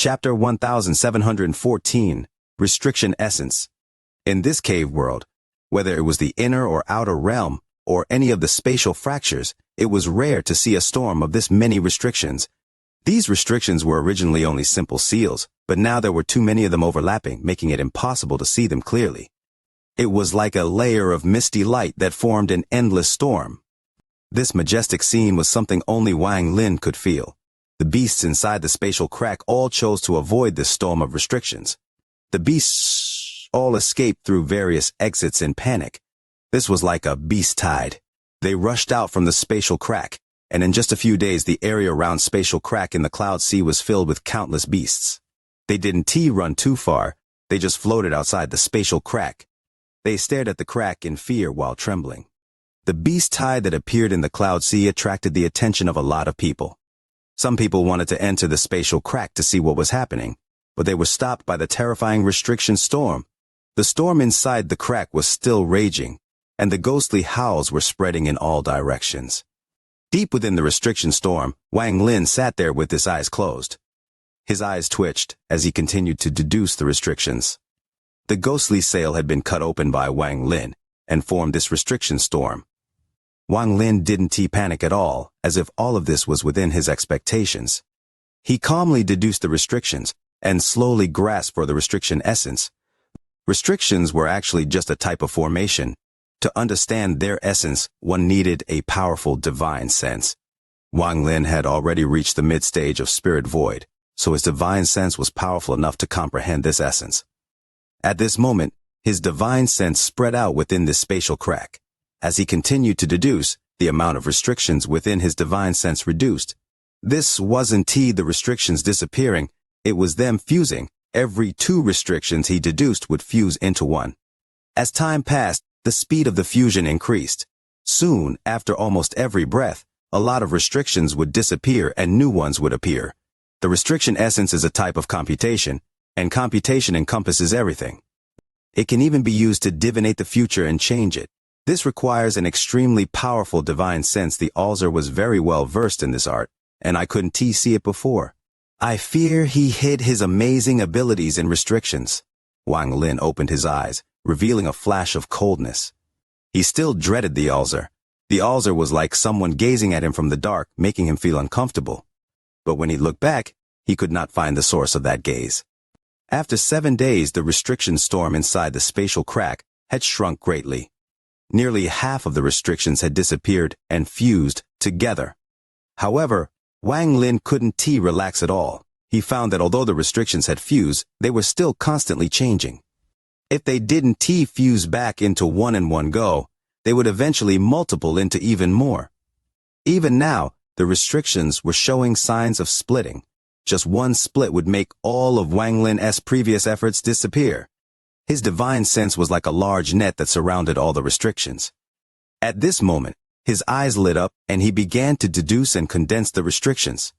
Chapter 1714, Restriction Essence. In this cave world, whether it was the inner or outer realm, or any of the spatial fractures, it was rare to see a storm of this many restrictions. These restrictions were originally only simple seals, but now there were too many of them overlapping, making it impossible to see them clearly. It was like a layer of misty light that formed an endless storm. This majestic scene was something only Wang Lin could feel. The beasts inside the spatial crack all chose to avoid this storm of restrictions. The beasts all escaped through various exits in panic. This was like a beast tide. They rushed out from the spatial crack, and in just a few days the area around spatial crack in the cloud sea was filled with countless beasts. They didn't run too far, they just floated outside the spatial crack. They stared at the crack in fear while trembling. The beast tide that appeared in the cloud sea attracted the attention of a lot of people. Some people wanted to enter the spatial crack to see what was happening, but they were stopped by the terrifying restriction storm. The storm inside the crack was still raging, and the ghostly howls were spreading in all directions. Deep within the restriction storm, Wang Lin sat there with his eyes closed. His eyes twitched as he continued to deduce the restrictions. The ghostly sail had been cut open by Wang Lin and formed this restriction storm. Wang Lin didn't panic at all, as if all of this was within his expectations. He calmly deduced the restrictions and slowly grasped for the restriction essence. Restrictions were actually just a type of formation. To understand their essence, one needed a powerful divine sense. Wang Lin had already reached the mid-stage of spirit void, so his divine sense was powerful enough to comprehend this essence. At this moment, his divine sense spread out within this spatial crack. As he continued to deduce, the amount of restrictions within his divine sense reduced. This wasn't the restrictions disappearing, it was them fusing. Every 2 restrictions he deduced would fuse into one. As time passed, the speed of the fusion increased. Soon, after almost every breath, a lot of restrictions would disappear and new ones would appear. The restriction essence is a type of computation, and computation encompasses everything. It can even be used to divinate the future and change it. This requires an extremely powerful divine sense. The Alzer was very well versed in this art, and I couldn't see it before. I fear he hid his amazing abilities in restrictions. Wang Lin opened his eyes, revealing a flash of coldness. He still dreaded the Alzer. The Alzer was like someone gazing at him from the dark, making him feel uncomfortable. But when he looked back, he could not find the source of that gaze. After 7 days, the restriction storm inside the spatial crack had shrunk greatly. Nearly half of the restrictions had disappeared and fused together. However, Wang Lin couldn't relax at all. He found that although the restrictions had fused, they were still constantly changing. If they didn't fuse back into one in one go, they would eventually multiple into even more. Even now, the restrictions were showing signs of splitting. Just one split would make all of Wang Lin's previous efforts disappear. His divine sense was like a large net that surrounded all the restrictions. At this moment, his eyes lit up and he began to deduce and condense the restrictions.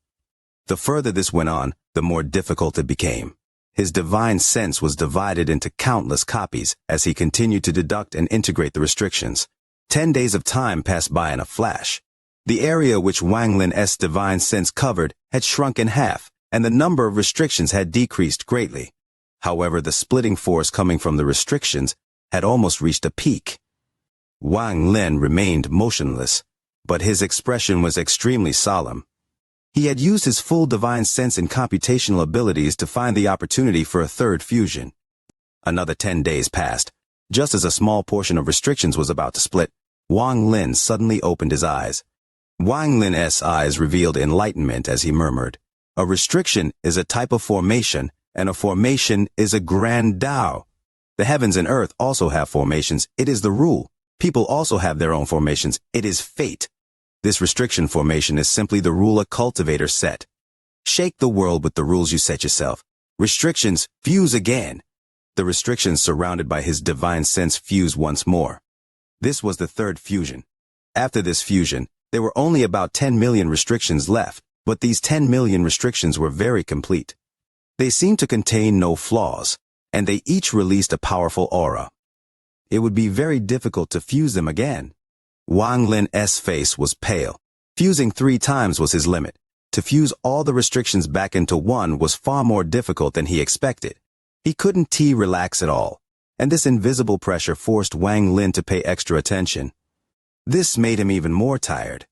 The further this went on, the more difficult it became. His divine sense was divided into countless copies as he continued to deduct and integrate the restrictions. 10 days of time passed by in a flash. The area which Wang Lin's divine sense covered had shrunk in half, and the number of restrictions had decreased greatly. However, the splitting force coming from the restrictions had almost reached a peak. Wang Lin remained motionless, but his expression was extremely solemn. He had used his full divine sense and computational abilities to find the opportunity for a third fusion. Another 10 days passed. Just as a small portion of restrictions was about to split, Wang Lin suddenly opened his eyes. Wang Lin's eyes revealed enlightenment as he murmured, "A restriction is a type of formation, and a formation is a grand Tao. The heavens and earth also have formations. It is the rule. People also have their own formations. It is fate. This restriction formation is simply the rule a cultivator set. Shake the world with the rules you set yourself. Restrictions, fuse again." The restrictions surrounded by his divine sense fused once more. This was the third fusion. After this fusion, there were only about 10 million restrictions left, but these 10 million restrictions were very complete. They seemed to contain no flaws, and they each released a powerful aura. It would be very difficult to fuse them again. Wang Lin's face was pale. Fusing 3 times was his limit. To fuse all the restrictions back into one was far more difficult than he expected. He couldn't relax at all, and this invisible pressure forced Wang Lin to pay extra attention. This made him even more tired.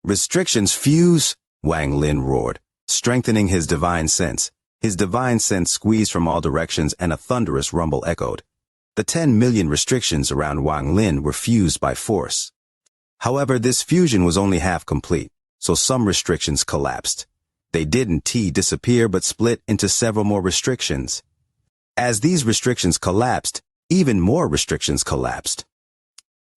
"Restrictions fuse!" Wang Lin roared, strengthening his divine sense. His divine sense squeezed from all directions and a thunderous rumble echoed. The 10 million restrictions around Wang Lin were fused by force. However, this fusion was only half complete, so some restrictions collapsed. They didn't disappear but split into several more restrictions. As these restrictions collapsed, even more restrictions collapsed.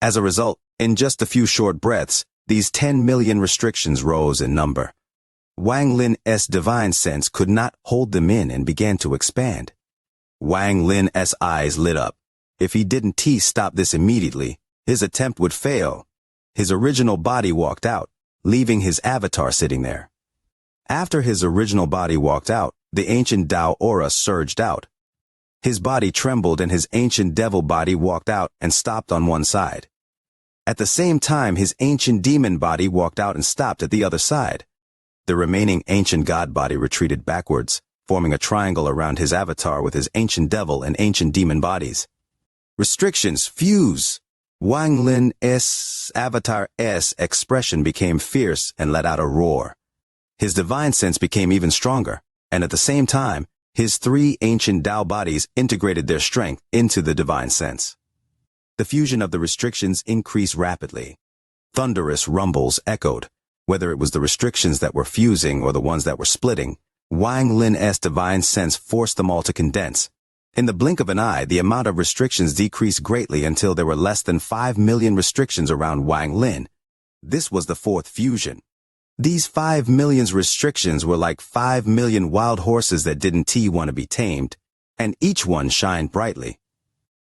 As a result, in just a few short breaths, these 10 million restrictions rose in number. Wang Lin's divine sense could not hold them in and began to expand. Wang Lin's eyes lit up. If he didn't stop this immediately, his attempt would fail. His original body walked out, leaving his avatar sitting there. After his original body walked out, the ancient Tao aura surged out. His body trembled and his ancient devil body walked out and stopped on one side. At the same time, his ancient demon body walked out and stopped at the other side. The remaining ancient god body retreated backwards, forming a triangle around his avatar with his ancient devil and ancient demon bodies. Restrictions fuse! Wang Lin's avatar's expression became fierce and let out a roar. His divine sense became even stronger, and at the same time, his 3 ancient Tao bodies integrated their strength into the divine sense. The fusion of the restrictions increased rapidly. Thunderous rumbles echoed. Whether it was the restrictions that were fusing or the ones that were splitting, Wang Lin's divine sense forced them all to condense. In the blink of an eye, the amount of restrictions decreased greatly until there were less than 5 million restrictions around Wang Lin. This was the 4th fusion. These 5 million restrictions were like 5 million wild horses that didn't want to be tamed, and each one shined brightly.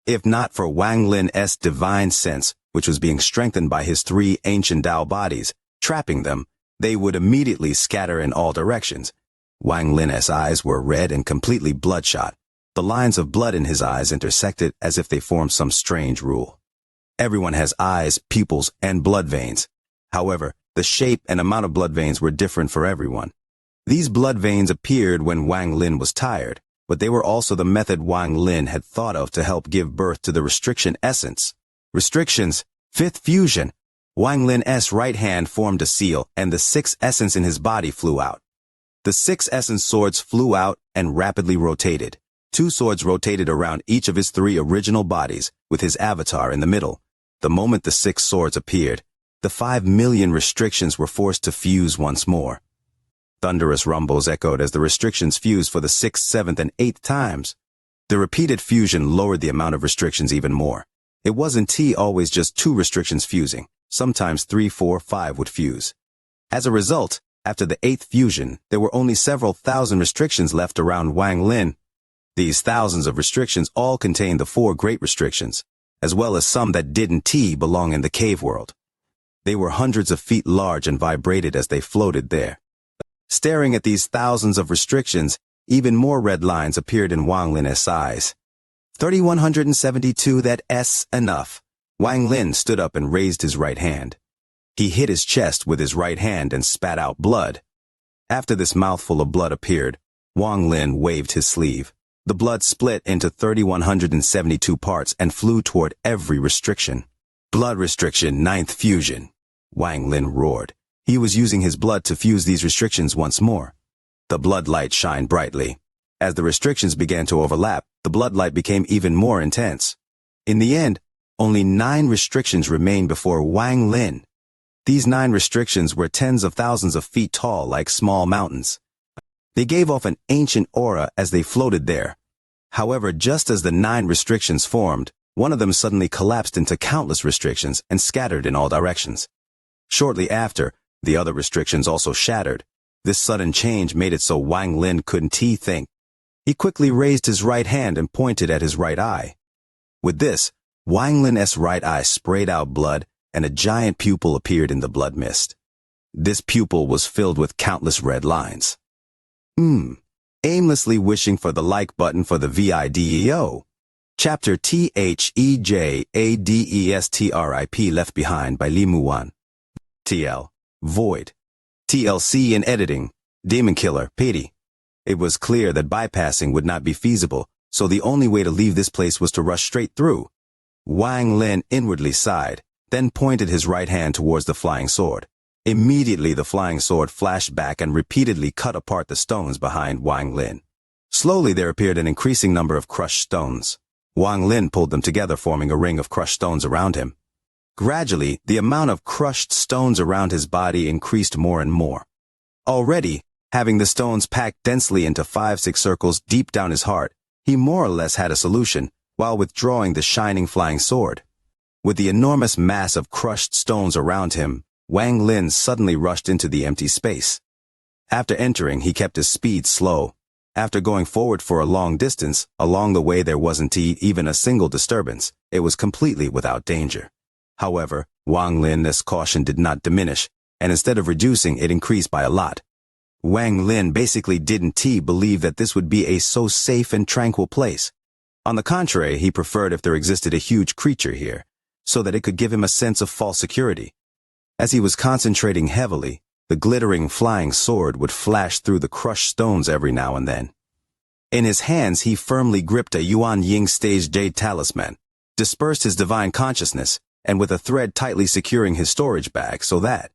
If not for Wang Lin's divine sense, which was being strengthened by his 3 ancient Tao bodies, trapping them, they would immediately scatter in all directions. Wang Lin's eyes were red and completely bloodshot. The lines of blood in his eyes intersected as if they formed some strange rule. Everyone has eyes, pupils, and blood veins. However, the shape and amount of blood veins were different for everyone. These blood veins appeared when Wang Lin was tired, but they were also the method Wang Lin had thought of to help give birth to the restriction essence. Restrictions, 5th fusion. Wang Lin's right hand formed a seal, and the 6th essence in his body flew out. The 6 essence swords flew out and rapidly rotated. 2 swords rotated around each of his 3 original bodies, with his avatar in the middle. The moment the 6 swords appeared, the 5 million restrictions were forced to fuse once more. Thunderous rumbles echoed as the restrictions fused for the 6th, 7th, and 8th times. The repeated fusion lowered the amount of restrictions even more. It wasn't always just 2 restrictions fusing. Sometimes 3, 4, 5 would fuse. As a result, after the 8th fusion, there were only several thousand restrictions left around Wang Lin. These thousands of restrictions all contained the 4 great restrictions, as well as some that didn't belong in the cave world. They were hundreds of feet large and vibrated as they floated there. Staring at these thousands of restrictions, even more red lines appeared in Wang Lin's eyes. 3172, that's enough. Wang Lin stood up and raised his right hand. He hit his chest with his right hand and spat out blood. After this mouthful of blood appeared, Wang Lin waved his sleeve. The blood split into 3172 parts and flew toward every restriction. Blood restriction, 9th fusion. Wang Lin roared. He was using his blood to fuse these restrictions once more. The blood light shined brightly. As the restrictions began to overlap, the blood light became even more intense. In the end, only 9 restrictions remained before Wang Lin. These 9 restrictions were tens of thousands of feet tall like small mountains. They gave off an ancient aura as they floated there. However, just as the 9 restrictions formed, one of them suddenly collapsed into countless restrictions and scattered in all directions. Shortly after, the other restrictions also shattered. This sudden change made it so Wang Lin couldn't think. He quickly raised his right hand and pointed at his right eye. With this, Wang Lin's right eye sprayed out blood, and a giant pupil appeared in the blood mist. This pupil was filled with countless red lines. Aimlessly wishing for the like button for the video. Chapter THEJADESTRIP Left Behind by Li Muwan. TL. Void. TLC in editing. Demon Killer, Petey. It was clear that bypassing would not be feasible, so the only way to leave this place was to rush straight through. Wang Lin inwardly sighed, then pointed his right hand towards the flying sword. Immediately the flying sword flashed back and repeatedly cut apart the stones behind Wang Lin. Slowly there appeared an increasing number of crushed stones. Wang Lin pulled them together, forming a ring of crushed stones around him. Gradually, the amount of crushed stones around his body increased more and more. Already, having the stones packed densely into 5-6 circles deep down his heart, he more or less had a solution, while withdrawing the shining flying sword. With the enormous mass of crushed stones around him, Wang Lin suddenly rushed into the empty space. After entering, he kept his speed slow. After going forward for a long distance, along the way there wasn't even a single disturbance. It was completely without danger. However, Wang Lin's caution did not diminish, and instead of reducing, it increased by a lot. Wang Lin basically didn't believe that this would be a so safe and tranquil place. On the contrary, he preferred if there existed a huge creature here, so that it could give him a sense of false security. As he was concentrating heavily, the glittering flying sword would flash through the crushed stones every now and then. In his hands he firmly gripped a Yuan Ying stage jade talisman, dispersed his divine consciousness, and with a thread tightly securing his storage bag so that,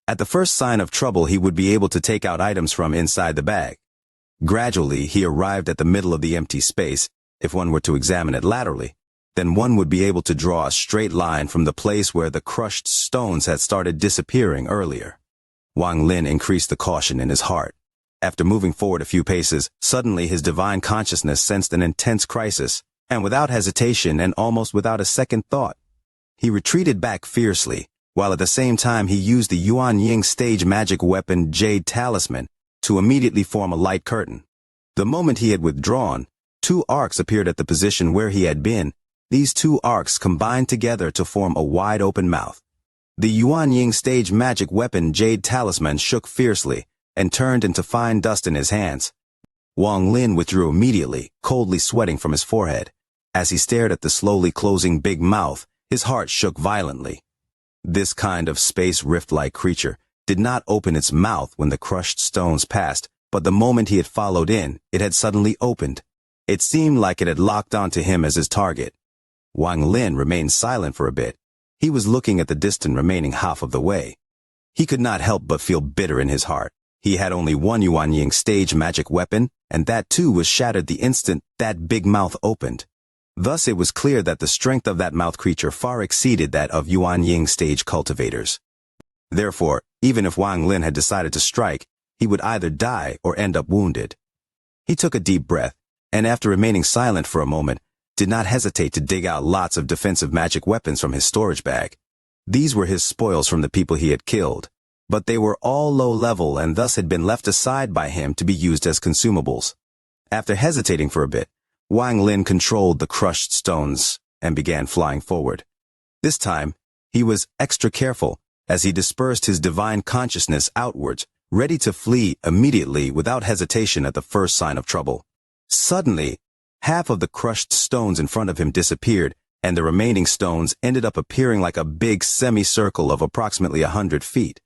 at the first sign of trouble, he would be able to take out items from inside the bag. Gradually he arrived at the middle of the empty space. If one were to examine it laterally, then one would be able to draw a straight line from the place where the crushed stones had started disappearing earlier. Wang Lin increased the caution in his heart. After moving forward a few paces, suddenly his divine consciousness sensed an intense crisis, and without hesitation and almost without a second thought, he retreated back fiercely, while at the same time he used the Yuan Ying stage magic weapon Jade Talisman to immediately form a light curtain. The moment he had withdrawn, 2 arcs appeared at the position where he had been. These 2 arcs combined together to form a wide open mouth. The Yuan Ying stage magic weapon Jade Talisman shook fiercely and turned into fine dust in his hands. Wang Lin withdrew immediately, coldly sweating from his forehead. As he stared at the slowly closing big mouth, his heart shook violently. This kind of space rift-like creature did not open its mouth when the crushed stones passed, but the moment he had followed in, it had suddenly opened. It seemed like it had locked onto him as his target. Wang Lin remained silent for a bit. He was looking at the distant remaining half of the way. He could not help but feel bitter in his heart. He had only one Yuan Ying stage magic weapon, and that too was shattered the instant that big mouth opened. Thus it was clear that the strength of that mouth creature far exceeded that of Yuan Ying stage cultivators. Therefore, even if Wang Lin had decided to strike, he would either die or end up wounded. He took a deep breath, and after remaining silent for a moment, did not hesitate to dig out lots of defensive magic weapons from his storage bag. These were his spoils from the people he had killed, but they were all low level and thus had been left aside by him to be used as consumables. After hesitating for a bit, Wang Lin controlled the crushed stones and began flying forward. This time, he was extra careful as he dispersed his divine consciousness outwards, ready to flee immediately without hesitation at the first sign of trouble. Suddenly, half of the crushed stones in front of him disappeared, and the remaining stones ended up appearing like a big semicircle of approximately 100 feet.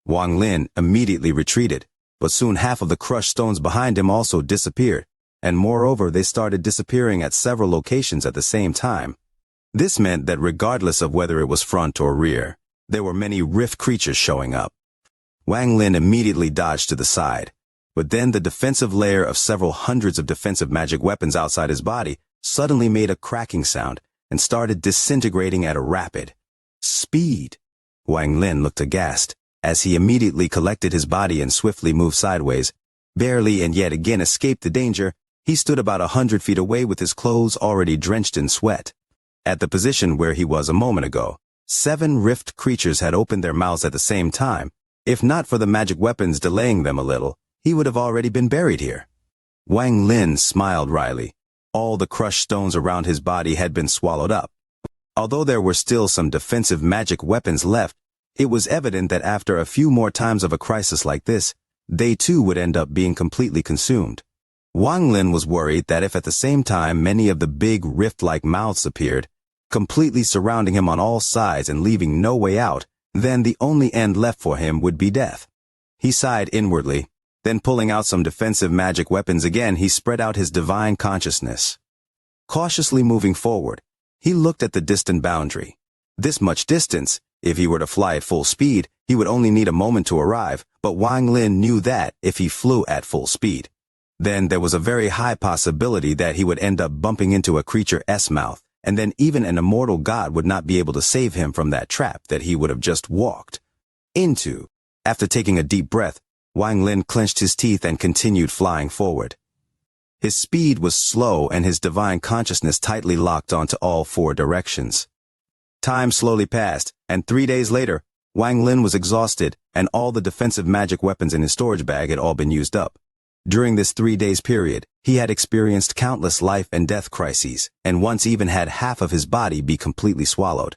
Wang Lin immediately retreated, but soon half of the crushed stones behind him also disappeared, and moreover they started disappearing at several locations at the same time. This meant that regardless of whether it was front or rear, there were many rift creatures showing up. Wang Lin immediately dodged to the side, but then the defensive layer of several hundreds of defensive magic weapons outside his body suddenly made a cracking sound and started disintegrating at a rapid speed. Wang Lin looked aghast as he immediately collected his body and swiftly moved sideways. Barely and yet again escaped the danger, he stood about 100 feet away with his clothes already drenched in sweat. At the position where he was a moment ago, 7 rift creatures had opened their mouths at the same time. If not for the magic weapons delaying them a little, he would have already been buried here. Wang Lin smiled wryly. All the crushed stones around his body had been swallowed up. Although there were still some defensive magic weapons left, it was evident that after a few more times of a crisis like this, they too would end up being completely consumed. Wang Lin was worried that if at the same time many of the big rift-like mouths appeared, completely surrounding him on all sides and leaving no way out, then the only end left for him would be death. He sighed inwardly, Then pulling out some defensive magic weapons again, he spread out his divine consciousness. Cautiously moving forward, he looked at the distant boundary. This much distance, if he were to fly at full speed, he would only need a moment to arrive, but Wang Lin knew that if he flew at full speed, then there was a very high possibility that he would end up bumping into a creature's mouth, and then even an immortal god would not be able to save him from that trap that he would have just walked into. After taking a deep breath, Wang Lin clenched his teeth and continued flying forward. His speed was slow and his divine consciousness tightly locked onto all four directions. Time slowly passed, and 3 days later, Wang Lin was exhausted, and all the defensive magic weapons in his storage bag had all been used up. During this 3 days period, he had experienced countless life and death crises, and once even had half of his body be completely swallowed.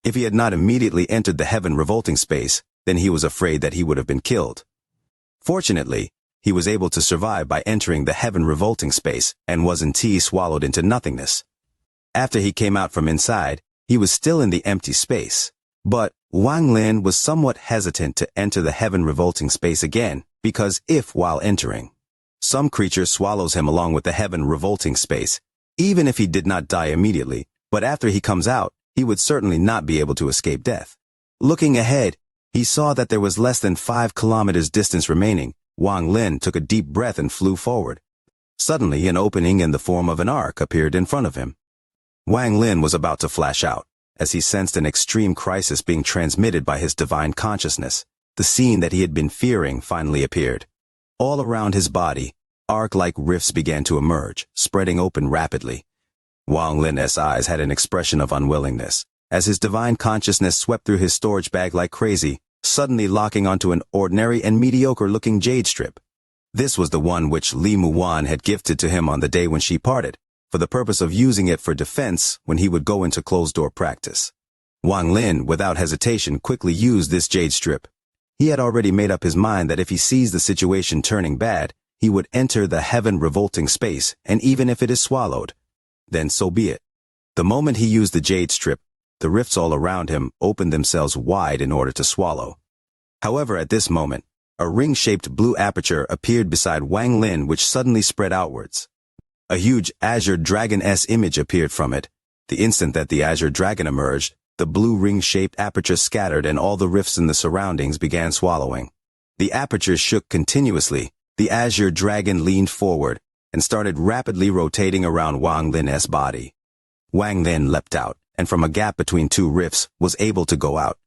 If he had not immediately entered the heaven revolting space, then he was afraid that he would have been killed. Fortunately, he was able to survive by entering the heaven revolting space and wasn't swallowed into nothingness. After he came out from inside, he was still in the empty space. But Wang Lin was somewhat hesitant to enter the heaven revolting space again, because if, while entering, some creature swallows him along with the heaven revolting space, even if he did not die immediately, but after he comes out, he would certainly not be able to escape death. Looking ahead, he saw that there was less than 5 kilometers distance remaining. Wang Lin took a deep breath and flew forward. Suddenly, an opening in the form of an arc appeared in front of him. Wang Lin was about to flash out, as he sensed an extreme crisis being transmitted by his divine consciousness. The scene that he had been fearing finally appeared. All around his body, arc-like rifts began to emerge, spreading open rapidly. Wang Lin's eyes had an expression of unwillingness, as his divine consciousness swept through his storage bag like crazy, suddenly locking onto an ordinary and mediocre-looking jade strip. This was the one which Li Muwan had gifted to him on the day when she parted, for the purpose of using it for defense when he would go into closed-door practice. Wang Lin, without hesitation, quickly used this jade strip. He had already made up his mind that if he sees the situation turning bad, he would enter the heaven revolting space, and even if it is swallowed, then so be it. The moment he used the jade strip, the rifts all around him opened themselves wide in order to swallow. However, at this moment, a ring-shaped blue aperture appeared beside Wang Lin, which suddenly spread outwards. A huge azure dragon-esque image appeared from it. The instant that the azure dragon emerged, the blue ring-shaped aperture scattered and all the rifts in the surroundings began swallowing. The aperture shook continuously. The azure dragon leaned forward and started rapidly rotating around Wang Lin's body. Wang Lin leapt out, and from a gap between two rifts, was able to go out.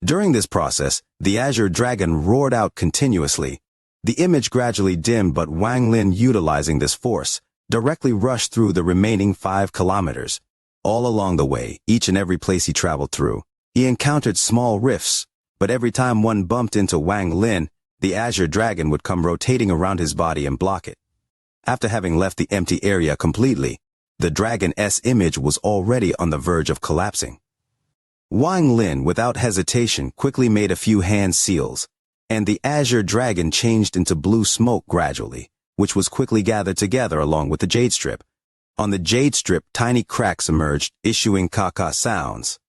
During this process, the azure dragon roared out continuously. The image gradually dimmed, but Wang Lin, utilizing this force, directly rushed through the remaining 5 kilometers. All along the way, each and every place he traveled through, he encountered small rifts, but every time one bumped into Wang Lin, the azure dragon would come rotating around his body and block it. After having left the empty area completely, the dragon-esque image was already on the verge of collapsing. Wang Lin, without hesitation, quickly made a few hand seals, and the azure dragon changed into blue smoke gradually, which was quickly gathered together along with the jade strip. On the jade strip, tiny cracks emerged, issuing caca sounds.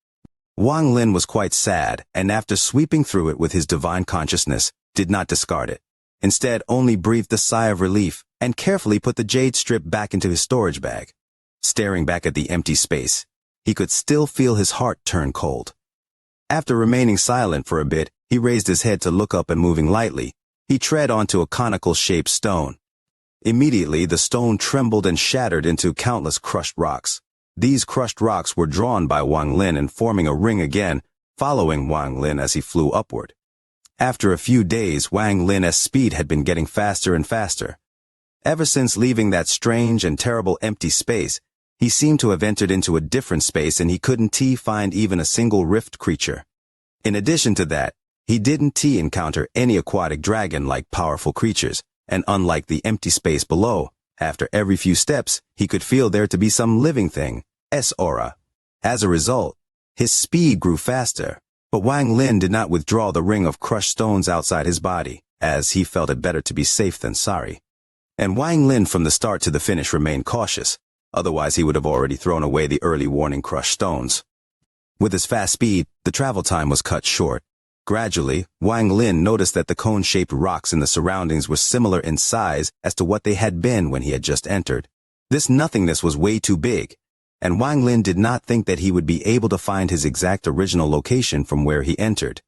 Wang Lin was quite sad, and after sweeping through it with his divine consciousness, did not discard it. Instead, only breathed a sigh of relief, and carefully put the jade strip back into his storage bag. Staring back at the empty space, he could still feel his heart turn cold. After remaining silent for a bit, he raised his head to look up, and moving lightly, he tread onto a conical-shaped stone. Immediately, the stone trembled and shattered into countless crushed rocks. These crushed rocks were drawn by Wang Lin and forming a ring again, following Wang Lin as he flew upward. After a few days, Wang Lin's speed had been getting faster and faster. Ever since leaving that strange and terrible empty space, he seemed to have entered into a different space, and he couldn't find even a single rift creature. In addition to that, he didn't encounter any aquatic dragon-like powerful creatures, and unlike the empty space below, after every few steps, he could feel there to be some living thing's aura. As a result, his speed grew faster, but Wang Lin did not withdraw the ring of crushed stones outside his body, as he felt it better to be safe than sorry. And Wang Lin from the start to the finish remained cautious, otherwise he would have already thrown away the early warning crushed stones. With his fast speed, the travel time was cut short. Gradually, Wang Lin noticed that the cone-shaped rocks in the surroundings were similar in size as to what they had been when he had just entered. This nothingness was way too big, and Wang Lin did not think that he would be able to find his exact original location from where he entered.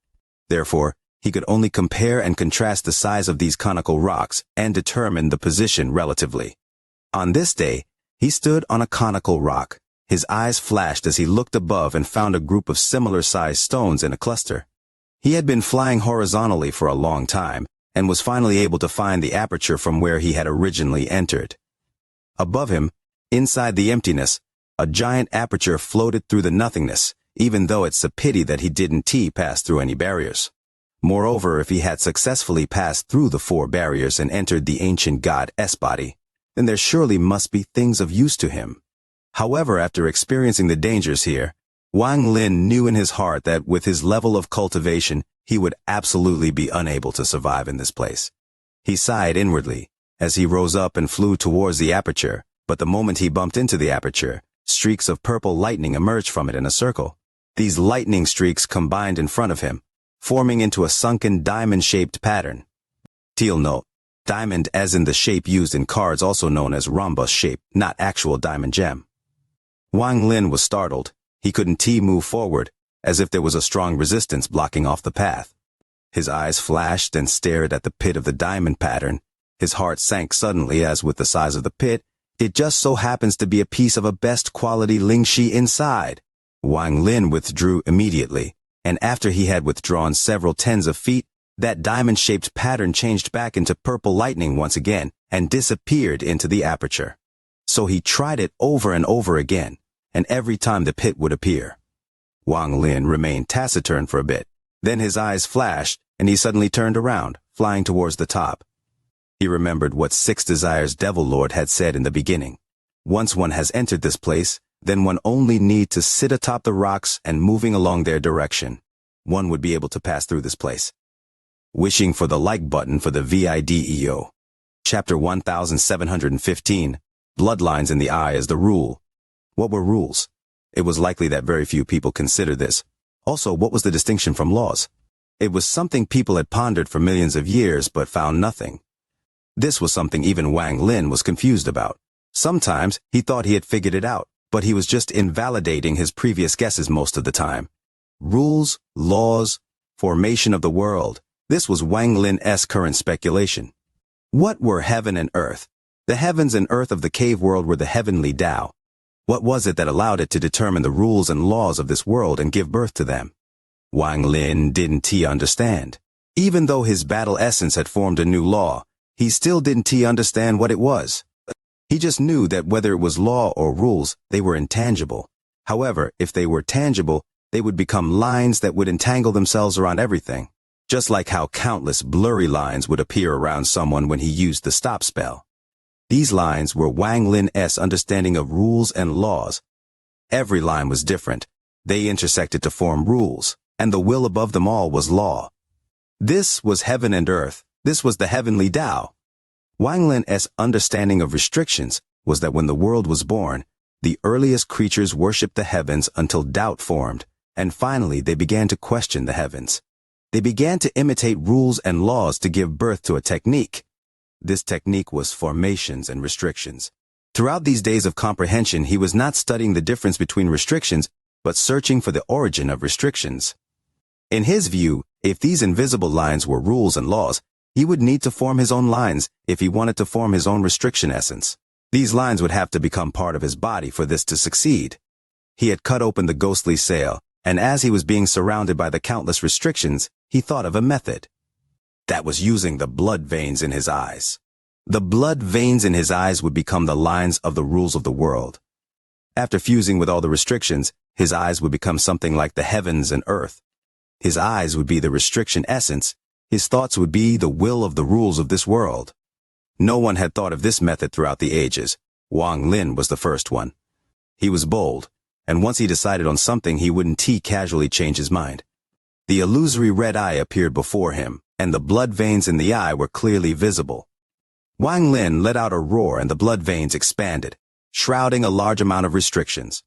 Therefore, he could only compare and contrast the size of these conical rocks and determine the position relatively. On this day, he stood on a conical rock. His eyes flashed as he looked above and found a group of similar-sized stones in a cluster. He had been flying horizontally for a long time, and was finally able to find the aperture from where he had originally entered. Above him, inside the emptiness, a giant aperture floated through the nothingness, even though it's a pity that he didn't pass through any barriers. Moreover, if he had successfully passed through the 4 barriers and entered the ancient god's body, then there surely must be things of use to him. However, after experiencing the dangers here, Wang Lin knew in his heart that with his level of cultivation, he would absolutely be unable to survive in this place. He sighed inwardly as he rose up and flew towards the aperture, but the moment he bumped into the aperture, streaks of purple lightning emerged from it in a circle. These lightning streaks combined in front of him, forming into a sunken diamond-shaped pattern. Teal note: diamond as in the shape used in cards, also known as rhombus shape, not actual diamond gem. Wang Lin was startled. He couldn't move forward, as if there was a strong resistance blocking off the path. His eyes flashed and stared at the pit of the diamond pattern. His heart sank suddenly, as with the size of the pit, it just so happens to be a piece of a best quality lingxi inside. Wang Lin withdrew immediately, and after he had withdrawn several tens of feet, that diamond-shaped pattern changed back into purple lightning once again and disappeared into the aperture. So he tried it over and over again, and every time the pit would appear. Wang Lin remained taciturn for a bit. Then his eyes flashed, and he suddenly turned around, flying towards the top. He remembered what 6 Desires Devil Lord had said in the beginning. Once one has entered this place, then one only need to sit atop the rocks and moving along their direction. One would be able to pass through this place. Wishing for the like button for the video. Chapter 1715. Bloodlines in the eye as the rule. What were rules? It was likely that very few people considered this. Also, what was the distinction from laws? It was something people had pondered for millions of years but found nothing. This was something even Wang Lin was confused about. Sometimes he thought he had figured it out, but he was just invalidating his previous guesses most of the time. Rules, laws, formation of the world. This was Wang Lin's current speculation. What were heaven and earth? The heavens and earth of the cave world were the heavenly Tao. What was it that allowed it to determine the rules and laws of this world and give birth to them? Wang Lin didn't understand. Even though his battle essence had formed a new law, he still didn't understand what it was. He just knew that whether it was law or rules, they were intangible. However, if they were tangible, they would become lines that would entangle themselves around everything. Just like how countless blurry lines would appear around someone when he used the stop spell. These lines were Wang Lin's understanding of rules and laws. Every line was different. They intersected to form rules, and the will above them all was law. This was heaven and earth. This was the heavenly Tao. Wang Lin's understanding of restrictions was that when the world was born, the earliest creatures worshipped the heavens until doubt formed, and finally they began to question the heavens. They began to imitate rules and laws to give birth to a technique. This technique was formations and restrictions. Throughout these days of comprehension, he was not studying the difference between restrictions, but searching for the origin of restrictions. In his view, if these invisible lines were rules and laws, he would need to form his own lines if he wanted to form his own restriction essence. These lines would have to become part of his body for this to succeed. He had cut open the ghostly sail, and as he was being surrounded by the countless restrictions, he thought of a method. That was using the blood veins in his eyes. The blood veins in his eyes would become the lines of the rules of the world. After fusing with all the restrictions, his eyes would become something like the heavens and earth. His eyes would be the restriction essence. His thoughts would be the will of the rules of this world. No one had thought of this method throughout the ages. Wang Lin was the first one. He was bold, and once he decided on something, he wouldn't casually change his mind. The illusory red eye appeared before him, and the blood veins in the eye were clearly visible. Wang Lin let out a roar and the blood veins expanded, shrouding a large amount of restrictions.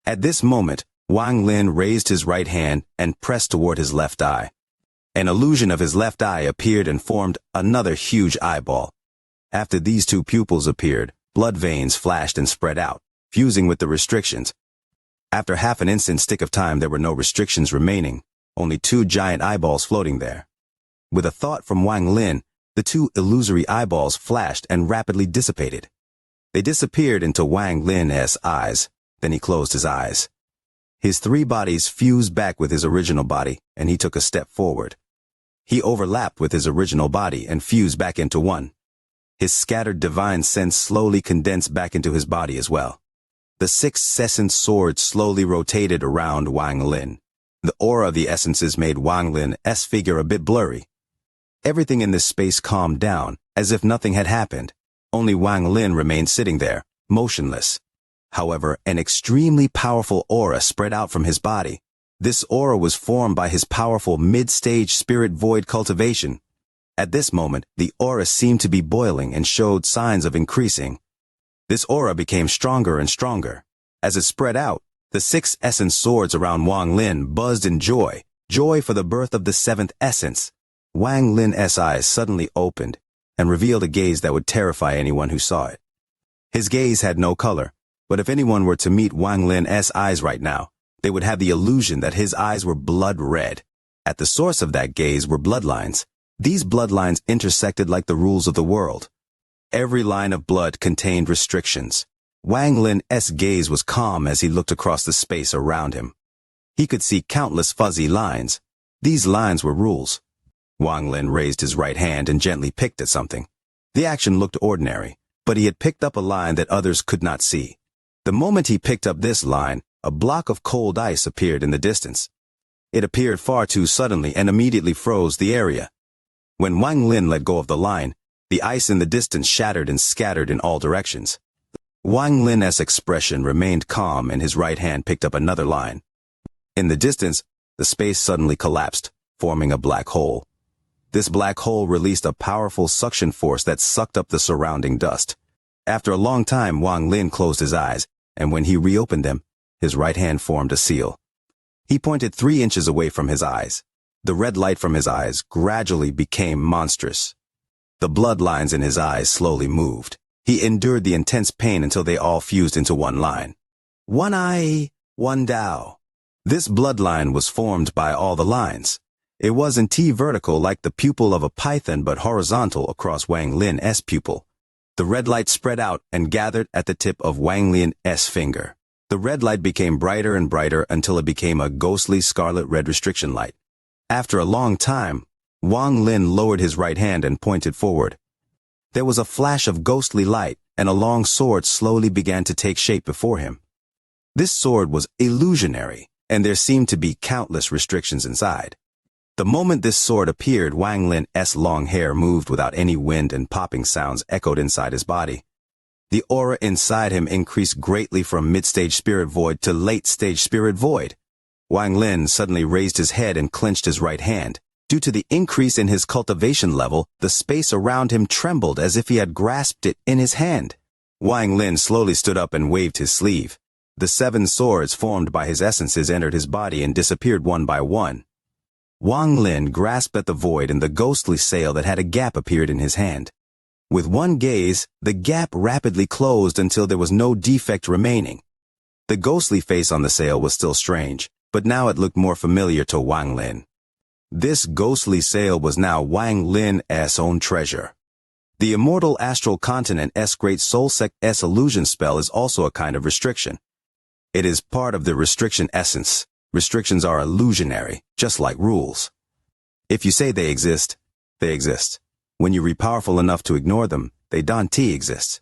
At this moment, Wang Lin raised his right hand and pressed toward his left eye. An illusion of his left eye appeared and formed another huge eyeball. After these two pupils appeared, blood veins flashed and spread out, fusing with the restrictions. After half an instant stick of time, there were no restrictions remaining, only two giant eyeballs floating there. With a thought from Wang Lin, the two illusory eyeballs flashed and rapidly dissipated. They disappeared into Wang Lin's eyes, then he closed his eyes. His three bodies fused back with his original body, and he took a step forward. He overlapped with his original body and fused back into one. His scattered divine sense slowly condensed back into his body as well. The six essence swords slowly rotated around Wang Lin. The aura of the essences made Wang Lin's figure a bit blurry. Everything in this space calmed down, as if nothing had happened. Only Wang Lin remained sitting there, motionless. However, an extremely powerful aura spread out from his body. This aura was formed by his powerful mid-stage spirit void cultivation. At this moment, the aura seemed to be boiling and showed signs of increasing. This aura became stronger and stronger. As it spread out, the six essence swords around Wang Lin buzzed in joy, joy for the birth of the seventh essence. Wang Lin's eyes suddenly opened and revealed a gaze that would terrify anyone who saw it. His gaze had no color, but if anyone were to meet Wang Lin's eyes right now, they would have the illusion that his eyes were blood red. At the source of that gaze were bloodlines. These bloodlines intersected like the rules of the world. Every line of blood contained restrictions. Wang Lin's gaze was calm as he looked across the space around him. He could see countless fuzzy lines. These lines were rules. Wang Lin raised his right hand and gently picked at something. The action looked ordinary, but he had picked up a line that others could not see. The moment he picked up this line, a block of cold ice appeared in the distance. It appeared far too suddenly and immediately froze the area. When Wang Lin let go of the line, the ice in the distance shattered and scattered in all directions. Wang Lin's expression remained calm and his right hand picked up another line. In the distance, the space suddenly collapsed, forming a black hole. This black hole released a powerful suction force that sucked up the surrounding dust. After a long time, Wang Lin closed his eyes, and when he reopened them, his right hand formed a seal. He pointed 3 inches away from his eyes. The red light from his eyes gradually became monstrous. The bloodlines in his eyes slowly moved. He endured the intense pain until they all fused into one line. One eye, one Tao. This bloodline was formed by all the lines. It wasn't vertical like the pupil of a python but horizontal across Wang Lin's pupil. The red light spread out and gathered at the tip of Wang Lin's finger. The red light became brighter and brighter until it became a ghostly scarlet red restriction light. After a long time, Wang Lin lowered his right hand and pointed forward. There was a flash of ghostly light, and a long sword slowly began to take shape before him. This sword was illusionary, and there seemed to be countless restrictions inside. The moment this sword appeared, Wang Lin's long hair moved without any wind and popping sounds echoed inside his body. The aura inside him increased greatly from mid-stage spirit void to late-stage spirit void. Wang Lin suddenly raised his head and clenched his right hand. Due to the increase in his cultivation level, the space around him trembled as if he had grasped it in his hand. Wang Lin slowly stood up and waved his sleeve. The 7 swords formed by his essences entered his body and disappeared one by one. Wang Lin grasped at the void and the ghostly sail that had a gap appeared in his hand. With one gaze, the gap rapidly closed until there was no defect remaining. The ghostly face on the sail was still strange, but now it looked more familiar to Wang Lin. This ghostly sail was now Wang Lin's own treasure. The immortal astral continent's great soul sect's illusion spell is also a kind of restriction. It is part of the restriction essence. Restrictions are illusionary, just like rules. If you say they exist, they exist. When you are powerful enough to ignore them, they don't exist.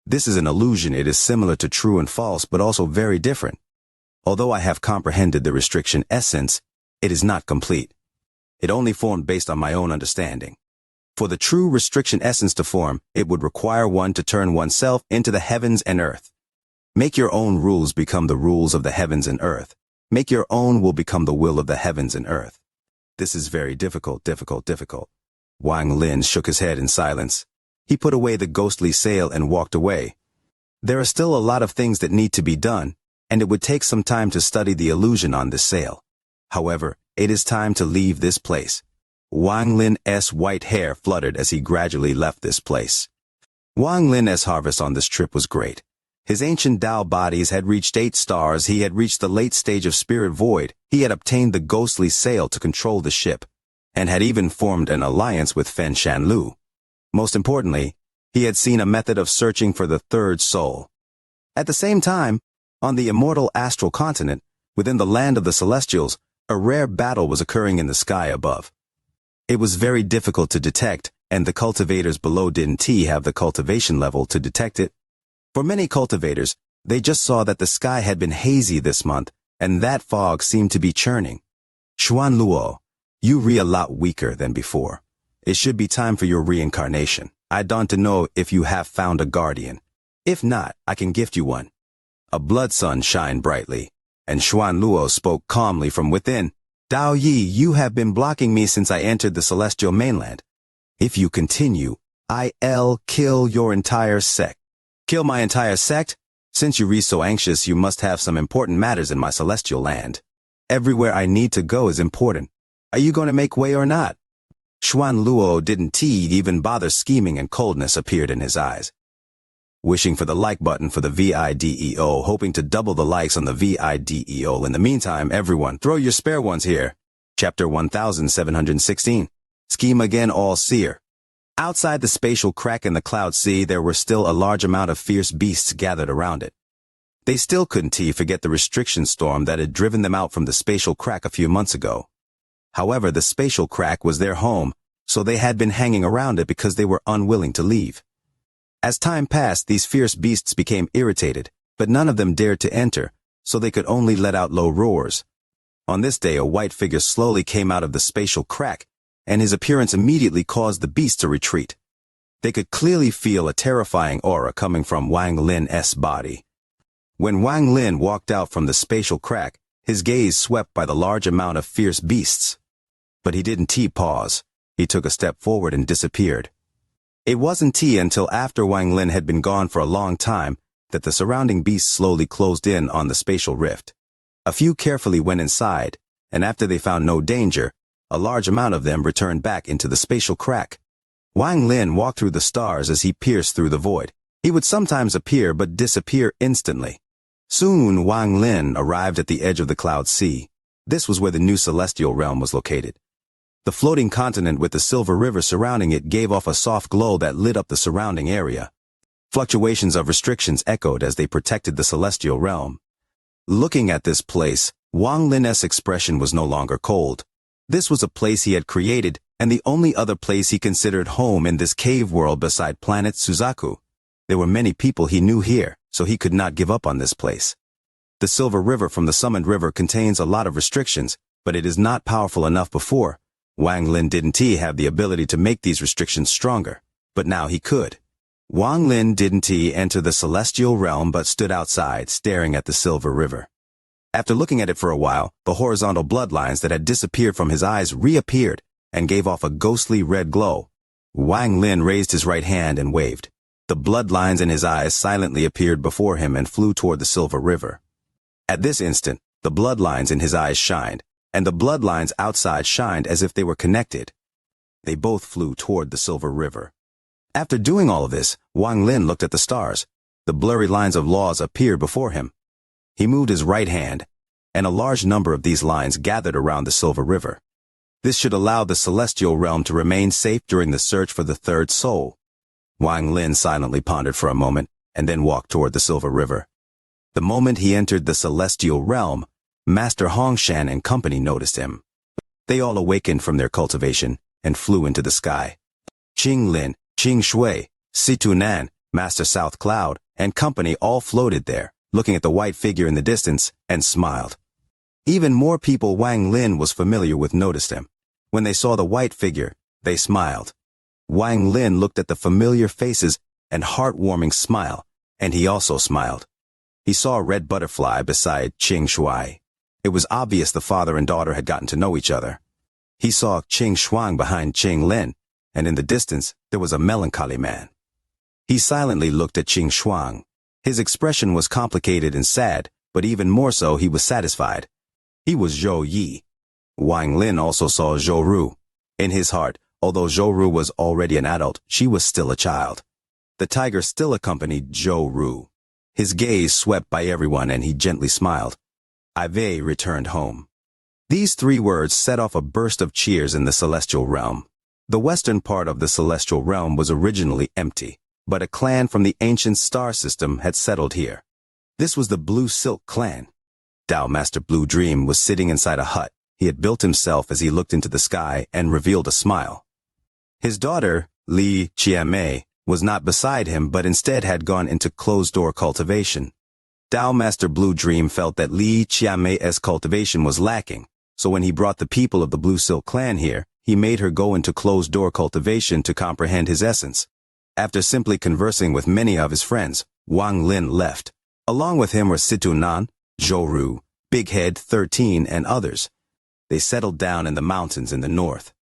This is an illusion. It is similar to true and false, but also very different. Although I have comprehended the restriction essence, it is not complete. It only formed based on my own understanding. For the true restriction essence to form, it would require one to turn oneself into the heavens and earth. Make your own rules become the rules of the heavens and earth. Make your own will become the will of the heavens and earth. This is very difficult. Wang Lin shook his head in silence. He put away the ghostly sail and walked away. There are still a lot of things that need to be done, and it would take some time to study the illusion on this sail. However, it is time to leave this place. Wang Lin's white hair fluttered as he gradually left this place. Wang Lin's harvest on this trip was great. His ancient Tao bodies had reached 8 stars, he had reached the late stage of spirit void, he had obtained the ghostly sail to control the ship, and had even formed an alliance with Fen Shanlu. Most importantly, he had seen a method of searching for the third soul. At the same time, on the immortal astral continent, within the land of the celestials, a rare battle was occurring in the sky above. It was very difficult to detect, and the cultivators below didn't have the cultivation level to detect it. For many cultivators, they just saw that the sky had been hazy this month, and that fog seemed to be churning. Xuan Luo, you re a lot weaker than before. It should be time for your reincarnation. I want to know if you have found a guardian. If not, I can gift you one. A blood sun shined brightly, and Xuan Luo spoke calmly from within. Dao Yi, you have been blocking me since I entered the celestial mainland. If you continue, I'll kill your entire sect. Kill my entire sect? Since you re so anxious, you must have some important matters in my celestial land. Everywhere I need to go is important. Are you going to make way or not? Xuan Luo didn't even bother scheming, and coldness appeared in his eyes. Wishing for the like button for the VIDEO, hoping to double the likes on the VIDEO. In the meantime, everyone, throw your spare ones here. Chapter 1716. Scheme again, all seer. Outside the spatial crack in the cloud sea, there were still a large amount of fierce beasts gathered around it. They still couldn't forget the restriction storm that had driven them out from the spatial crack a few months ago. However, the spatial crack was their home, so they had been hanging around it because they were unwilling to leave. As time passed, these fierce beasts became irritated, but none of them dared to enter, so they could only let out low roars. On this day, a white figure slowly came out of the spatial crack, and his appearance immediately caused the beasts to retreat. They could clearly feel a terrifying aura coming from Wang Lin's body. When Wang Lin walked out from the spatial crack, his gaze swept by the large amount of fierce beasts. But he didn't pause. He took a step forward and disappeared. It wasn't until after Wang Lin had been gone for a long time that the surrounding beasts slowly closed in on the spatial rift. A few carefully went inside, and after they found no danger, a large amount of them returned back into the spatial crack. Wang Lin walked through the stars as he pierced through the void. He would sometimes appear but disappear instantly. Soon Wang Lin arrived at the edge of the cloud sea. This was where the new celestial realm was located. The floating continent with the silver river surrounding it gave off a soft glow that lit up the surrounding area. Fluctuations of restrictions echoed as they protected the celestial realm. Looking at this place, Wang Lin's expression was no longer cold. This was a place he had created, and the only other place he considered home in this cave world beside planet Suzaku. There were many people he knew here, so he could not give up on this place. The Silver River from the Summoned River contains a lot of restrictions, but it is not powerful enough before. Wang Lin didn't have the ability to make these restrictions stronger, but now he could. Wang Lin didn't enter the celestial realm but stood outside, staring at the Silver River. After looking at it for a while, the horizontal bloodlines that had disappeared from his eyes reappeared and gave off a ghostly red glow. Wang Lin raised his right hand and waved. The bloodlines in his eyes silently appeared before him and flew toward the Silver River. At this instant, the bloodlines in his eyes shined, and the bloodlines outside shined as if they were connected. They both flew toward the Silver River. After doing all of this, Wang Lin looked at the stars. The blurry lines of laws appeared before him. He moved his right hand, and a large number of these lines gathered around the Silver River. This should allow the celestial realm to remain safe during the search for the third soul. Wang Lin silently pondered for a moment, and then walked toward the Silver River. The moment he entered the celestial realm, Master Hongshan and company noticed him. They all awakened from their cultivation and flew into the sky. Qing Lin, Qing Shui, Situ Nan, Master South Cloud, and company all floated there, looking at the white figure in the distance, and smiled. Even more people Wang Lin was familiar with noticed him. When they saw the white figure, they smiled. Wang Lin looked at the familiar faces and heartwarming smile, and he also smiled. He saw a red butterfly beside Qing Shui. It was obvious the father and daughter had gotten to know each other. He saw Qing Shuang behind Qing Lin, and in the distance there was a melancholy man. He silently looked at Qing Shuang. His expression was complicated and sad, but even more so he was satisfied. He was Zhou Yi. Wang Lin also saw Zhou Ru. In his heart, although Zhou was already an adult, she was still a child. The tiger still accompanied Zhou. His gaze swept by everyone and he gently smiled. Ivei returned home. These 3 words set off a burst of cheers in the celestial realm. The western part of the celestial realm was originally empty, but a clan from the ancient star system had settled here. This was the Blue Silk clan. Tao Master Blue Dream was sitting inside a hut he had built himself as he looked into the sky and revealed a smile. His daughter, Li Qianmei, was not beside him but instead had gone into closed-door cultivation. Tao Master Blue Dream felt that Li Qianmei's cultivation was lacking, so when he brought the people of the Blue Silk clan here, he made her go into closed-door cultivation to comprehend his essence. After simply conversing with many of his friends, Wang Lin left. Along with him were Situnan, Zhou, Big Head 13 and others. They settled down in the mountains in the north.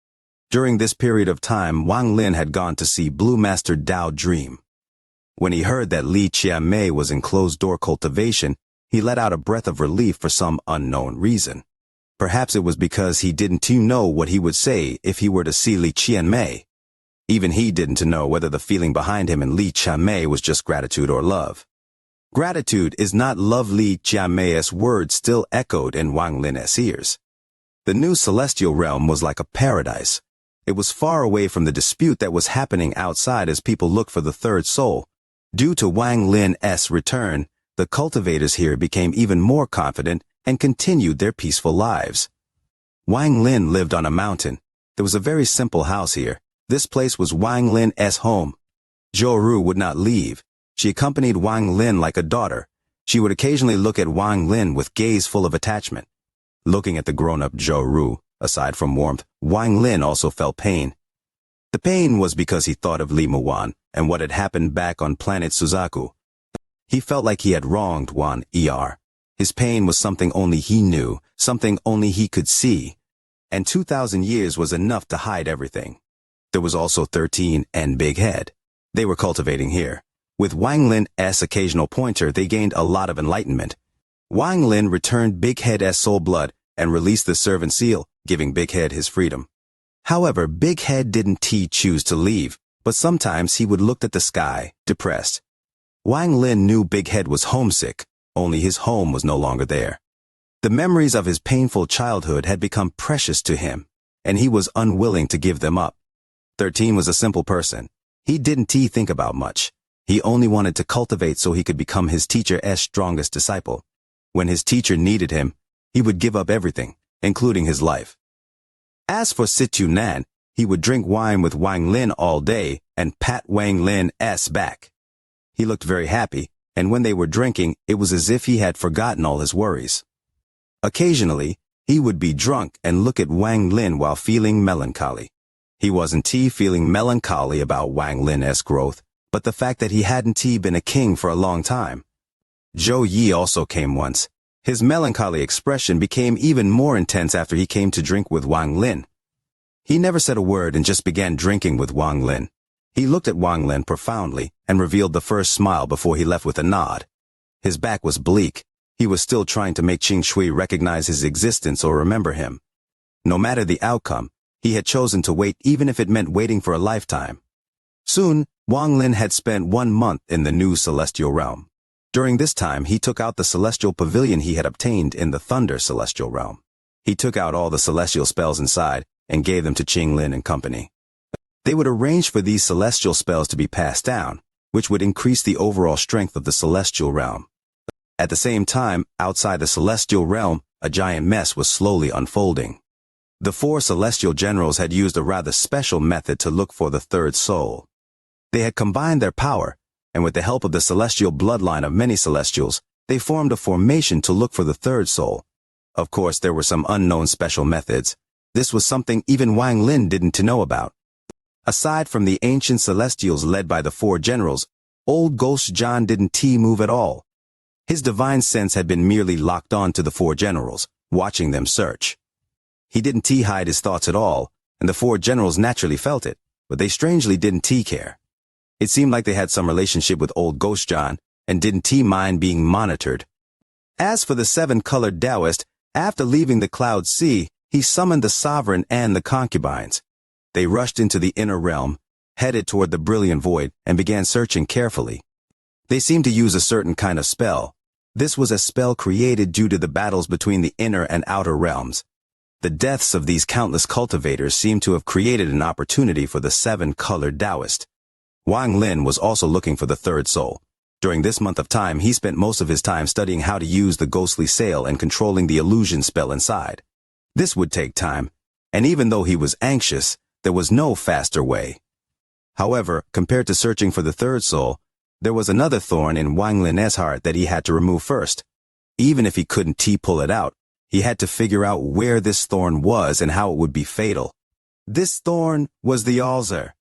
During this period of time, Wang Lin had gone to see Blue Master Dao Dream. When he heard that Li Qianmei was in closed-door cultivation, he let out a breath of relief for some unknown reason. Perhaps it was because he didn't know what he would say if he were to see Li Qianmei. Even he didn't know whether the feeling behind him and Li Qianmei was just gratitude or love. Gratitude is not love. Li Qianmei's words still echoed in Wang Lin's ears. The new celestial realm was like a paradise. It was far away from the dispute that was happening outside as people looked for the third soul. Due to Wang Lin's return, the cultivators here became even more confident and continued their peaceful lives. Wang Lin lived on a mountain. There was a very simple house here. This place was Wang Lin's home. Zhou would not leave. She accompanied Wang Lin like a daughter. She would occasionally look at Wang Lin with gaze full of attachment. Looking at the grown-up Zhou, aside from warmth, Wang Lin also felt pain. The pain was because he thought of Li Muwan and what had happened back on planet Suzaku. He felt like he had wronged Wan Er. His pain was something only he knew, something only he could see. And 2,000 years was enough to hide everything. There was also 13 and Big Head. They were cultivating here. With Wang Lin's occasional pointer, they gained a lot of enlightenment. Wang Lin returned Big Head's soul blood and released the servant seal, giving Big Head his freedom. However, Big Head didn't choose to leave, but sometimes he would look at the sky, depressed. Wang Lin knew Big Head was homesick, only his home was no longer there. The memories of his painful childhood had become precious to him, and he was unwilling to give them up. 13 was a simple person. He didn't think about much. He only wanted to cultivate so he could become his teacher's strongest disciple. When his teacher needed him, he would give up everything, including his life. As for Situnan, he would drink wine with Wang Lin all day and pat Wang Lin's back. He looked very happy, and when they were drinking, it was as if he had forgotten all his worries. Occasionally, he would be drunk and look at Wang Lin while feeling melancholy. He wasn't feeling melancholy about Wang Lin's growth, but the fact that he hadn't been a king for a long time. Zhou Yi also came once. His melancholy expression became even more intense after he came to drink with Wang Lin. He never said a word and just began drinking with Wang Lin. He looked at Wang Lin profoundly and revealed the first smile before he left with a nod. His back was bleak. He was still trying to make Qing Shui recognize his existence or remember him. No matter the outcome, he had chosen to wait even if it meant waiting for a lifetime. Soon, Wang Lin had spent 1 month in the new celestial realm. During this time, he took out the celestial pavilion he had obtained in the Thunder celestial realm. He took out all the celestial spells inside and gave them to Qing Lin and company. They would arrange for these celestial spells to be passed down, which would increase the overall strength of the celestial realm. At the same time, outside the celestial realm, a giant mess was slowly unfolding. The 4 celestial generals had used a rather special method to look for the third soul. They had combined their power, and with the help of the celestial bloodline of many celestials, they formed a formation to look for the third soul. Of course, there were some unknown special methods. This was something even Wang Lin didn't know about. Aside from the ancient celestials led by the 4 generals, old Ghost John didn't move at all. His divine sense had been merely locked on to the 4 generals, watching them search. He didn't hide his thoughts at all, and the 4 generals naturally felt it, but they strangely didn't care. It seemed like they had some relationship with old Ghost John and didn't mind being monitored. As for the 7-colored Taoist, after leaving the Cloud Sea, he summoned the sovereign and the concubines. They rushed into the inner realm, headed toward the brilliant void, and began searching carefully. They seemed to use a certain kind of spell. This was a spell created due to the battles between the inner and outer realms. The deaths of these countless cultivators seemed to have created an opportunity for the seven-colored Taoist. Wang Lin was also looking for the third soul. During this month of time, he spent most of his time studying how to use the ghostly sail and controlling the illusion spell inside. This would take time, and even though he was anxious, there was no faster way. However, compared to searching for the third soul, there was another thorn in Wang Lin's heart that he had to remove first. Even if he couldn't pull it out, he had to figure out where this thorn was and how it would be fatal. This thorn was the All-Seer.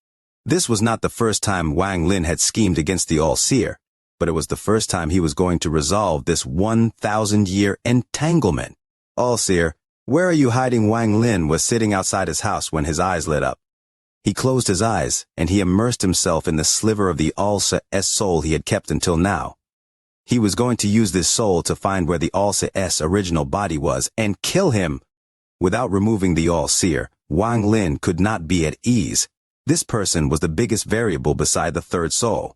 This was not the first time Wang Lin had schemed against the All-Seer, but it was the first time he was going to resolve this 1,000-year entanglement. All-Seer, where are you hiding? Wang Lin was sitting outside his house when his eyes lit up. He closed his eyes, and he immersed himself in the sliver of the All-Seer's soul he had kept until now. He was going to use this soul to find where the All-Seer's original body was and kill him. Without removing the All-Seer, Wang Lin could not be at ease. This person was the biggest variable beside the third soul.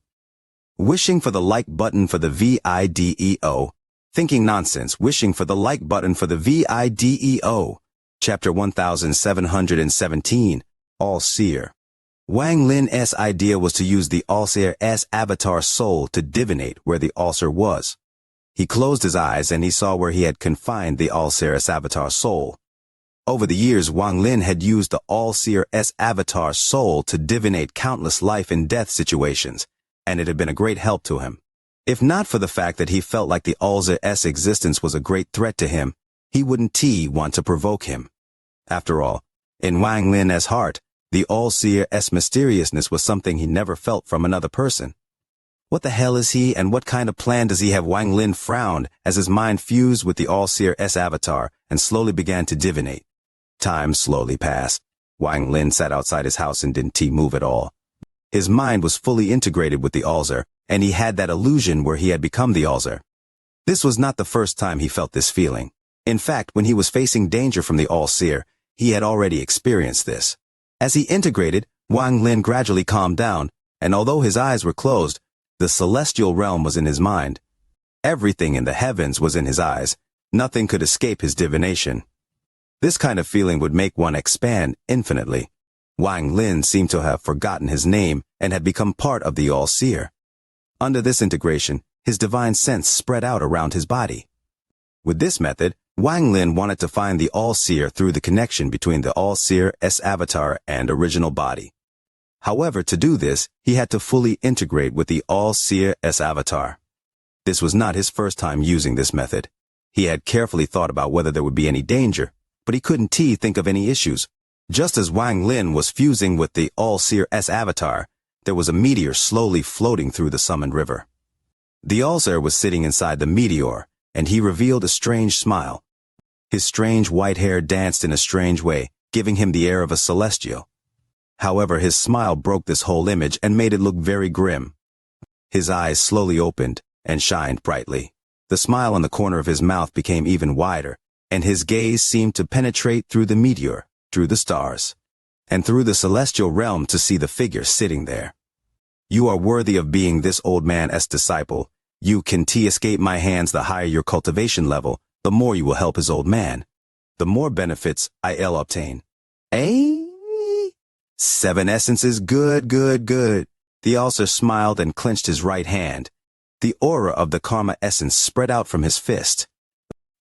Wishing for the like button for the video. Thinking nonsense, wishing for the like button for the video. Chapter 1717, All-Seer. Wang Lin's idea was to use the All-Seer's avatar soul to divinate where the All-Seer was. He closed his eyes and he saw where he had confined the All-Seer's avatar soul. Over the years, Wang Lin had used the All-Seer's avatar soul to divinate countless life and death situations, and it had been a great help to him. If not for the fact that he felt like the All-Seer's existence was a great threat to him, he wouldn't want to provoke him. After all, in Wang Lin's heart, the All-Seer's mysteriousness was something he never felt from another person. What the hell is he, and what kind of plan does he have? Wang Lin frowned as his mind fused with the All-Seer's avatar and slowly began to divinate. Time slowly passed. Wang Lin sat outside his house and didn't move at all. His mind was fully integrated with the All-Seer, and he had that illusion where he had become the All-Seer. This was not the first time he felt this feeling. In fact, when he was facing danger from the All-Seer, he had already experienced this. As he integrated, Wang Lin gradually calmed down, and although his eyes were closed, the celestial realm was in his mind. Everything in the heavens was in his eyes. Nothing could escape his divination. This kind of feeling would make one expand infinitely. Wang Lin seemed to have forgotten his name and had become part of the All-Seer. Under this integration, his divine sense spread out around his body. With this method, Wang Lin wanted to find the All-Seer through the connection between the All-Seer's avatar and original body. However, to do this, he had to fully integrate with the All-Seer's avatar. This was not his first time using this method. He had carefully thought about whether there would be any danger, but he couldn't think of any issues. Just as Wang Lin was fusing with the All-Seer's avatar, there was a meteor slowly floating through the summoned river. The All-Seer was sitting inside the meteor, and he revealed a strange smile. His strange white hair danced in a strange way, giving him the air of a celestial. However, his smile broke this whole image and made it look very grim. His eyes slowly opened and shined brightly. The smile on the corner of his mouth became even wider, and his gaze seemed to penetrate through the meteor, through the stars, and through the celestial realm to see the figure sitting there. You are worthy of being this old man's disciple. You can escape my hands. The higher your cultivation level, the more you will help his old man. The more benefits I'll obtain. 7 essences, good. The All-Seer smiled and clenched his right hand. The aura of the karma essence spread out from his fist.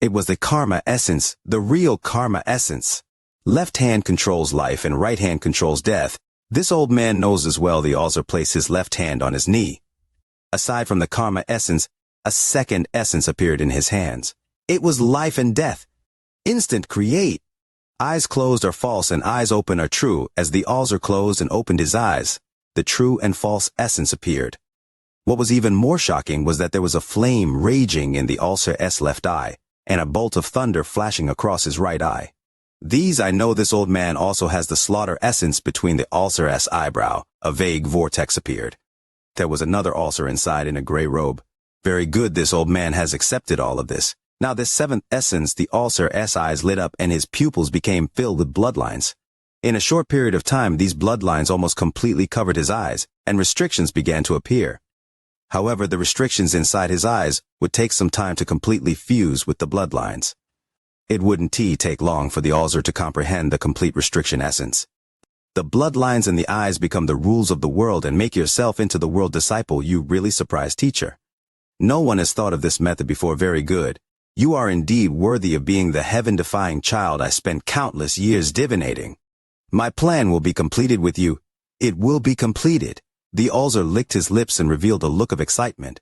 It was the karma essence, the real karma essence. Left hand controls life and right hand controls death. This old man knows as well. The All-Seer placed his left hand on his knee. Aside from the karma essence, a second essence appeared in his hands. It was life and death. Instant create. Eyes closed are false and eyes open are true. As the All-Seer closed and opened his eyes, the true and false essence appeared. What was even more shocking was that there was a flame raging in the All-Seer's left eye, and a bolt of thunder flashing across his right eye. I know this old man also has the slaughter essence between the All-Seer's eyebrow. A vague vortex appeared. There was another All-Seer inside in a gray robe. Very good, this old man has accepted all of this. Now this 7th essence, the All-Seer's eyes lit up and his pupils became filled with bloodlines. In a short period of time, these bloodlines almost completely covered his eyes, and restrictions began to appear. However, the restrictions inside his eyes would take some time to completely fuse with the bloodlines. It wouldn't take long for the Alzer to comprehend the complete restriction essence. The bloodlines in the eyes become the rules of the world and make yourself into the world disciple. You really surprised teacher. No one has thought of this method before. Very good. You are indeed worthy of being the heaven-defying child I spent countless years divinating. My plan will be completed with you. It will be completed. The Alzer licked his lips and revealed a look of excitement.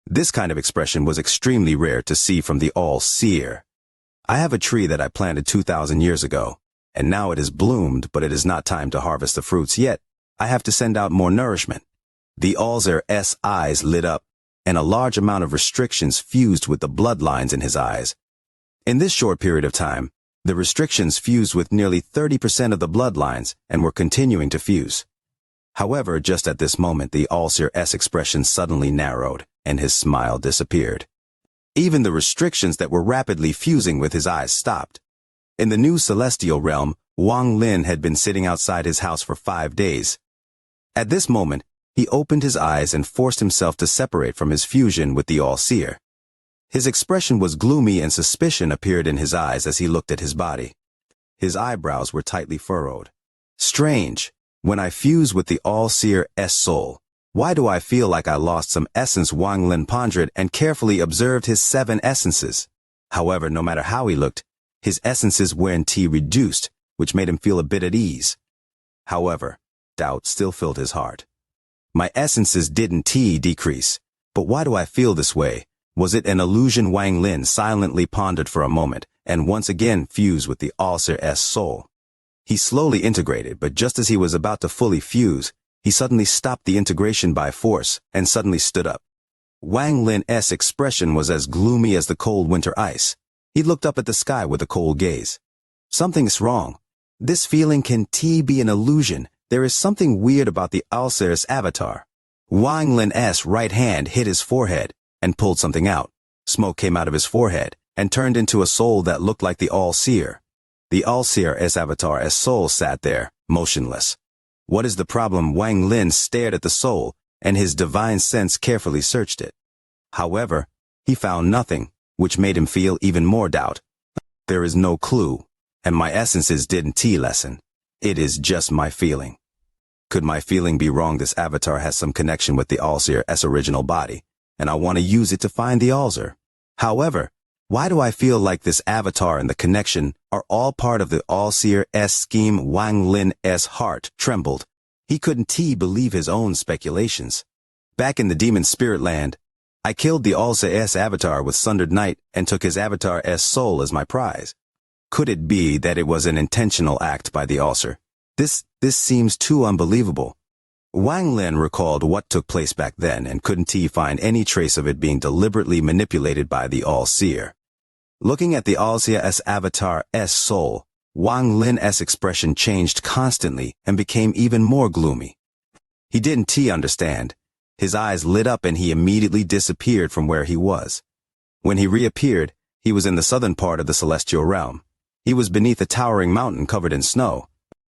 This kind of expression was extremely rare to see from the All-Seer. I have a tree that I planted 2,000 years ago, and now it has bloomed, but it is not time to harvest the fruits yet. I have to send out more nourishment. The Alzer's eyes lit up, and a large amount of restrictions fused with the bloodlines in his eyes. In this short period of time, the restrictions fused with nearly 30% of the bloodlines and were continuing to fuse. However, just at this moment, the Alzer's expression suddenly narrowed, and his smile disappeared. Even the restrictions that were rapidly fusing with his eyes stopped. In the new celestial realm, Wang Lin had been sitting outside his house for 5 days. At this moment, he opened his eyes and forced himself to separate from his fusion with the All-Seer. His expression was gloomy and suspicion appeared in his eyes as he looked at his body. His eyebrows were tightly furrowed. Strange. When I fuse with the All-Seer's soul, why do I feel like I lost some essence? Wang Lin pondered and carefully observed his 7 essences. However, no matter how he looked, his essences weren't reduced, which made him feel a bit at ease. However, doubt still filled his heart. My essences didn't decrease, but why do I feel this way? Was it an illusion? Wang Lin silently pondered for a moment, and once again fused with the All-Seer's soul. He slowly integrated, but just as he was about to fully fuse, he suddenly stopped the integration by force, and suddenly stood up. Wang Lin's expression was as gloomy as the cold winter ice. He looked up at the sky with a cold gaze. Something's wrong. This feeling can be an illusion. There is something weird about the Alzer's avatar. Wang Lin's right hand hit his forehead, and pulled something out. Smoke came out of his forehead, and turned into a soul that looked like the All-Seer. The All-Seer's avatar's soul sat there, motionless. What is the problem? Wang Lin stared at the soul, and his divine sense carefully searched it. However, he found nothing, which made him feel even more doubt. There is no clue, and my essences didn't lessen. It is just my feeling. Could my feeling be wrong? This avatar has some connection with the All-Seer's original body, and I want to use it to find the Alzer. However, why do I feel like this avatar and the connection are all part of the All-Seer's scheme? Wang Lin's heart trembled. He couldn't believe his own speculations. Back in the demon spirit land, I killed the Alzer's avatar with Sundered Night and took his avatar's soul as my prize. Could it be that it was an intentional act by the Alzer? This seems too unbelievable. Wang Lin recalled what took place back then and couldn't find any trace of it being deliberately manipulated by the All-Seer. Looking at the Alzer's avatar's soul, Wang Lin's expression changed constantly and became even more gloomy. He didn't understand. His eyes lit up and he immediately disappeared from where he was. When he reappeared, he was in the southern part of the celestial realm. He was beneath a towering mountain covered in snow.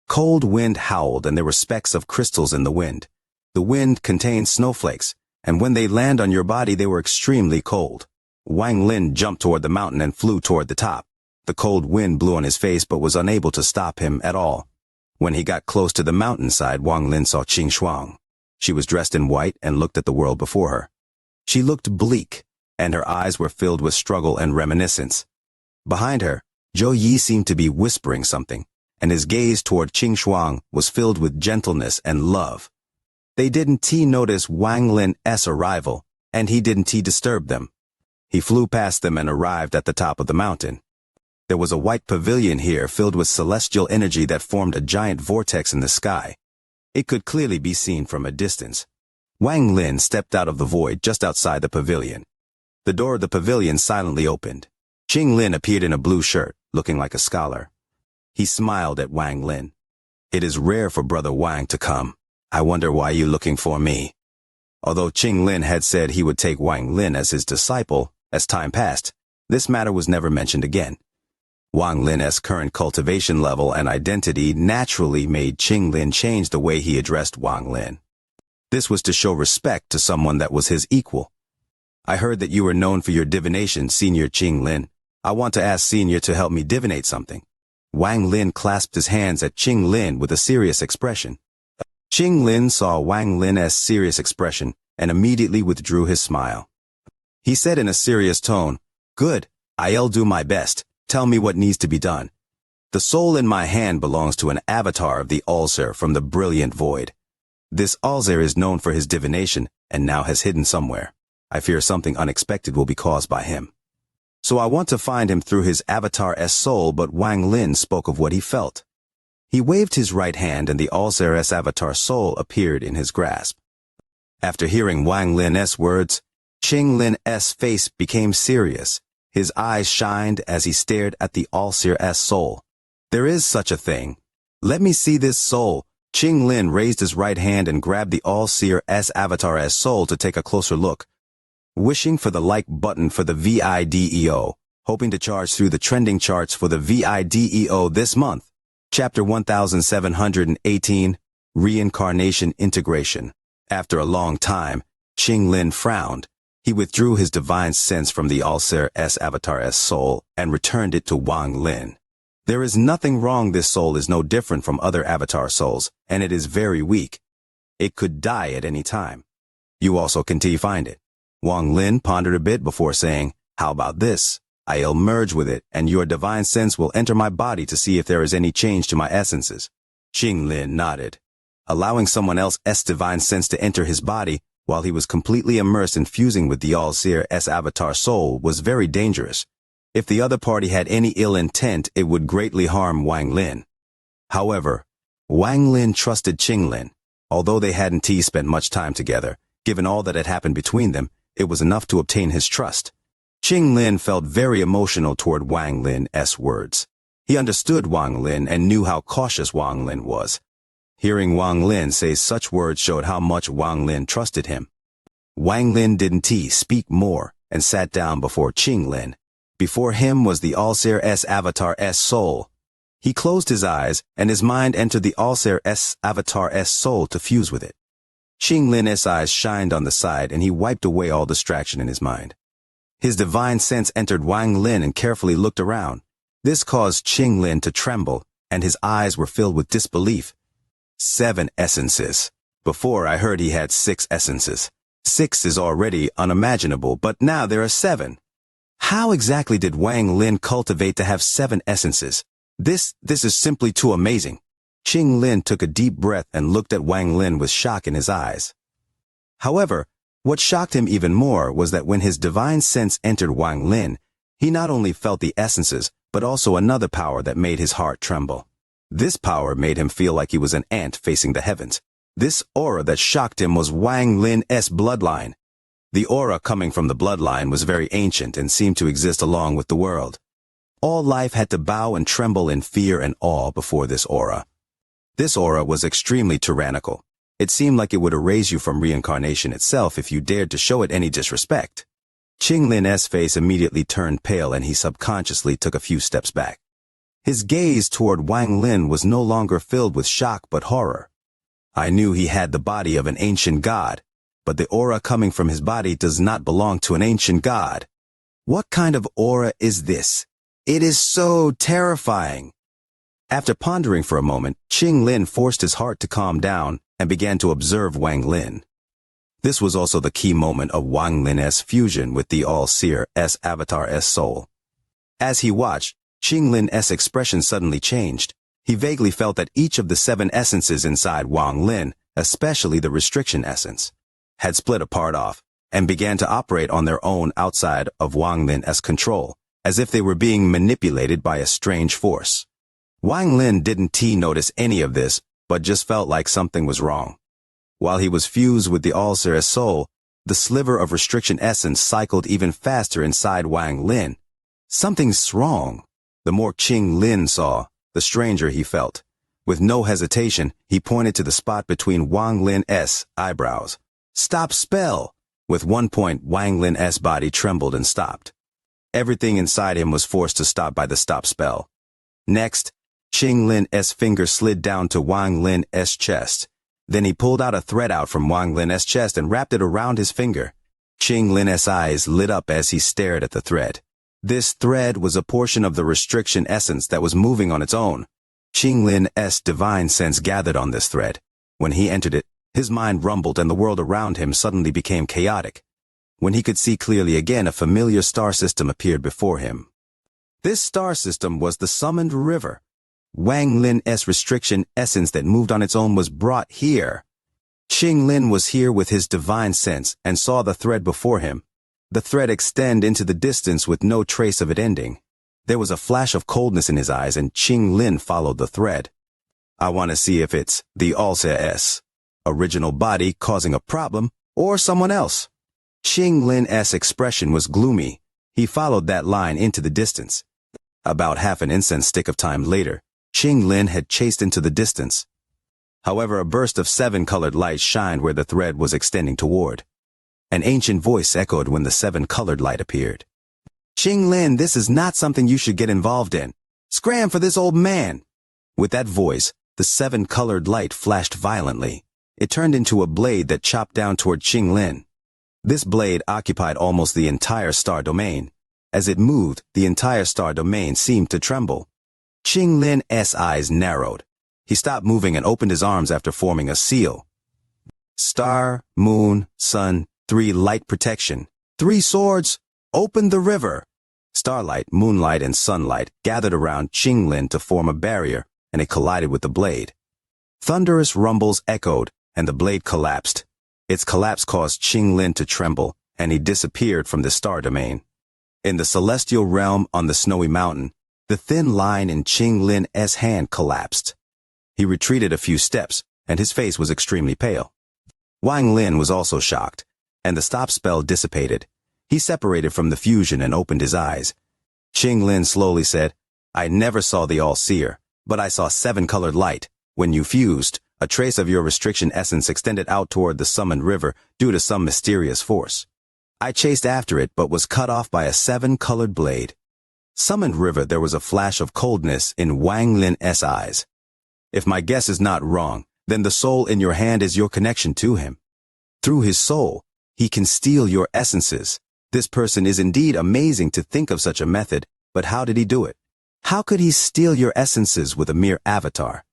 Cold wind howled and there were specks of crystals in the wind. The wind contained snowflakes, and when they land on your body they were extremely cold. Wang Lin jumped toward the mountain and flew toward the top. The cold wind blew on his face but was unable to stop him at all. When he got close to the mountainside, Wang Lin saw Xianxia. She was dressed in white and looked at the world before her. She looked bleak, and her eyes were filled with struggle and reminiscence. Behind her, Zhou Yi seemed to be whispering something, and his gaze toward Xianxia was filled with gentleness and love. They didn't notice Wang Lin's arrival, and he didn't disturb them. He flew past them and arrived at the top of the mountain. There was a white pavilion here filled with celestial energy that formed a giant vortex in the sky. It could clearly be seen from a distance. Wang Lin stepped out of the void just outside the pavilion. The door of the pavilion silently opened. Qing Lin appeared in a blue shirt, looking like a scholar. He smiled at Wang Lin. It is rare for Brother Wang to come. I wonder why you looking for me. Although Qing Lin had said he would take Wang Lin as his disciple, as time passed, this matter was never mentioned again. Wang Lin's current cultivation level and identity naturally made Qing Lin change the way he addressed Wang Lin. This was to show respect to someone that was his equal. I heard that you were known for your divination, Senior Qing Lin. I want to ask Senior to help me divinate something. Wang Lin clasped his hands at Qing Lin with a serious expression. Qing Lin saw Wang Lin's serious expression and immediately withdrew his smile. He said in a serious tone, "Good, I'll do my best. Tell me what needs to be done." The soul in my hand belongs to an avatar of the Ulcer from the brilliant void. This Ulcer is known for his divination and now has hidden somewhere. I fear something unexpected will be caused by him. So I want to find him through his avatar's soul, but Wang Lin spoke of what he felt. He waved his right hand and the Ulcer's avatar soul appeared in his grasp. After hearing Wang Lin's words, Qing Lin's face became serious. His eyes shined as he stared at the Ulcer's soul. "There is such a thing. Let me see this soul." Qing Lin raised his right hand and grabbed the Ulcer's avatar's soul to take a closer look. Wishing for the like button for the VIDEO, hoping to charge through the trending charts for the VIDEO this month. Chapter 1718, Reincarnation Integration. After a long time, Qing Lin frowned. He withdrew his divine sense from the Ulcer's avatar's soul and returned it to Wang Lin. "There is nothing wrong. This soul is no different from other avatar souls, and it is very weak. It could die at any time. You also can find it." Wang Lin pondered a bit before saying, "How about this? I'll merge with it, and your divine sense will enter my body to see if there is any change to my essences." Qing Lin nodded. Allowing someone else's divine sense to enter his body while he was completely immersed in fusing with the Ulcer's avatar soul was very dangerous. If the other party had any ill intent, it would greatly harm Wang Lin. However, Wang Lin trusted Qing Lin. Although they hadn't spent much time together, given all that had happened between them, it was enough to obtain his trust. Qing Lin felt very emotional toward Wang Lin's words. He understood Wang Lin and knew how cautious Wang Lin was. Hearing Wang Lin say such words showed how much Wang Lin trusted him. Wang Lin didn't speak more and sat down before Qing Lin. Before him was the Ulcer's avatar's soul. He closed his eyes and his mind entered the Ulcer's avatar's soul to fuse with it. Qing Lin's eyes shined on the side and he wiped away all distraction in his mind. His divine sense entered Wang Lin and carefully looked around. This caused Qing Lin to tremble, and his eyes were filled with disbelief. 7 essences. Before I heard he had 6 essences. 6 is already unimaginable, but now there are 7. How exactly did Wang Lin cultivate to have 7 essences? This is simply too amazing. Qing Lin took a deep breath and looked at Wang Lin with shock in his eyes. However, what shocked him even more was that when his divine sense entered Wang Lin, he not only felt the essences, but also another power that made his heart tremble. This power made him feel like he was an ant facing the heavens. This aura that shocked him was Wang Lin's bloodline. The aura coming from the bloodline was very ancient and seemed to exist along with the world. All life had to bow and tremble in fear and awe before this aura. This aura was extremely tyrannical. It seemed like it would erase you from reincarnation itself if you dared to show it any disrespect. Qing Lin's face immediately turned pale and he subconsciously took a few steps back. His gaze toward Wang Lin was no longer filled with shock but horror. I knew he had the body of an ancient god, but the aura coming from his body does not belong to an ancient god. What kind of aura is this? It is so terrifying. After pondering for a moment, Qing Lin forced his heart to calm down and began to observe Wang Lin. This was also the key moment of Wang Lin's fusion with the Ulcer's avatar's soul. As he watched, Qing Lin's expression suddenly changed. He vaguely felt that each of the 7 essences inside Wang Lin, especially the restriction essence, had split apart off and began to operate on their own outside of Wang Lin's control, as if they were being manipulated by a strange force. Wang Lin didn't notice any of this, but just felt like something was wrong. While he was fused with the Ulcer's soul, the sliver of restriction essence cycled even faster inside Wang Lin. Something's wrong. The more Qing Lin saw, the stranger he felt. With no hesitation, he pointed to the spot between Wang Lin's eyebrows. "Stop spell!" With one point, Wang Lin's body trembled and stopped. Everything inside him was forced to stop by the stop spell. Next, Qing Lin's finger slid down to Wang Lin's chest. Then he pulled out a thread out from Wang Lin's chest and wrapped it around his finger. Qing Lin's eyes lit up as he stared at the thread. This thread was a portion of the restriction essence that was moving on its own. Qing Lin's divine sense gathered on this thread. When he entered it, his mind rumbled and the world around him suddenly became chaotic. When he could see clearly again, a familiar star system appeared before him. This star system was the summoned river. Wang Lin's restriction essence that moved on its own was brought here. Qing Lin was here with his divine sense and saw the thread before him. The thread extend into the distance with no trace of it ending. There was a flash of coldness in his eyes and Qing Lin followed the thread. I want to see if it's the Alsa's original body causing a problem or someone else. Qing Lin's expression was gloomy. He followed that line into the distance. About half an incense stick of time later, Qing Lin had chased into the distance. However, a burst of 7-colored light shined where the thread was extending toward. An ancient voice echoed when the 7-colored light appeared. Qing Lin, this is not something you should get involved in. Scram for this old man. With that voice, the 7-colored light flashed violently. It turned into a blade that chopped down toward Qing Lin. This blade occupied almost the entire star domain. As it moved, the entire star domain seemed to tremble. Qing Lin's eyes narrowed. He stopped moving and opened his arms after forming a seal. Star, moon, sun, 3 light protection. 3 swords, open the river. Starlight, moonlight, and sunlight gathered around Qing Lin to form a barrier, and it collided with the blade. Thunderous rumbles echoed, and the blade collapsed. Its collapse caused Qing Lin to tremble, and he disappeared from the star domain. In the celestial realm on the snowy mountain, the thin line in Qing Lin's hand collapsed. He retreated a few steps, and his face was extremely pale. Wang Lin was also shocked, and the stop spell dissipated. He separated from the fusion and opened his eyes. Qing Lin slowly said, I never saw the all-seer, but I saw 7-colored light. When you fused, a trace of your restriction essence extended out toward the summoned river due to some mysterious force. I chased after it but was cut off by a 7-colored blade. Summoned river, there was a flash of coldness in Wang Lin's eyes. If my guess is not wrong, then the soul in your hand is your connection to him. Through his soul, he can steal your essences. This person is indeed amazing to think of such a method, but how did he do it? How could he steal your essences with a mere avatar?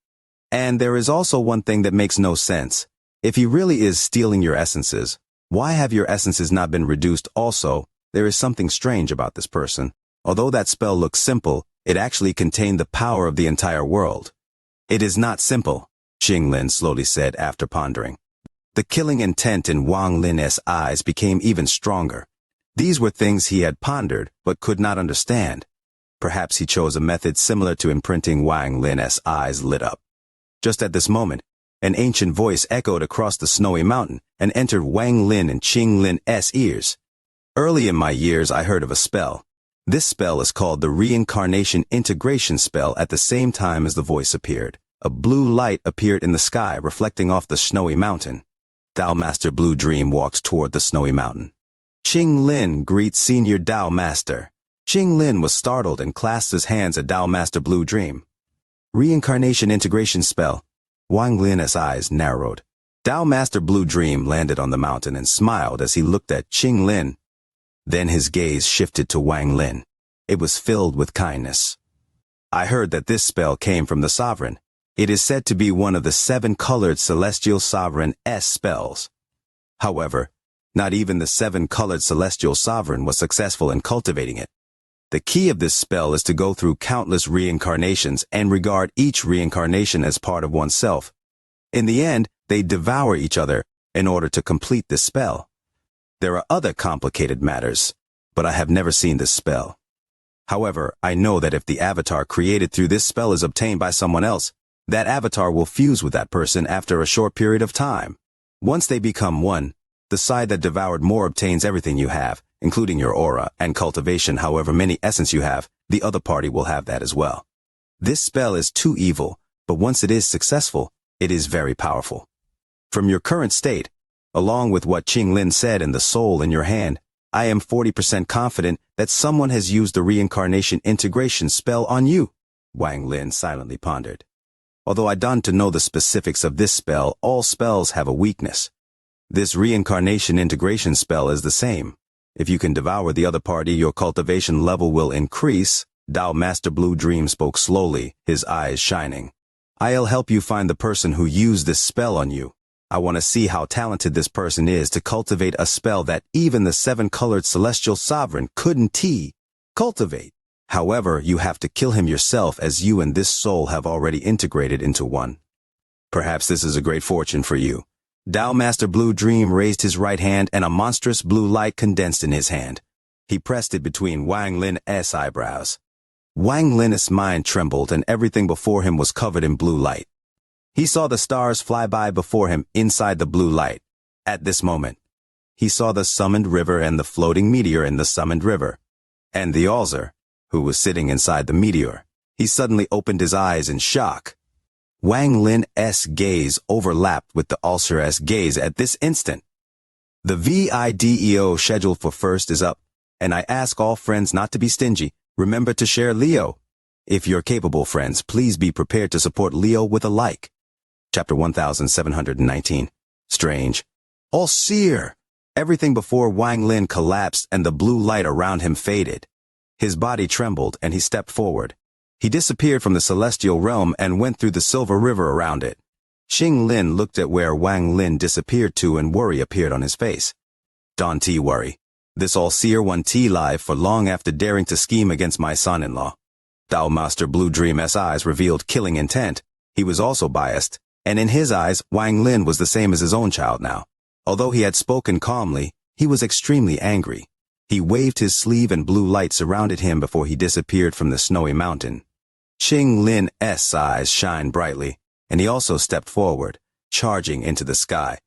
And there is also one thing that makes no sense. If he really is stealing your essences, why have your essences not been reduced also? There is something strange about this person. Although that spell looks simple, it actually contained the power of the entire world. It is not simple, Qing Lin slowly said after pondering. The killing intent in Wang Lin's eyes became even stronger. These were things he had pondered but could not understand. Perhaps he chose a method similar to imprinting. Wang Lin's eyes lit up. Just at this moment, an ancient voice echoed across the snowy mountain and entered Wang Lin and Qing Lin's ears. Early in my years, I heard of a spell. This spell is called the Reincarnation Integration Spell. At the same time as the voice appeared, a blue light appeared in the sky reflecting off the snowy mountain. Tao Master Blue Dream walked toward the snowy mountain. Qing Lin greets Senior Tao Master. Qing Lin was startled and clasped his hands at Tao Master Blue Dream. Reincarnation Integration Spell. Wang Lin's eyes narrowed. Tao Master Blue Dream landed on the mountain and smiled as he looked at Qing Lin. Then his gaze shifted to Wang Lin. It was filled with kindness. I heard that this spell came from the sovereign. It is said to be one of the 7-colored celestial sovereign's spells. However, not even the 7-colored celestial sovereign was successful in cultivating it. The key of this spell is to go through countless reincarnations and regard each reincarnation as part of oneself. In the end, they devour each other in order to complete this spell. There are other complicated matters, but I have never seen this spell. However, I know that if the avatar created through this spell is obtained by someone else, that avatar will fuse with that person after a short period of time. Once they become one, the side that devoured more obtains everything you have, including your aura and cultivation. However many essence you have, the other party will have that as well. This spell is too evil, but once it is successful, it is very powerful. From your current state, along with what Qing Lin said and the soul in your hand, I am 40% confident that someone has used the reincarnation integration spell on you, Wang Lin silently pondered. Although I don't know the specifics of this spell, all spells have a weakness. This reincarnation integration spell is the same. If you can devour the other party, your cultivation level will increase. Dao Master Blue Dream spoke slowly, his eyes shining. I'll help you find the person who used this spell on you. I want to see how talented this person is to cultivate a spell that even the 7-colored celestial sovereign couldn't cultivate. However, you have to kill him yourself, as you and this soul have already integrated into one. Perhaps this is a great fortune for you. Dao Master Blue Dream raised his right hand and a monstrous blue light condensed in his hand. He pressed it between Wang Lin's eyebrows. Wang Lin's mind trembled and everything before him was covered in blue light. He saw the stars fly by before him inside the blue light. At this moment, he saw the summoned river and the floating meteor in the summoned river. And the Alzer, who was sitting inside the meteor. He suddenly opened his eyes in shock. Wang Lin's gaze overlapped with the Alzer's gaze at this instant. The video scheduled for first is up, and I ask all friends not to be stingy. Remember to share Leo. If you're capable friends, please be prepared to support Leo with a like. Chapter 1719. Strange. All seer. Everything before Wang Lin collapsed and the blue light around him faded. His body trembled and he stepped forward. He disappeared from the celestial realm and went through the silver river around it. Xing Lin looked at where Wang Lin disappeared to and worry appeared on his face. Don't worry. This all-seer won't live for long after daring to scheme against my son-in-law. Dao Master Blue Dream's eyes revealed killing intent. He was also biased, and in his eyes, Wang Lin was the same as his own child now. Although he had spoken calmly, he was extremely angry. He waved his sleeve and blue light surrounded him before he disappeared from the snowy mountain. Xing Lin's eyes shined brightly, and he also stepped forward, charging into the sky.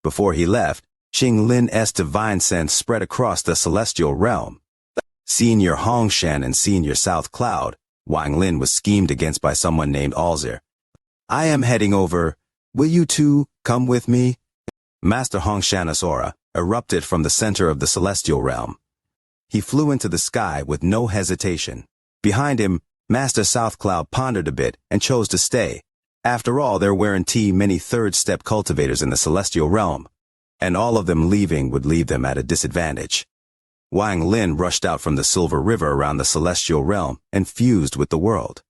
Before he left, Xing Lin's divine sense spread across the celestial realm. Senior Hongshan and Senior South Cloud, Wang Lin was schemed against by someone named Alzer. I am heading over. Will you two come with me? Master Hongshan's aura erupted from the center of the celestial realm. He flew into the sky with no hesitation. Behind him, Master South Cloud pondered a bit and chose to stay. After all, there weren't many third-step cultivators in the celestial realm, and all of them leaving would leave them at a disadvantage. Wang Lin rushed out from the silver river around the celestial realm and fused with the world.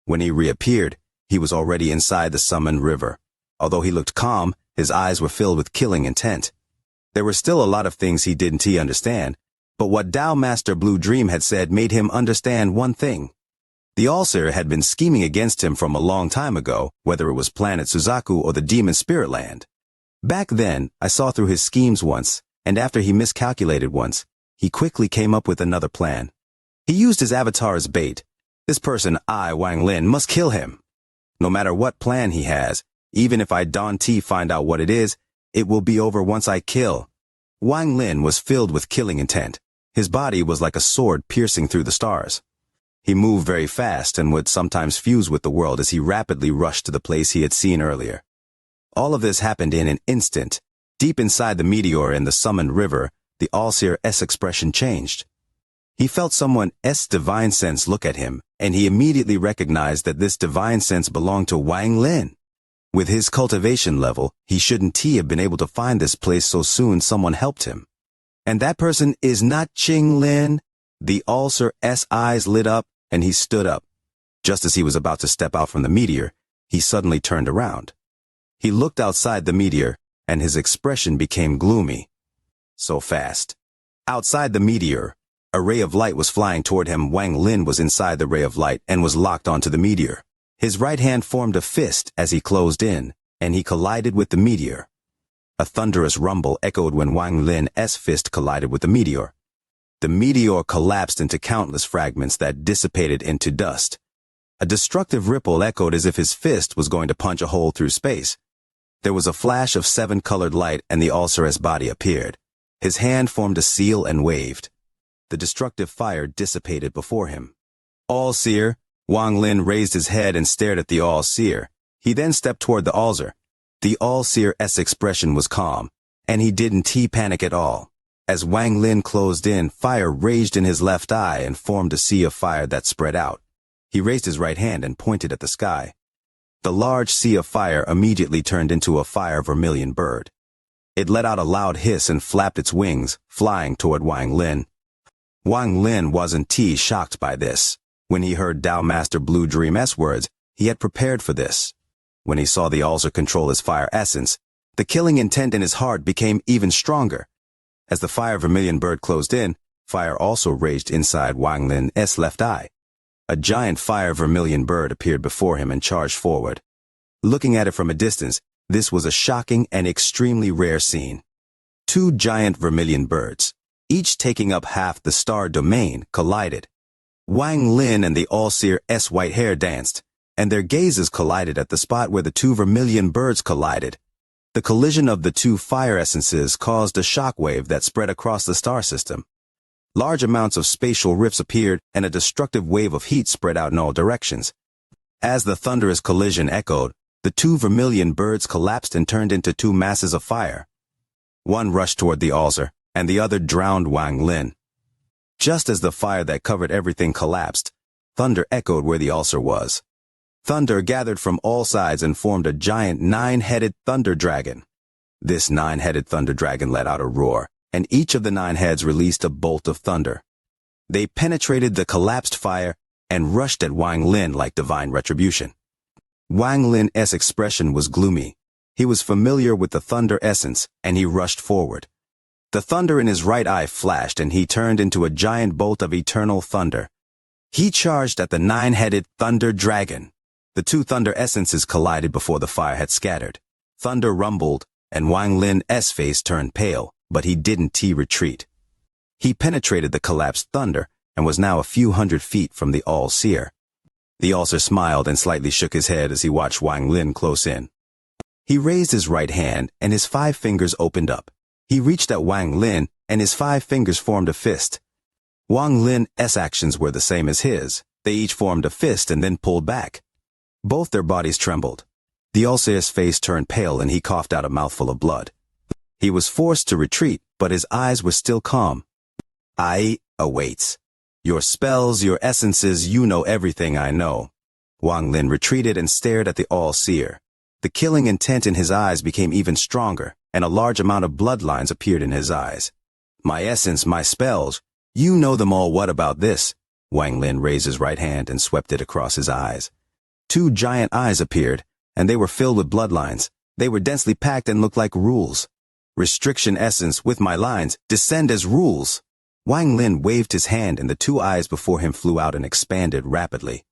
When he reappeared, he was already inside the summoned river. Although he looked calm, his eyes were filled with killing intent. There were still a lot of things he didn't understand, but what Dao Master Blue Dream had said made him understand one thing. The Alzer had been scheming against him from a long time ago, whether it was Planet Suzaku or the Demon Spirit Land. Back then, I saw through his schemes once, and after he miscalculated once, he quickly came up with another plan. He used his avatar as bait. This person, Wang Lin, must kill him. No matter what plan he has, even if I don't find out what it is, it will be over once I kill. Wang Lin was filled with killing intent. His body was like a sword piercing through the stars. He moved very fast and would sometimes fuse with the world as he rapidly rushed to the place he had seen earlier. All of this happened in an instant. Deep inside the meteor in the summoned river, the Alzer's expression changed. He felt someone's divine sense look at him, and he immediately recognized that this divine sense belonged to Wang Lin. With his cultivation level, he shouldn't have been able to find this place so soon. Someone helped him. And that person is not Xing Lin. The Alzer's eyes lit up, and he stood up. Just as he was about to step out from the meteor, he suddenly turned around. He looked outside the meteor, and his expression became gloomy. So fast. Outside the meteor, a ray of light was flying toward him. Wang Lin was inside the ray of light and was locked onto the meteor. His right hand formed a fist as he closed in, and he collided with the meteor. A thunderous rumble echoed when Wang Lin's fist collided with the meteor. The meteor collapsed into countless fragments that dissipated into dust. A destructive ripple echoed as if his fist was going to punch a hole through space. There was a flash of 7-colored light and the Alzer's body appeared. His hand formed a seal and waved. The destructive fire dissipated before him. All-seer, Wang Lin raised his head and stared at the all-seer. He then stepped toward the Alzer. The all-seer's expression was calm, and he didn't panic at all. As Wang Lin closed in, fire raged in his left eye and formed a sea of fire that spread out. He raised his right hand and pointed at the sky. The large sea of fire immediately turned into a fire vermilion bird. It let out a loud hiss and flapped its wings, flying toward Wang Lin. Wang Lin wasn't shocked by this. When he heard Tao Master Blue Dream's words, he had prepared for this. When he saw the ulcer control his fire essence, the killing intent in his heart became even stronger. As the fire vermilion bird closed in, fire also raged inside Wang Lin's left eye. A giant fire vermilion bird appeared before him and charged forward. Looking at it from a distance, this was a shocking and extremely rare scene. Two giant vermilion birds, each taking up half the star domain, collided. Wang Lin and the All-Seer's white hair danced, and their gazes collided at the spot where the two vermilion birds collided. The collision of the two fire essences caused a shockwave that spread across the star system. Large amounts of spatial rifts appeared, and a destructive wave of heat spread out in all directions. As the thunderous collision echoed, the two vermilion birds collapsed and turned into two masses of fire. One rushed toward the ulcer, and the other drowned Wang Lin. Just as the fire that covered everything collapsed, thunder echoed where the ulcer was. Thunder gathered from all sides and formed a giant nine-headed thunder dragon. This nine-headed thunder dragon let out a roar, and each of the 9 heads released a bolt of thunder. They penetrated the collapsed fire and rushed at Wang Lin like divine retribution. Wang Lin's expression was gloomy. He was familiar with the thunder essence, and he rushed forward. The thunder in his right eye flashed, and he turned into a giant bolt of eternal thunder. He charged at the 9-headed thunder dragon. The two thunder essences collided before the fire had scattered. Thunder rumbled, and Wang Lin's face turned pale, but he didn't retreat. He penetrated the collapsed thunder and was now a few hundred feet from the All-Seer. The All-Seer smiled and slightly shook his head as he watched Wang Lin close in. He raised his right hand, and his 5 fingers opened up. He reached at Wang Lin, and his 5 fingers formed a fist. Wang Lin's actions were the same as his. They each formed a fist and then pulled back. Both their bodies trembled. The All-Seer's face turned pale and he coughed out a mouthful of blood. He was forced to retreat, but his eyes were still calm. I awaits. Your spells, your essences, you know everything I know. Wang Lin retreated and stared at the All-Seer. The killing intent in his eyes became even stronger, and a large amount of bloodlines appeared in his eyes. My essence, my spells, you know them all. What about this? Wang Lin raised his right hand and swept it across his eyes. 2 giant eyes appeared, and they were filled with bloodlines. They were densely packed and looked like rules. Restriction essence with my lines, descend as rules. Wang Lin waved his hand and the 2 eyes before him flew out and expanded rapidly.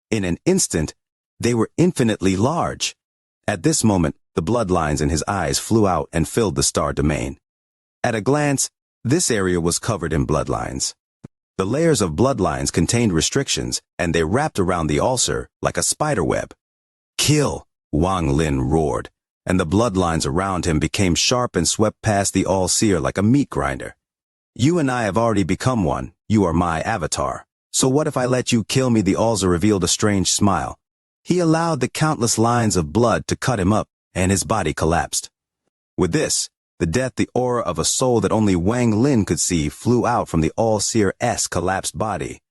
In an instant, they were infinitely large. At this moment, the bloodlines in his eyes flew out and filled the star domain. At a glance, this area was covered in bloodlines. The layers of bloodlines contained restrictions, and they wrapped around the ulcer like a spider web. Kill! Wang Lin roared, and the bloodlines around him became sharp and swept past the All-Seer like a meat grinder. You and I have already become one. You are my avatar. So what if I let you kill me? The All-Seer revealed a strange smile. He allowed the countless lines of blood to cut him up, and his body collapsed. With this, the aura of a soul that only Wang Lin could see flew out from the All-Seer's collapsed body.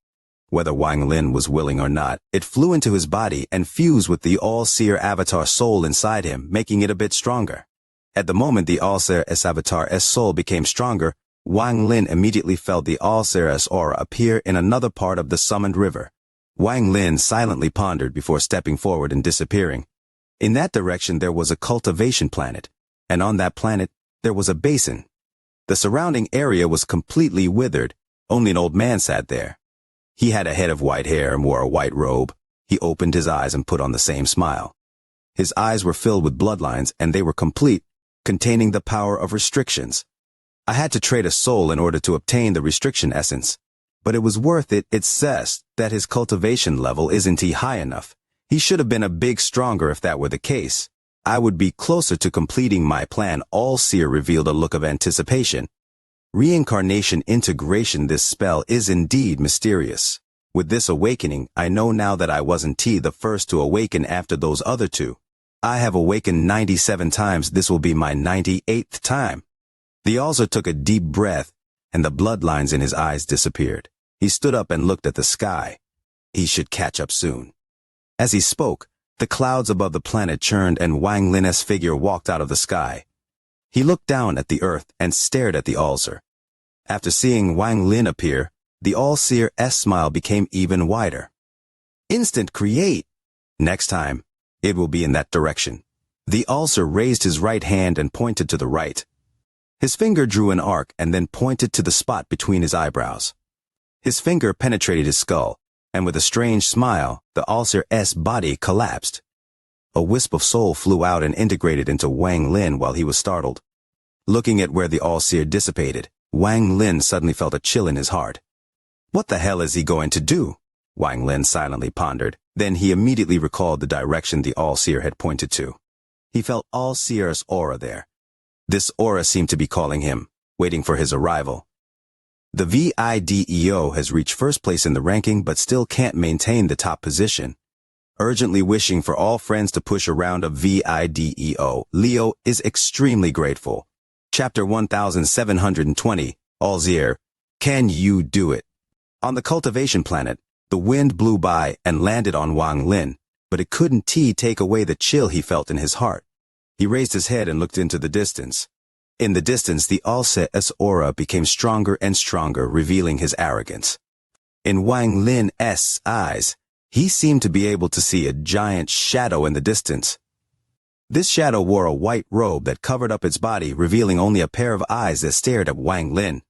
Whether Wang Lin was willing or not, it flew into his body and fused with the All-Seer avatar soul inside him, making it a bit stronger. At the moment the All-Seer's avatar's soul became stronger, Wang Lin immediately felt the All-Seer's aura appear in another part of the summoned river. Wang Lin silently pondered before stepping forward and disappearing. In that direction there was a cultivation planet, and on that planet there was a basin. The surrounding area was completely withered. Only an old man sat there. He had a head of white hair and wore a white robe. He opened his eyes and put on the same smile. His eyes were filled with bloodlines, and they were complete, containing the power of restrictions. I had to trade a soul in order to obtain the restriction essence. But it was worth it. It says that his cultivation level isn't high enough. He should have been a bit stronger if that were the case. I would be closer to completing my plan. All-Seer revealed a look of anticipation. Reincarnation integration. This spell is indeed mysterious. With this awakening, I know now that I wasn't the first to awaken after those other 2. I have awakened 97 times. This will be my 98th time. The All-Seer took a deep breath and the bloodlines in his eyes disappeared. He stood up and looked at the sky. He should catch up soon. As he spoke, the clouds above the planet churned and Wang Lin's figure walked out of the sky. He looked down at the earth and stared at the All-Seer. After seeing Wang Lin appear, the All-Seer's smile became even wider. Instant create! Next time, it will be in that direction. The All-Seer raised his right hand and pointed to the right. His finger drew an arc and then pointed to the spot between his eyebrows. His finger penetrated his skull, and with a strange smile, the All-Seer's body collapsed. A wisp of soul flew out and integrated into Wang Lin while he was startled. Looking at where the All-Seer dissipated, Wang Lin suddenly felt a chill in his heart. What the hell is he going to do? Wang Lin silently pondered. Then he immediately recalled the direction the All-Seer had pointed to. He felt All-Seer's aura there. This aura seemed to be calling him, waiting for his arrival. The VIDEO has reached first place in the ranking but still can't maintain the top position. Urgently wishing for all friends to push around a VIDEO. Leo is extremely grateful. Chapter 1720, All-Seer, can you do it? On the cultivation planet, the wind blew by and landed on Wang Lin, but it couldn't take away the chill he felt in his heart. He raised his head and looked into the distance. In the distance, the All-Seer's aura became stronger and stronger, revealing his arrogance. In Wang Lin's eyes, he seemed to be able to see a giant shadow in the distance. This shadow wore a white robe that covered up its body, revealing only a pair of eyes that stared at Wang Lin.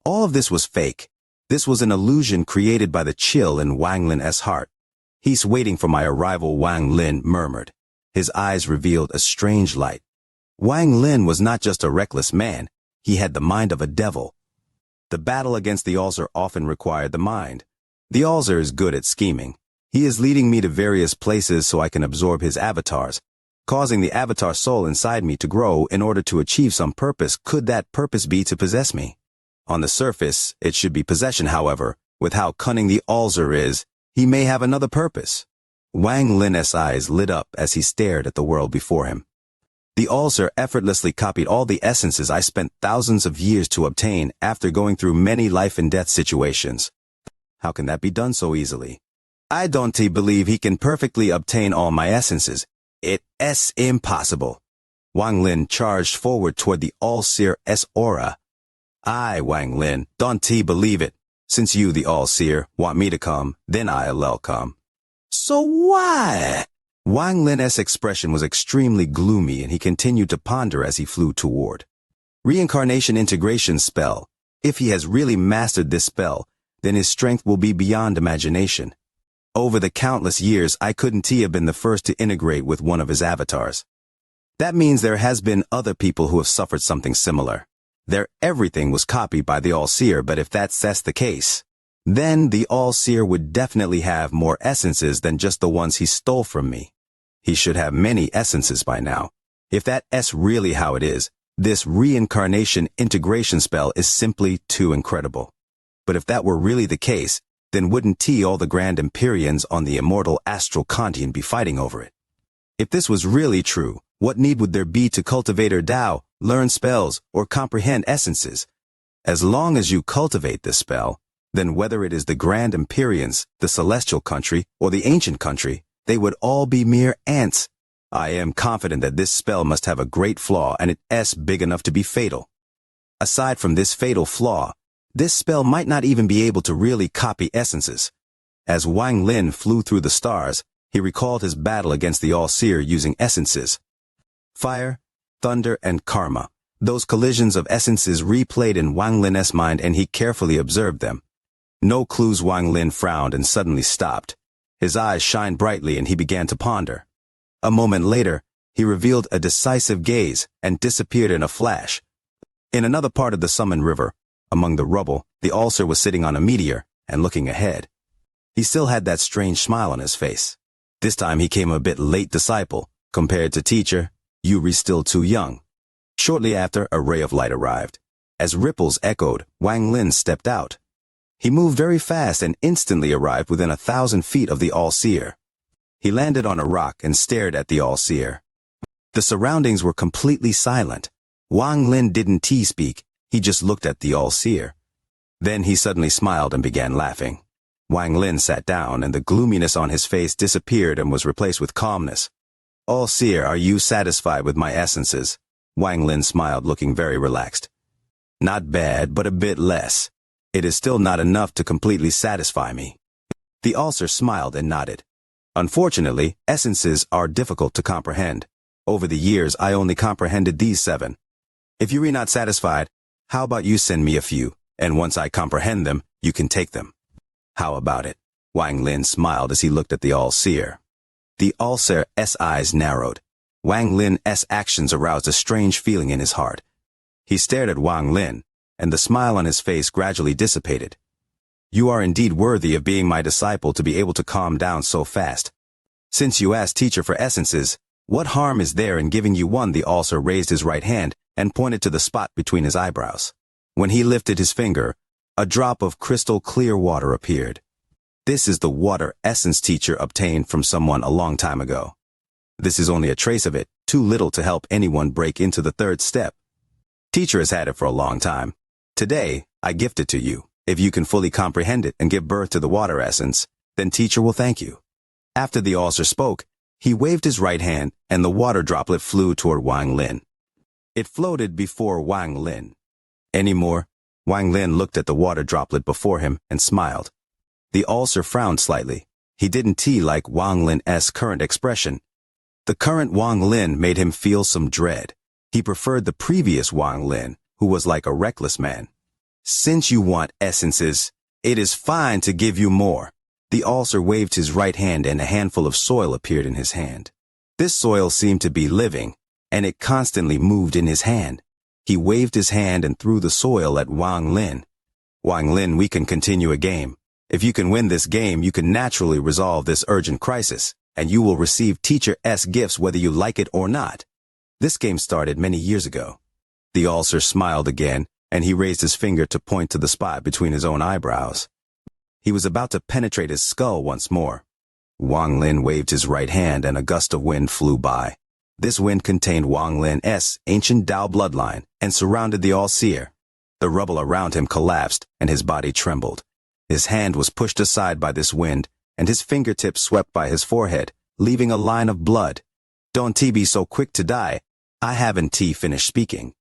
All of this was fake. This was an illusion created by the chill in Wang Lin's heart. He's waiting for my arrival, Wang Lin murmured. His eyes revealed a strange light. Wang Lin was not just a reckless man, he had the mind of a devil. The battle against the All-Seer often required the mind. The All-Seer is good at scheming. He is leading me to various places so I can absorb his avatars, causing the avatar soul inside me to grow in order to achieve some purpose. Could that purpose be to possess me? On the surface, it should be possession. However, with how cunning the All-Seer is, he may have another purpose. Wang Lin's eyes lit up as he stared at the world before him. The All-Seer effortlessly copied all the essences I spent thousands of years to obtain after going through many life and death situations. How can that be done so easily? I don't believe he can perfectly obtain all my essences. It's impossible. Wang Lin charged forward toward the All-Seer's aura. I, Wang Lin, don't believe it. Since you, the All-Seer, want me to come, then I'll come. So why? Wang Lin's expression was extremely gloomy and he continued to ponder as he flew toward. Reincarnation integration spell. If he has really mastered this spell, then his strength will be beyond imagination. Over the countless years, I couldn't have been the first to integrate with one of his avatars. That means there has been other people who have suffered something similar. Their everything was copied by the All-Seer, but if that's the case, then the All-Seer would definitely have more essences than just the ones he stole from me. He should have many essences by now. If that's really how it is, this reincarnation integration spell is simply too incredible. But if that were really the case, then wouldn't all the Grand Empyreans on the immortal astral continent be fighting over it? If this was really true, what need would there be to cultivate or Tao, learn spells, or comprehend essences? As long as you cultivate this spell, then whether it is the Grand Empyreans, the Celestial Country, or the Ancient Country, they would all be mere ants. I am confident that this spell must have a great flaw and it's big enough to be fatal. Aside from this fatal flaw, this spell might not even be able to really copy essences. As Wang Lin flew through the stars, he recalled his battle against the All-Seer using essences. Fire, thunder, and karma. Those collisions of essences replayed in Wang Lin's mind and he carefully observed them. No clues. Wang Lin frowned and suddenly stopped. His eyes shined brightly and he began to ponder. A moment later, he revealed a decisive gaze and disappeared in a flash. In another part of the Summon River, among the rubble, the All-Seer was sitting on a meteor and looking ahead. He still had that strange smile on his face. This time he came a bit late, disciple. Compared to teacher, Yuri's still too young. Shortly after, a ray of light arrived. As ripples echoed, Wang Lin stepped out. He moved very fast and instantly arrived within 1,000 feet of the All-Seer. He landed on a rock and stared at the All-Seer. The surroundings were completely silent. Wang Lin didn't speak. He just looked at the all-seer. Then he suddenly smiled and began laughing. Wang Lin sat down, and the gloominess on his face disappeared and was replaced with calmness. All-seer, are you satisfied with my essences? Wang Lin smiled, looking very relaxed. Not bad, but a bit less. It is still not enough to completely satisfy me. The all-seer smiled and nodded. Unfortunately, essences are difficult to comprehend. Over the years, I only comprehended these 7. If you are not satisfied, how about you send me a few, and once I comprehend them, you can take them. How about it? Wang Lin smiled as he looked at the all-seer. The all-seer's eyes narrowed. Wang Lin's actions aroused a strange feeling in his heart. He stared at Wang Lin, and the smile on his face gradually dissipated. You are indeed worthy of being my disciple to be able to calm down so fast. Since you asked teacher for essences, what harm is there in giving you one? The all-seer raised his right hand and pointed to the spot between his eyebrows. When he lifted his finger, a drop of crystal clear water appeared. This is the water essence teacher obtained from someone a long time ago. This is only a trace of it, too little to help anyone break into the 3rd step. Teacher has had it for a long time. Today, I gift it to you. If you can fully comprehend it and give birth to the water essence, then teacher will thank you. After the all-seer spoke, he waved his right hand, and the water droplet flew toward Wang Lin. It floated before Wang Lin. Any more? Wang Lin looked at the water droplet before him and smiled. The all-seer frowned slightly. He didn't like Wang Lin's current expression. The current Wang Lin made him feel some dread. He preferred the previous Wang Lin, who was like a reckless man. Since you want essences, it is fine to give you more. The all-seer waved his right hand, and a handful of soil appeared in his hand. This soil seemed to be living, and it constantly moved in his hand. He waved his hand and threw the soil at Wang Lin. Wang Lin, we can continue a game. If you can win this game, you can naturally resolve this urgent crisis, and you will receive teacher's gifts whether you like it or not. This game started many years ago. The all-seer smiled again, and he raised his finger to point to the spot between his own eyebrows. He was about to penetrate his skull once more. Wang Lin waved his right hand, and a gust of wind flew by. This wind contained Wang Lin's ancient Tao bloodline and surrounded the all-seer. The rubble around him collapsed, and his body trembled. His hand was pushed aside by this wind, and his fingertips swept by his forehead, leaving a line of blood. Don't be so quick to die. I haven't finished speaking.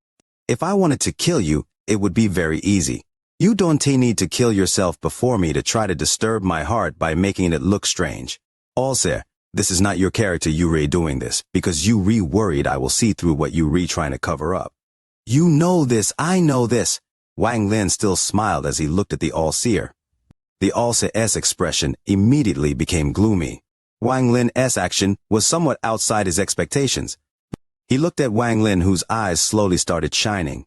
If I wanted to kill you, it would be very easy. You don't need to kill yourself before me to try to disturb my heart by making it look strange. All-seer, this is not your character you doing this, because you worried I will see through what you trying to cover up. You know this, I know this. Wang Lin still smiled as he looked at the all-seer. The all-seer's expression immediately became gloomy. Wang Lin's action was somewhat outside his expectations. He looked at Wang Lin, whose eyes slowly started shining.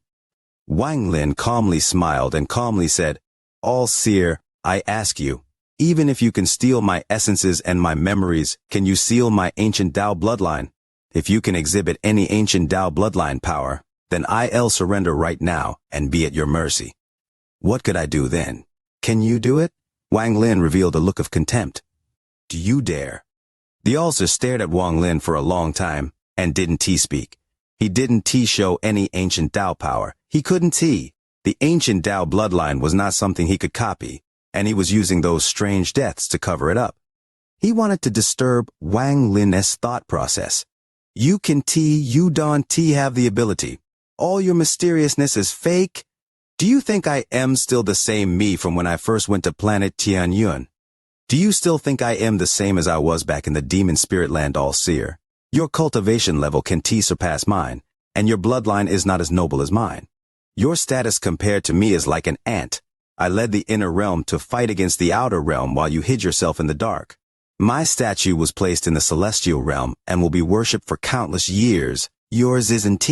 Wang Lin calmly smiled and calmly said, All-seer, I ask you, even if you can steal my essences and my memories, can you seal my ancient Tao bloodline? If you can exhibit any ancient Tao bloodline power, then I'll surrender right now and be at your mercy. What could I do then? Can you do it? Wang Lin revealed a look of contempt. Do you dare? The all-seer stared at Wang Lin for a long time and didn't speak. He didn't show any ancient Tao power. He couldn't. The ancient Tao bloodline was not something he could copy, and he was using those strange deaths to cover it up. He wanted to disturb Wang Lin's thought process. You can you don't have the ability. All your mysteriousness is fake. Do you think I am still the same me from when I first went to planet Tianyun? Do you still think I am the same as I was back in the demon spirit land all-seer? Your cultivation level can surpass mine, and your bloodline is not as noble as mine. Your status compared to me is like an ant. I led the inner realm to fight against the outer realm while you hid yourself in the dark. My statue was placed in the celestial realm and will be worshipped for countless years. Yours isn't.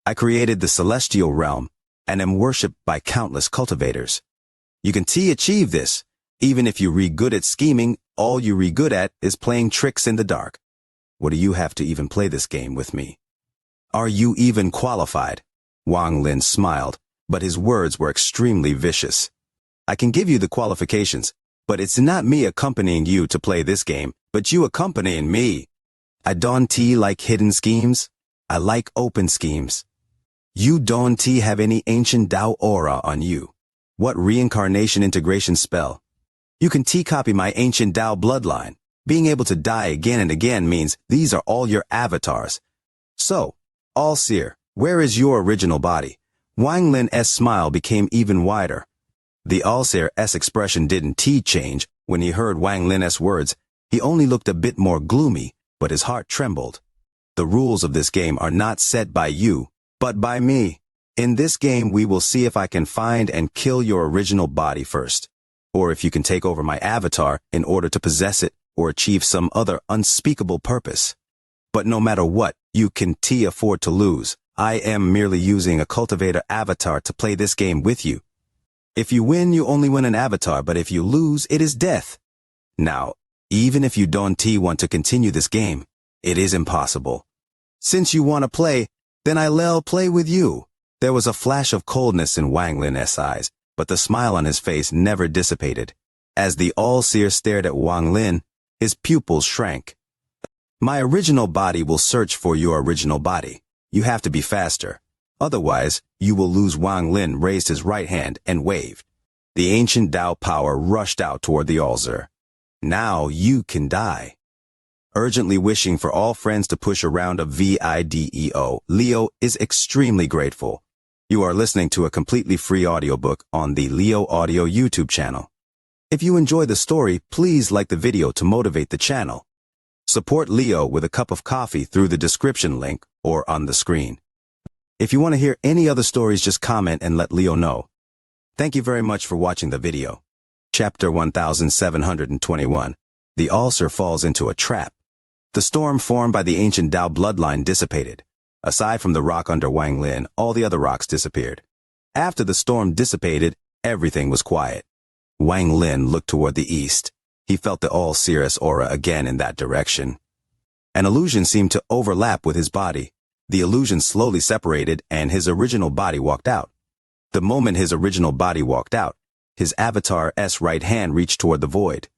I created the celestial realm and am worshipped by countless cultivators. You can achieve this. Even if you good at scheming, all you good at is playing tricks in the dark. What do you have to even play this game with me? Are you even qualified? Wang Lin smiled, but his words were extremely vicious. I can give you the qualifications, but it's not me accompanying you to play this game, but you accompanying me. I don't like hidden schemes. I like open schemes. You don't have any ancient Tao aura on you. What reincarnation integration spell? You can copy my ancient Tao bloodline. Being able to die again and again means these are all your avatars. So, All-Seer, where is your original body? Wang Lin's smile became even wider. The All-Seer's expression didn't change when he heard Wang Lin's words. He only looked a bit more gloomy, but his heart trembled. The rules of this game are not set by you, but by me. In this game we will see if I can find and kill your original body first, or if you can take over my avatar in order to possess it or achieve some other unspeakable purpose. But no matter what, you can afford to lose. I am merely using a cultivator avatar to play this game with you. If you win, you only win an avatar, but if you lose, it is death. Now, even if you don't want to continue this game, it is impossible. Since you want to play, then I'll play with you. There was a flash of coldness in Wang Lin's eyes, but the smile on his face never dissipated. As the All-Seer stared at Wang Lin, his pupils shrank. My original body will search for your original body. You have to be faster. Otherwise, you will lose. Wang Lin raised his right hand and waved. The ancient Tao power rushed out toward the All-Seer. Now you can die. Urgently wishing for all friends to push a round of video. Leo is extremely grateful. You are listening to a completely free audiobook on the Leo Audio YouTube channel. If you enjoy the story, please like the video to motivate the channel. Support Leo with a cup of coffee through the description link or on the screen. If you want to hear any other stories, just comment and let Leo know. Thank you very much for watching the video. Chapter 1721. The All-Seer falls into a trap. The storm formed by the ancient Tao bloodline dissipated. Aside from the rock under Wang Lin, all the other rocks disappeared. After the storm dissipated, everything was quiet. Wang Lin looked toward the east. He felt the All-Seer's aura again in that direction. An illusion seemed to overlap with his body. The illusion slowly separated and his original body walked out. The moment his original body walked out, his avatar's right hand reached toward the void.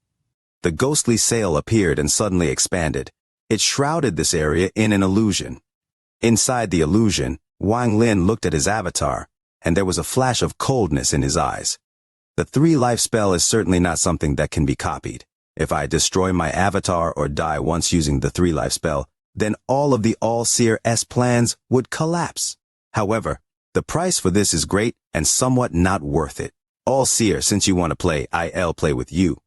The ghostly sail appeared and suddenly expanded. It shrouded this area in an illusion. Inside the illusion, Wang Lin looked at his avatar, and there was a flash of coldness in his eyes. The 3-life spell is certainly not something that can be copied. If I destroy my avatar or die once using the 3-life spell, then all of the All-Seer's plans would collapse. However, the price for this is great and somewhat not worth it. All-Seer, since you want to play, I'll play with you.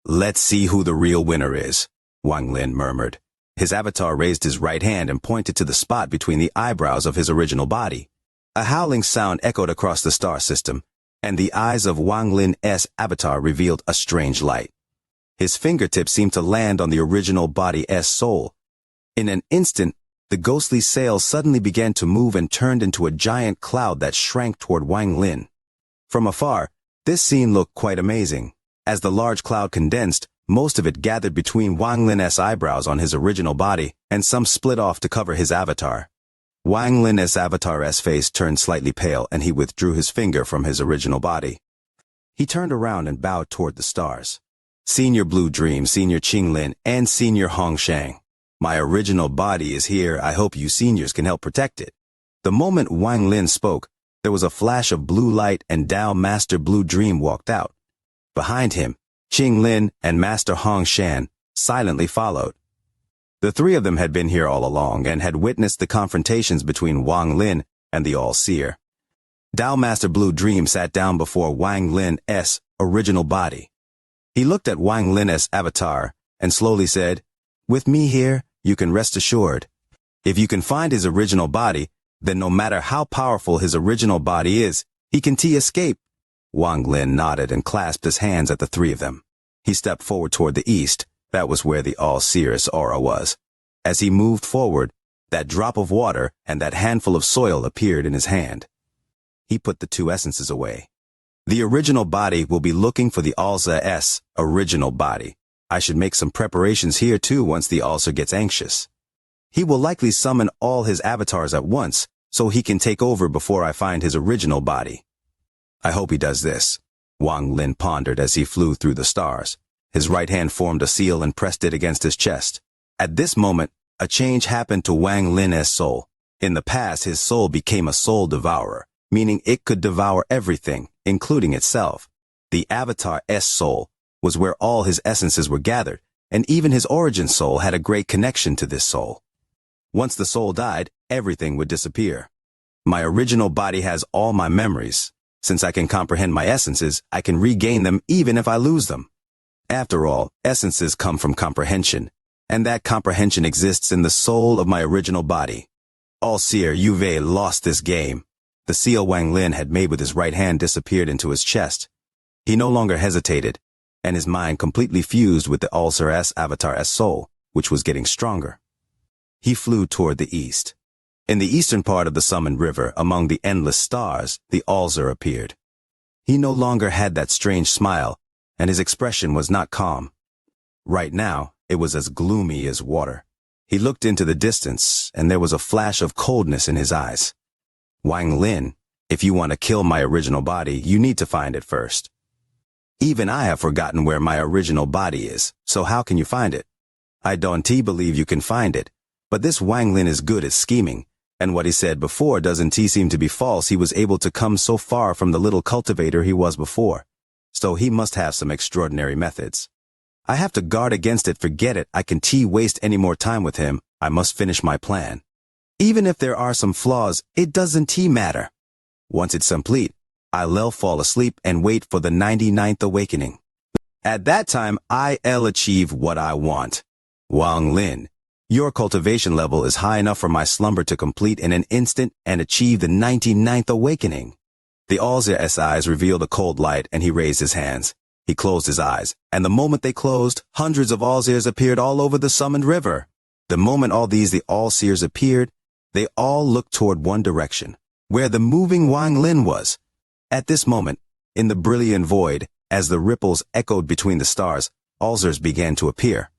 Let's see who the real winner is, Wang Lin murmured. His avatar raised his right hand and pointed to the spot between the eyebrows of his original body. A howling sound echoed across the star system, and the eyes of Wang Lin's avatar revealed a strange light. His fingertips seemed to land on the original body's soul. In an instant, the ghostly sail suddenly began to move and turned into a giant cloud that shrank toward Wang Lin. From afar, this scene looked quite amazing. As the large cloud condensed, most of it gathered between Wang Lin's eyebrows on his original body, and some split off to cover his avatar. Wang Lin's avatar's face turned slightly pale, and he withdrew his finger from his original body. He turned around and bowed toward the stars. Senior Blue Dream, Senior Qing Lin, and Senior Hong Shang. My original body is here. I hope you seniors can help protect it. The moment Wang Lin spoke, there was a flash of blue light and Tao Master Blue Dream walked out. Behind him, Qing Lin and Master Hong Shan silently followed. The 3 of them had been here all along and had witnessed the confrontations between Wang Lin and the All-Seer. Tao Master Blue Dream sat down before Wang Lin's original body. He looked at Wang Lin's avatar and slowly said, "With me here, you can rest assured. If you can find his original body, then no matter how powerful his original body is, he can escape." Wang Lin nodded and clasped his hands at the 3 of them. He stepped forward toward the east. That was where the All-Seer's aura was. As he moved forward, that drop of water and that handful of soil appeared in his hand. He put the 2 essences away. The original body will be looking for the All-Seer's original body. I should make some preparations here too once the All-Seer gets anxious. He will likely summon all his avatars at once, so he can take over before I find his original body. I hope he does this, Wang Lin pondered as he flew through the stars. His right hand formed a seal and pressed it against his chest. At this moment, a change happened to Wang Lin's soul. In the past, his soul became a soul devourer, meaning it could devour everything, including itself. The Avatar's soul was where all his essences were gathered, and even his origin soul had a great connection to this soul. Once the soul died, everything would disappear. My original body has all my memories. Since I can comprehend my essences, I can regain them even if I lose them. After all, essences come from comprehension, and that comprehension exists in the soul of my original body. All-Seer Yuve lost this game. The seal Wang Lin had made with his right hand disappeared into his chest. He no longer hesitated, and his mind completely fused with the All-Seer's Avatar's soul, which was getting stronger. He flew toward the east. In the eastern part of the summoned river, among the endless stars, the All-Seer appeared. He no longer had that strange smile, and his expression was not calm. Right now, it was as gloomy as water. He looked into the distance, and there was a flash of coldness in his eyes. Wang Lin, if you want to kill my original body, you need to find it first. Even I have forgotten where my original body is, so how can you find it? I don't believe you can find it, but this Wang Lin is good at scheming, and what he said before doesn't seem to be false. He was able to come so far from the little cultivator he was before, so he must have some extraordinary methods. I have to guard against it. Forget it. I can waste any more time with him. I must finish my plan. Even if there are some flaws, it doesn't matter. Once it's complete, I'll fall asleep and wait for the 99th awakening. At that time, I'll achieve what I want. Wang Lin, your cultivation level is high enough for my slumber to complete in an instant and achieve the 99th awakening. The All-Seer's eyes revealed a cold light, and he raised his hands. He closed his eyes, and the moment they closed, hundreds of All-Seers appeared all over the summoned river. The moment the All-Seers appeared, they all looked toward one direction, where the moving Wang Lin was. At this moment, in the brilliant void, as the ripples echoed between the stars, All-Seers began to appear.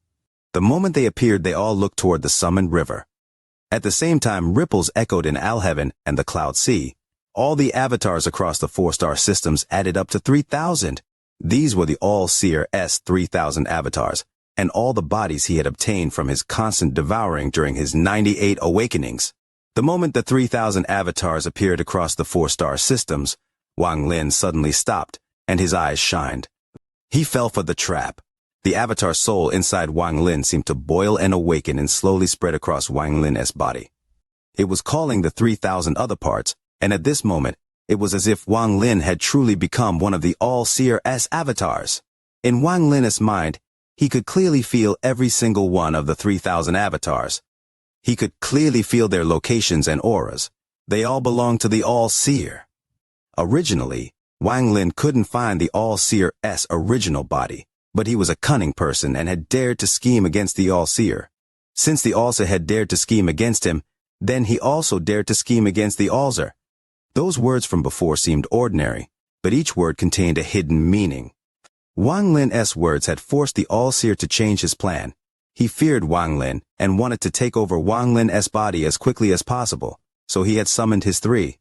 The moment they appeared, they all looked toward the summoned river. At the same time, ripples echoed in Al-Heaven and the Cloud Sea. All the avatars across the 4-star systems added up to 3,000. These were the All-Seer's 3,000 avatars, and all the bodies he had obtained from his constant devouring during his 98 awakenings. The moment the 3,000 avatars appeared across the 4-star systems, Wang Lin suddenly stopped, and his eyes shined. He fell for the trap. The avatar soul inside Wang Lin seemed to boil and awaken and slowly spread across Wang Lin's body. It was calling the 3,000 other parts, and at this moment, it was as if Wang Lin had truly become one of the All-Seer's avatars. In Wang Lin's mind, he could clearly feel every single one of the 3,000 avatars. He could clearly feel their locations and auras. They all belonged to the All-Seer. Originally, Wang Lin couldn't find the All-Seer's original body, but he was a cunning person and had dared to scheme against the All-Seer. Since the All-Seer had dared to scheme against him, then he also dared to scheme against the All-Seer. Those words from before seemed ordinary, but each word contained a hidden meaning. Wang Lin's words had forced the All-Seer to change his plan. He feared Wang Lin and wanted to take over Wang Lin's body as quickly as possible, so he had summoned his 3,000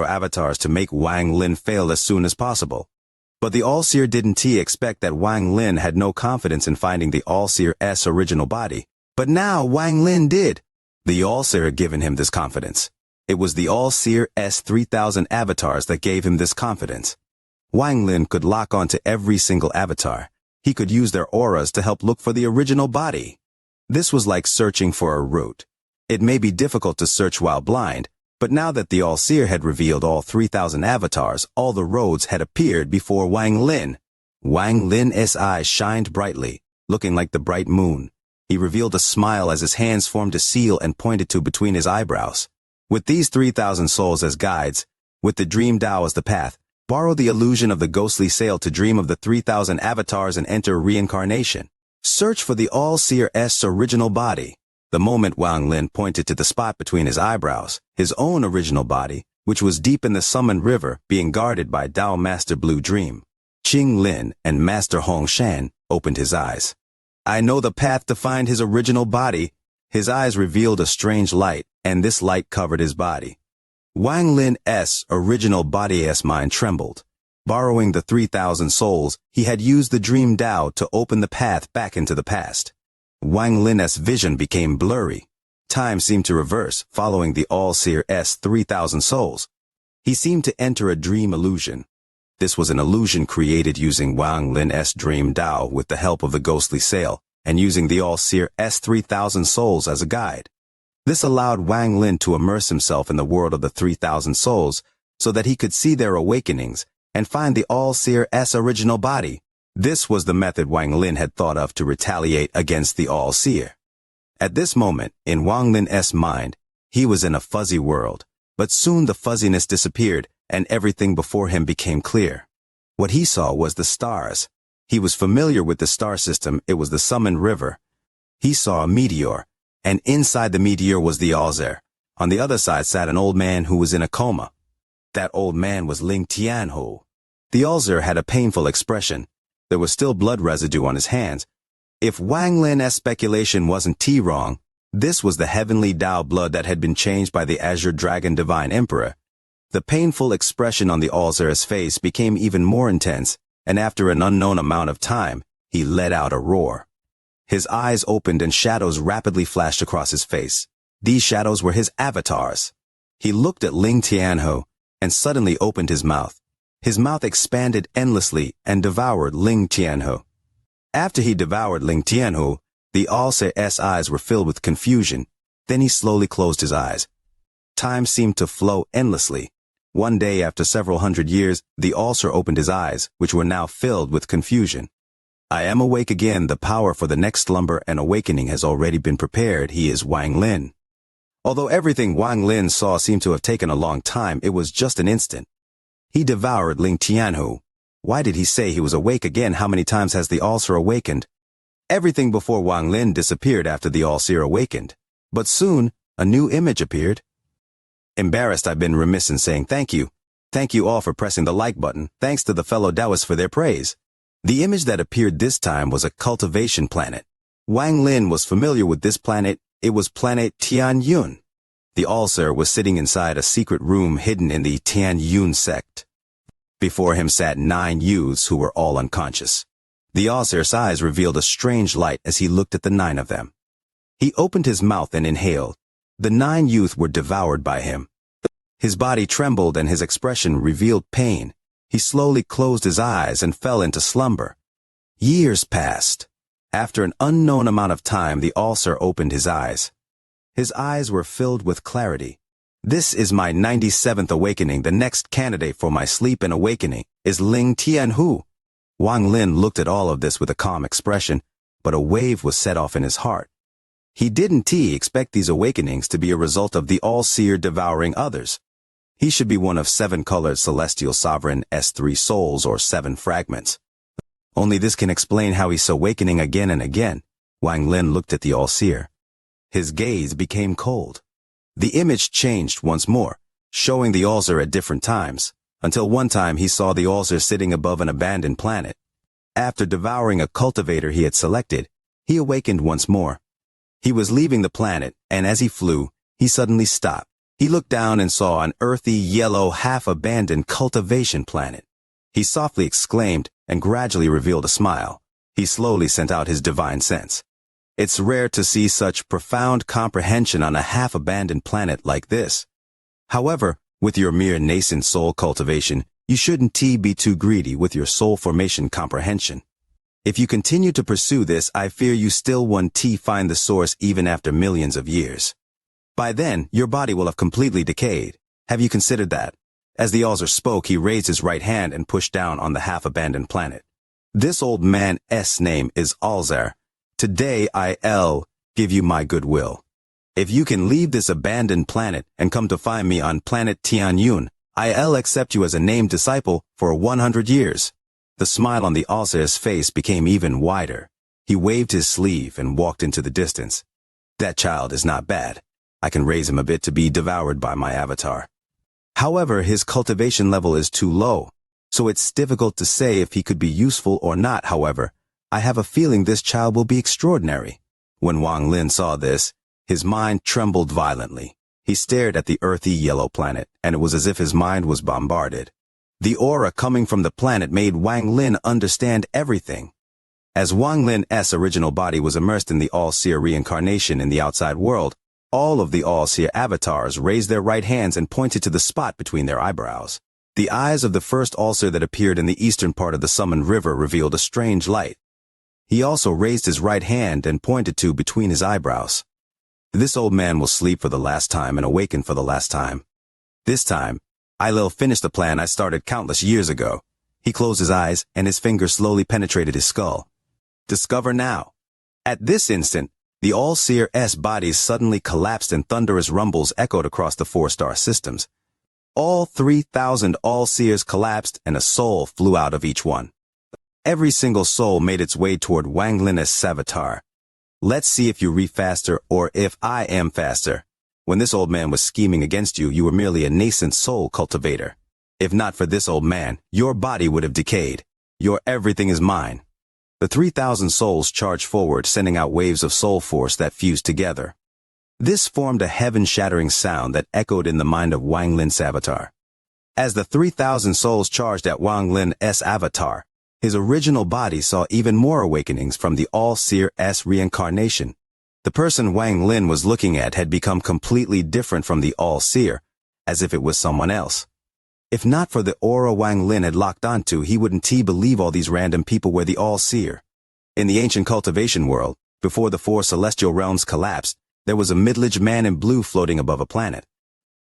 avatars to make Wang Lin fail as soon as possible. But the All-Seer didn't expect that Wang Lin had no confidence in finding the All-Seer's original body. But now Wang Lin did. The All-Seer had given him this confidence. It was the All-Seer's 3,000 avatars that gave him this confidence. Wang Lin could lock onto every single avatar. He could use their auras to help look for the original body. This was like searching for a route. It may be difficult to search while blind, but now that the All-Seer had revealed all 3,000 avatars, all the roads had appeared before Wang Lin. Wang Lin's eyes shined brightly, looking like the bright moon. He revealed a smile as his hands formed a seal and pointed to between his eyebrows. With these 3,000 souls as guides, with the dream Tao as the path, borrow the illusion of the ghostly sail to dream of the 3,000 avatars and enter reincarnation. Search for the All-Seer's original body. The moment Wang Lin pointed to the spot between his eyebrows, his own original body, which was deep in the summoned river, being guarded by Tao Master Blue Dream, Qing Lin and Master Hong Shan opened his eyes. I know the path to find his original body. His eyes revealed a strange light, and this light covered his body. Wang Lin's original body's mind trembled. Borrowing the 3,000 souls, he had used the dream Tao to open the path back into the past. Wang Lin's vision became blurry. Time seemed to reverse, following the All-Seer's 3,000 souls. He seemed to enter a dream illusion. This was an illusion created using Wang Lin's dream Dao with the help of the ghostly sail, and using the All-Seer's 3,000 souls as a guide. This allowed Wang Lin to immerse himself in the world of the 3,000 souls so that he could see their awakenings and find the All-Seer's original body. This was the method Wang Lin had thought of to retaliate against the All-Seer. At this moment, in Wang Lin's mind, he was in a fuzzy world, but soon the fuzziness disappeared and everything before him became clear. What he saw was the stars. He was familiar with the star system. It was the summoned river. He saw a meteor, and inside the meteor was the All-Seer. On the other side sat an old man who was in a coma. That old man was Ling Tianhu. The All-Seer had a painful expression. There was still blood residue on his hands. If Wang Lin's speculation wasn't wrong, this was the heavenly Dao blood that had been changed by the Azure Dragon Divine Emperor. The painful expression on the All-Seer's face became even more intense, and after an unknown amount of time, he let out a roar. His eyes opened and shadows rapidly flashed across his face. These shadows were his avatars. He looked at Ling Tianhu and suddenly opened his mouth. His mouth expanded endlessly and devoured Ling Tianhu. After he devoured Ling Tianhu, the All-Seer's eyes were filled with confusion. Then he slowly closed his eyes. Time seemed to flow endlessly. One day after several hundred years, the All-Seer opened his eyes, which were now filled with confusion. I am awake again. The power for the next slumber and awakening has already been prepared. He is Wang Lin. Although everything Wang Lin saw seemed to have taken a long time, it was just an instant. He devoured Ling Tianhu. Why did he say he was awake again? How many times has the All-Seer awakened? Everything before Wang Lin disappeared after the All-Seer awakened. But soon, a new image appeared. Embarrassed, I've been remiss in saying thank you. Thank you all for pressing the like button. Thanks to the fellow Taoists for their praise. The image that appeared this time was a cultivation planet. Wang Lin was familiar with this planet. It was planet Tianyun. The All-Seer was sitting inside a secret room hidden in the Tianyun sect. Before him sat 9 youths who were all unconscious. The All-Seer's eyes revealed a strange light as he looked at the 9 of them. He opened his mouth and inhaled. The 9 youths were devoured by him. His body trembled and his expression revealed pain. He slowly closed his eyes and fell into slumber. Years passed. After an unknown amount of time, the All-Seer opened his eyes. His eyes were filled with clarity. This is my 97th awakening. The next candidate for my sleep and awakening is Ling Tianhu. Wang Lin looked at all of this with a calm expression, but a wave was set off in his heart. He didn't expect these awakenings to be a result of the All-Seer devouring others. He should be one of 7-colored celestial sovereign S3 souls or 7 fragments. Only this can explain how he's awakening again and again. Wang Lin looked at the All-Seer. His gaze became cold. The image changed once more, showing the All-Seer at different times, until one time he saw the All-Seer sitting above an abandoned planet. After devouring a cultivator he had selected, he awakened once more. He was leaving the planet, and as he flew, he suddenly stopped. He looked down and saw an earthy, yellow, half-abandoned cultivation planet. He softly exclaimed and gradually revealed a smile. He slowly sent out his divine sense. It's rare to see such profound comprehension on a half-abandoned planet like this. However, with your mere nascent soul cultivation, you shouldn't be too greedy with your soul formation comprehension. If you continue to pursue this, I fear you still won't find the source even after millions of years. By then, your body will have completely decayed. Have you considered that? As the All-Seer spoke, he raised his right hand and pushed down on the half-abandoned planet. This old man's name is All-Seer. Today I'll give you my goodwill. If you can leave this abandoned planet and come to find me on planet Tianyun, I'll accept you as a named disciple for 100 years. The smile on the All-Seer's face became even wider. He waved his sleeve and walked into the distance. That child is not bad. I can raise him a bit to be devoured by my avatar. However, his cultivation level is too low, so it's difficult to say if he could be useful or not. However, I have a feeling this child will be extraordinary. When Wang Lin saw this, his mind trembled violently. He stared at the earthy yellow planet, and it was as if his mind was bombarded. The aura coming from the planet made Wang Lin understand everything. As Wang Lin's original body was immersed in the All-Seer reincarnation in the outside world, All of the All-Seer avatars raised their right hands and pointed to the spot between their eyebrows. The eyes of the first All-Seer that appeared in the eastern part of the summoned river revealed a strange light. He also raised his right hand and pointed to between his eyebrows. This old man will sleep for the last time and awaken for the last time. This time, Ailil finished the plan I started countless years ago. He closed his eyes and his fingers slowly penetrated his skull. Discover now. At this instant, the All-Seer's bodies suddenly collapsed and thunderous rumbles echoed across the 4-star systems. All 3,000 All-Seers collapsed and a soul flew out of each one. Every single soul made its way toward Wang Lin's avatar. Let's see if you re faster or if I am faster. When this old man was scheming against you, you were merely a nascent soul cultivator. If not for this old man, your body would have decayed. Your everything is mine. The 3,000 souls charged forward, sending out waves of soul force that fused together. This formed a heaven-shattering sound that echoed in the mind of Wang Lin's avatar. As the 3,000 souls charged at Wang Lin's avatar, his original body saw even more awakenings from the All-Seer's reincarnation. The person Wang Lin was looking at had become completely different from the All-Seer, as if it was someone else. If not for the aura Wang Lin had locked onto, he wouldn't believe all these random people were the All-Seer. In the ancient cultivation world, before the 4 celestial realms collapsed, there was a middle-aged man in blue floating above a planet.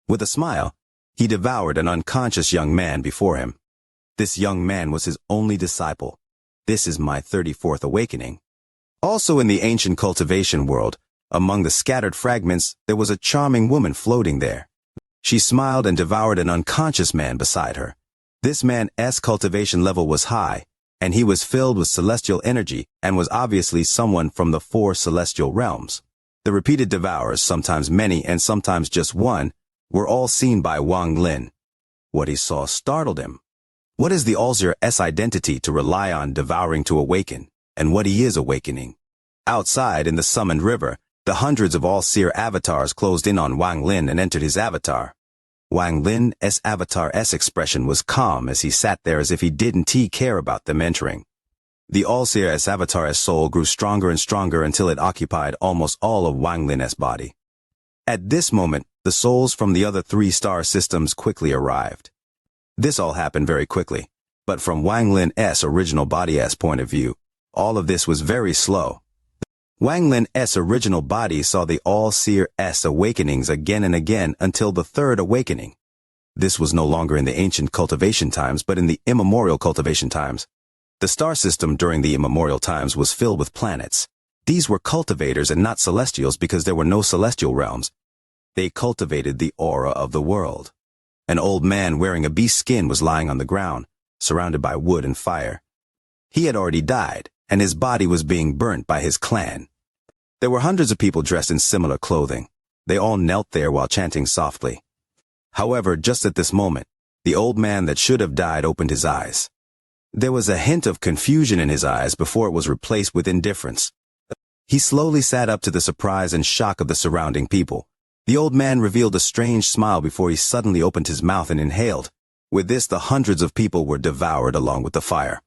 With a smile, he devoured an unconscious young man before him. This young man was his only disciple. This is my 34th awakening. Also in the ancient cultivation world, among the scattered fragments, there was a charming woman floating there. She smiled and devoured an unconscious man beside her. This man's cultivation level was high, and he was filled with celestial energy and was obviously someone from the 4 celestial realms. The repeated devourers, sometimes many and sometimes just one, were all seen by Wang Lin. What he saw startled him. What is the All-Seer's identity to rely on devouring to awaken, and what he is awakening? Outside, in the summoned river, the hundreds of All-Seer avatars closed in on Wang Lin and entered his avatar. Wang Lin's avatar's expression was calm as he sat there as if he didn't care about them entering. The All-Seer's avatar's soul grew stronger and stronger until it occupied almost all of Wang Lin's body. At this moment, the souls from the other 3 star systems quickly arrived. This all happened very quickly, but from Wang Lin's original body's point of view, all of this was very slow. Wang Lin's original body saw the All-Seer's awakenings again and again until the 3rd awakening. This was no longer in the ancient cultivation times, but in the immemorial cultivation times. The star system during the immemorial times was filled with planets. These were cultivators and not celestials because there were no celestial realms. They cultivated the aura of the world. An old man wearing a beast skin was lying on the ground, surrounded by wood and fire. He had already died, and his body was being burnt by his clan. There were hundreds of people dressed in similar clothing. They all knelt there while chanting softly. However, just at this moment, the old man that should have died opened his eyes. There was a hint of confusion in his eyes before it was replaced with indifference. He slowly sat up to the surprise and shock of the surrounding people. The old man revealed a strange smile before he suddenly opened his mouth and inhaled. With this, the hundreds of people were devoured along with the fire.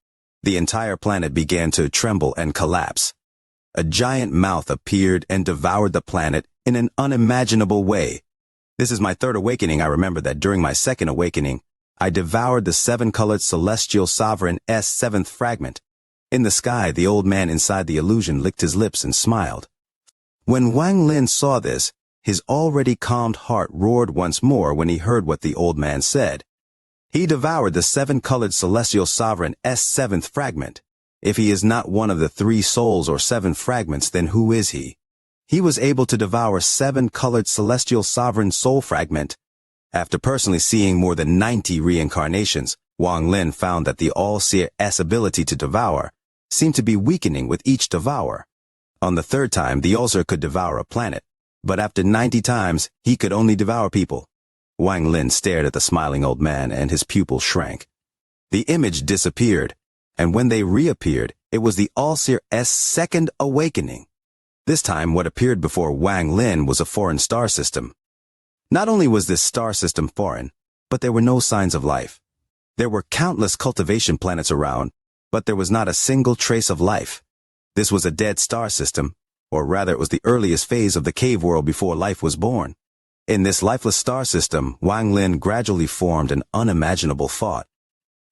The entire planet began to tremble and collapse. A giant mouth appeared and devoured the planet in an unimaginable way. This is my 3rd awakening. I remember that during my 2nd awakening, I devoured the 7-colored celestial sovereign's 7th fragment. In the sky, the old man inside the illusion licked his lips and smiled. When Wang Lin saw this, his already calmed heart roared once more when he heard what the old man said. He devoured the 7-colored celestial sovereign's 7th fragment. If he is not one of the 3 souls or 7 fragments, then who is he? He was able to devour 7-colored celestial sovereign soul fragment. After personally seeing more than 90 reincarnations, Wang Lin found that the All-Seer's ability to devour seemed to be weakening with each devour. On the 3rd time, the All-Seer could devour a planet, but after 90 times, he could only devour people. Wang Lin stared at the smiling old man and his pupil shrank. The image disappeared, and when they reappeared, it was the All-Seer's 2nd awakening. This time, what appeared before Wang Lin was a foreign star system. Not only was this star system foreign, but there were no signs of life. There were countless cultivation planets around, but there was not a single trace of life. This was a dead star system, or rather it was the earliest phase of the cave world before life was born. In this lifeless star system, Wang Lin gradually formed an unimaginable thought.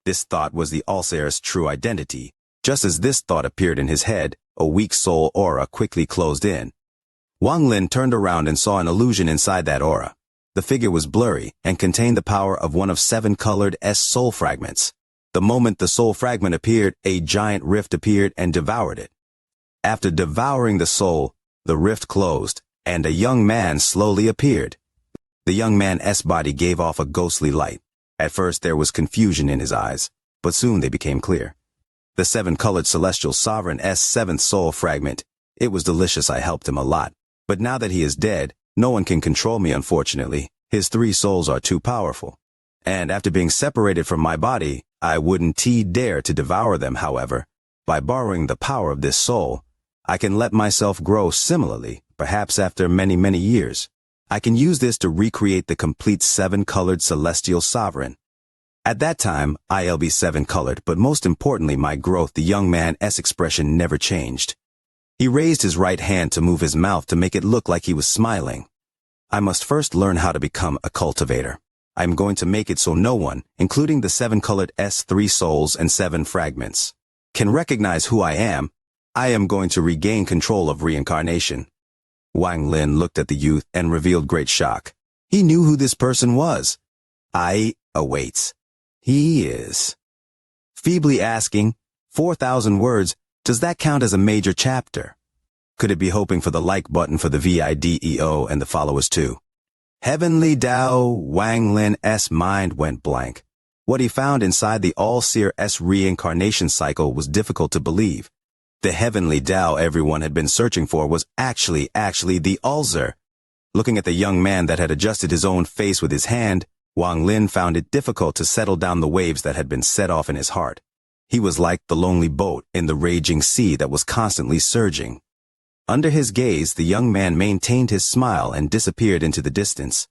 This thought was the Allseer's true identity. Just as this thought appeared in his head, a weak soul aura quickly closed in. Wang Lin turned around and saw an illusion inside that aura. The figure was blurry and contained the power of one of 7 colored soul fragments. The moment the soul fragment appeared, a giant rift appeared and devoured it. After devouring the soul, the rift closed, and a young man slowly appeared. The young man's body gave off a ghostly light. At first there was confusion in his eyes, but soon they became clear. The 7-colored celestial sovereign's 7th soul fragment. It was delicious, I helped him a lot. But now that he is dead, no one can control me, unfortunately. His 3 souls are too powerful. And after being separated from my body, I wouldn't dare to devour them, however. By borrowing the power of this soul, I can let myself grow similarly, perhaps after many, many years. I can use this to recreate the complete 7-colored celestial sovereign. At that time, I'll be 7-colored, but most importantly my growth, the young man's expression never changed. He raised his right hand to move his mouth to make it look like he was smiling. I must first learn how to become a cultivator. I'm going to make it so no one, including the 7-colored 3 souls and 7 fragments, can recognize who I am. I am going to regain control of reincarnation. Wang Lin looked at the youth and revealed great shock. He knew who this person was. I awaits. He is. Feebly asking, 4,000 words, does that count as a major chapter? Could it be hoping for the like button for the video and the followers too? Heavenly Tao, Wang Lin's mind went blank. What he found inside the Allseer's reincarnation cycle was difficult to believe. The Heavenly Tao everyone had been searching for was actually the Allseer. Looking at the young man that had adjusted his own face with his hand, Wang Lin found it difficult to settle down the waves that had been set off in his heart. He was like the lonely boat in the raging sea that was constantly surging. Under his gaze, the young man maintained his smile and disappeared into the distance.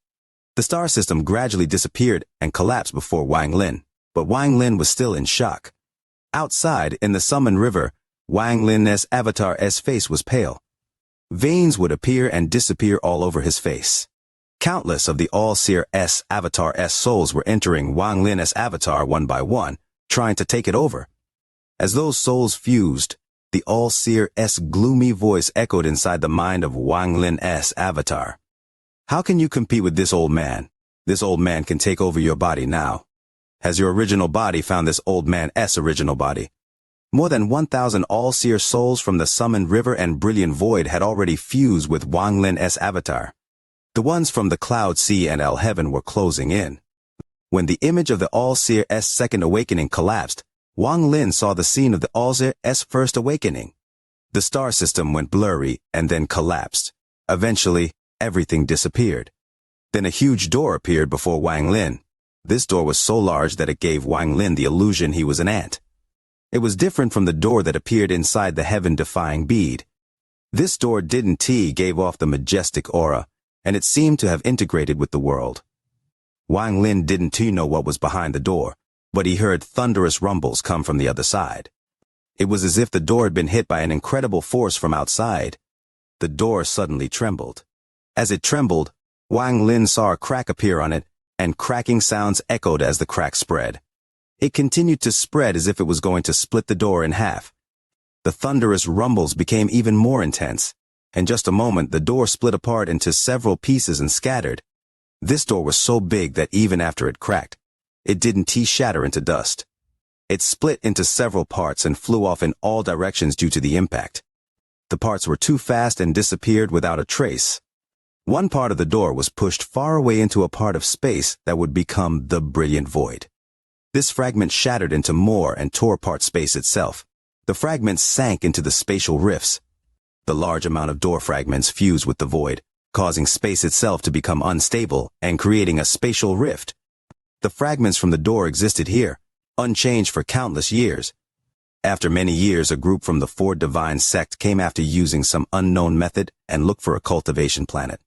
The star system gradually disappeared and collapsed before Wang Lin, but Wang Lin was still in shock. Outside, in the summoned river, Wang Lin's avatar's face was pale. Veins would appear and disappear all over his face. Countless of the Allseer's avatar's souls were entering Wang Lin's avatar one by one, trying to take it over. As those souls fused, the Allseer's gloomy voice echoed inside the mind of Wang Lin's avatar. How can you compete with this old man? This old man can take over your body now. Has your original body found this old man's original body? More than 1,000 Allseer souls from the summoned river and brilliant void had already fused with Wang Lin's avatar. The ones from the cloud sea and heaven were closing in. When the image of the Allseer's second awakening collapsed, Wang Lin saw the scene of the Allseer's first awakening. The star system went blurry and then collapsed. Eventually, everything disappeared. Then a huge door appeared before Wang Lin. This door was so large that it gave Wang Lin the illusion he was an ant. It was different from the door that appeared inside the heaven-defying bead. This door gave off the majestic aura, and it seemed to have integrated with the world. Wang Lin didn't know what was behind the door, but he heard thunderous rumbles come from the other side. It was as if the door had been hit by an incredible force from outside. The door suddenly trembled. As it trembled, Wang Lin saw a crack appear on it, and cracking sounds echoed as the crack spread. It continued to spread as if it was going to split the door in half. The thunderous rumbles became even more intense. In just a moment, the door split apart into several pieces and scattered. This door was so big that even after it cracked, it didn't shatter into dust. It split into several parts and flew off in all directions due to the impact. The parts were too fast and disappeared without a trace. One part of the door was pushed far away into a part of space that would become the brilliant void. This fragment shattered into more and tore apart space itself. The fragments sank into the spatial rifts. The large amount of door fragments fused with the void, causing space itself to become unstable and creating a spatial rift. The fragments from the door existed here, unchanged for countless years. After many years, a group from the 4 divine sect came after using some unknown method and looked for a cultivation planet.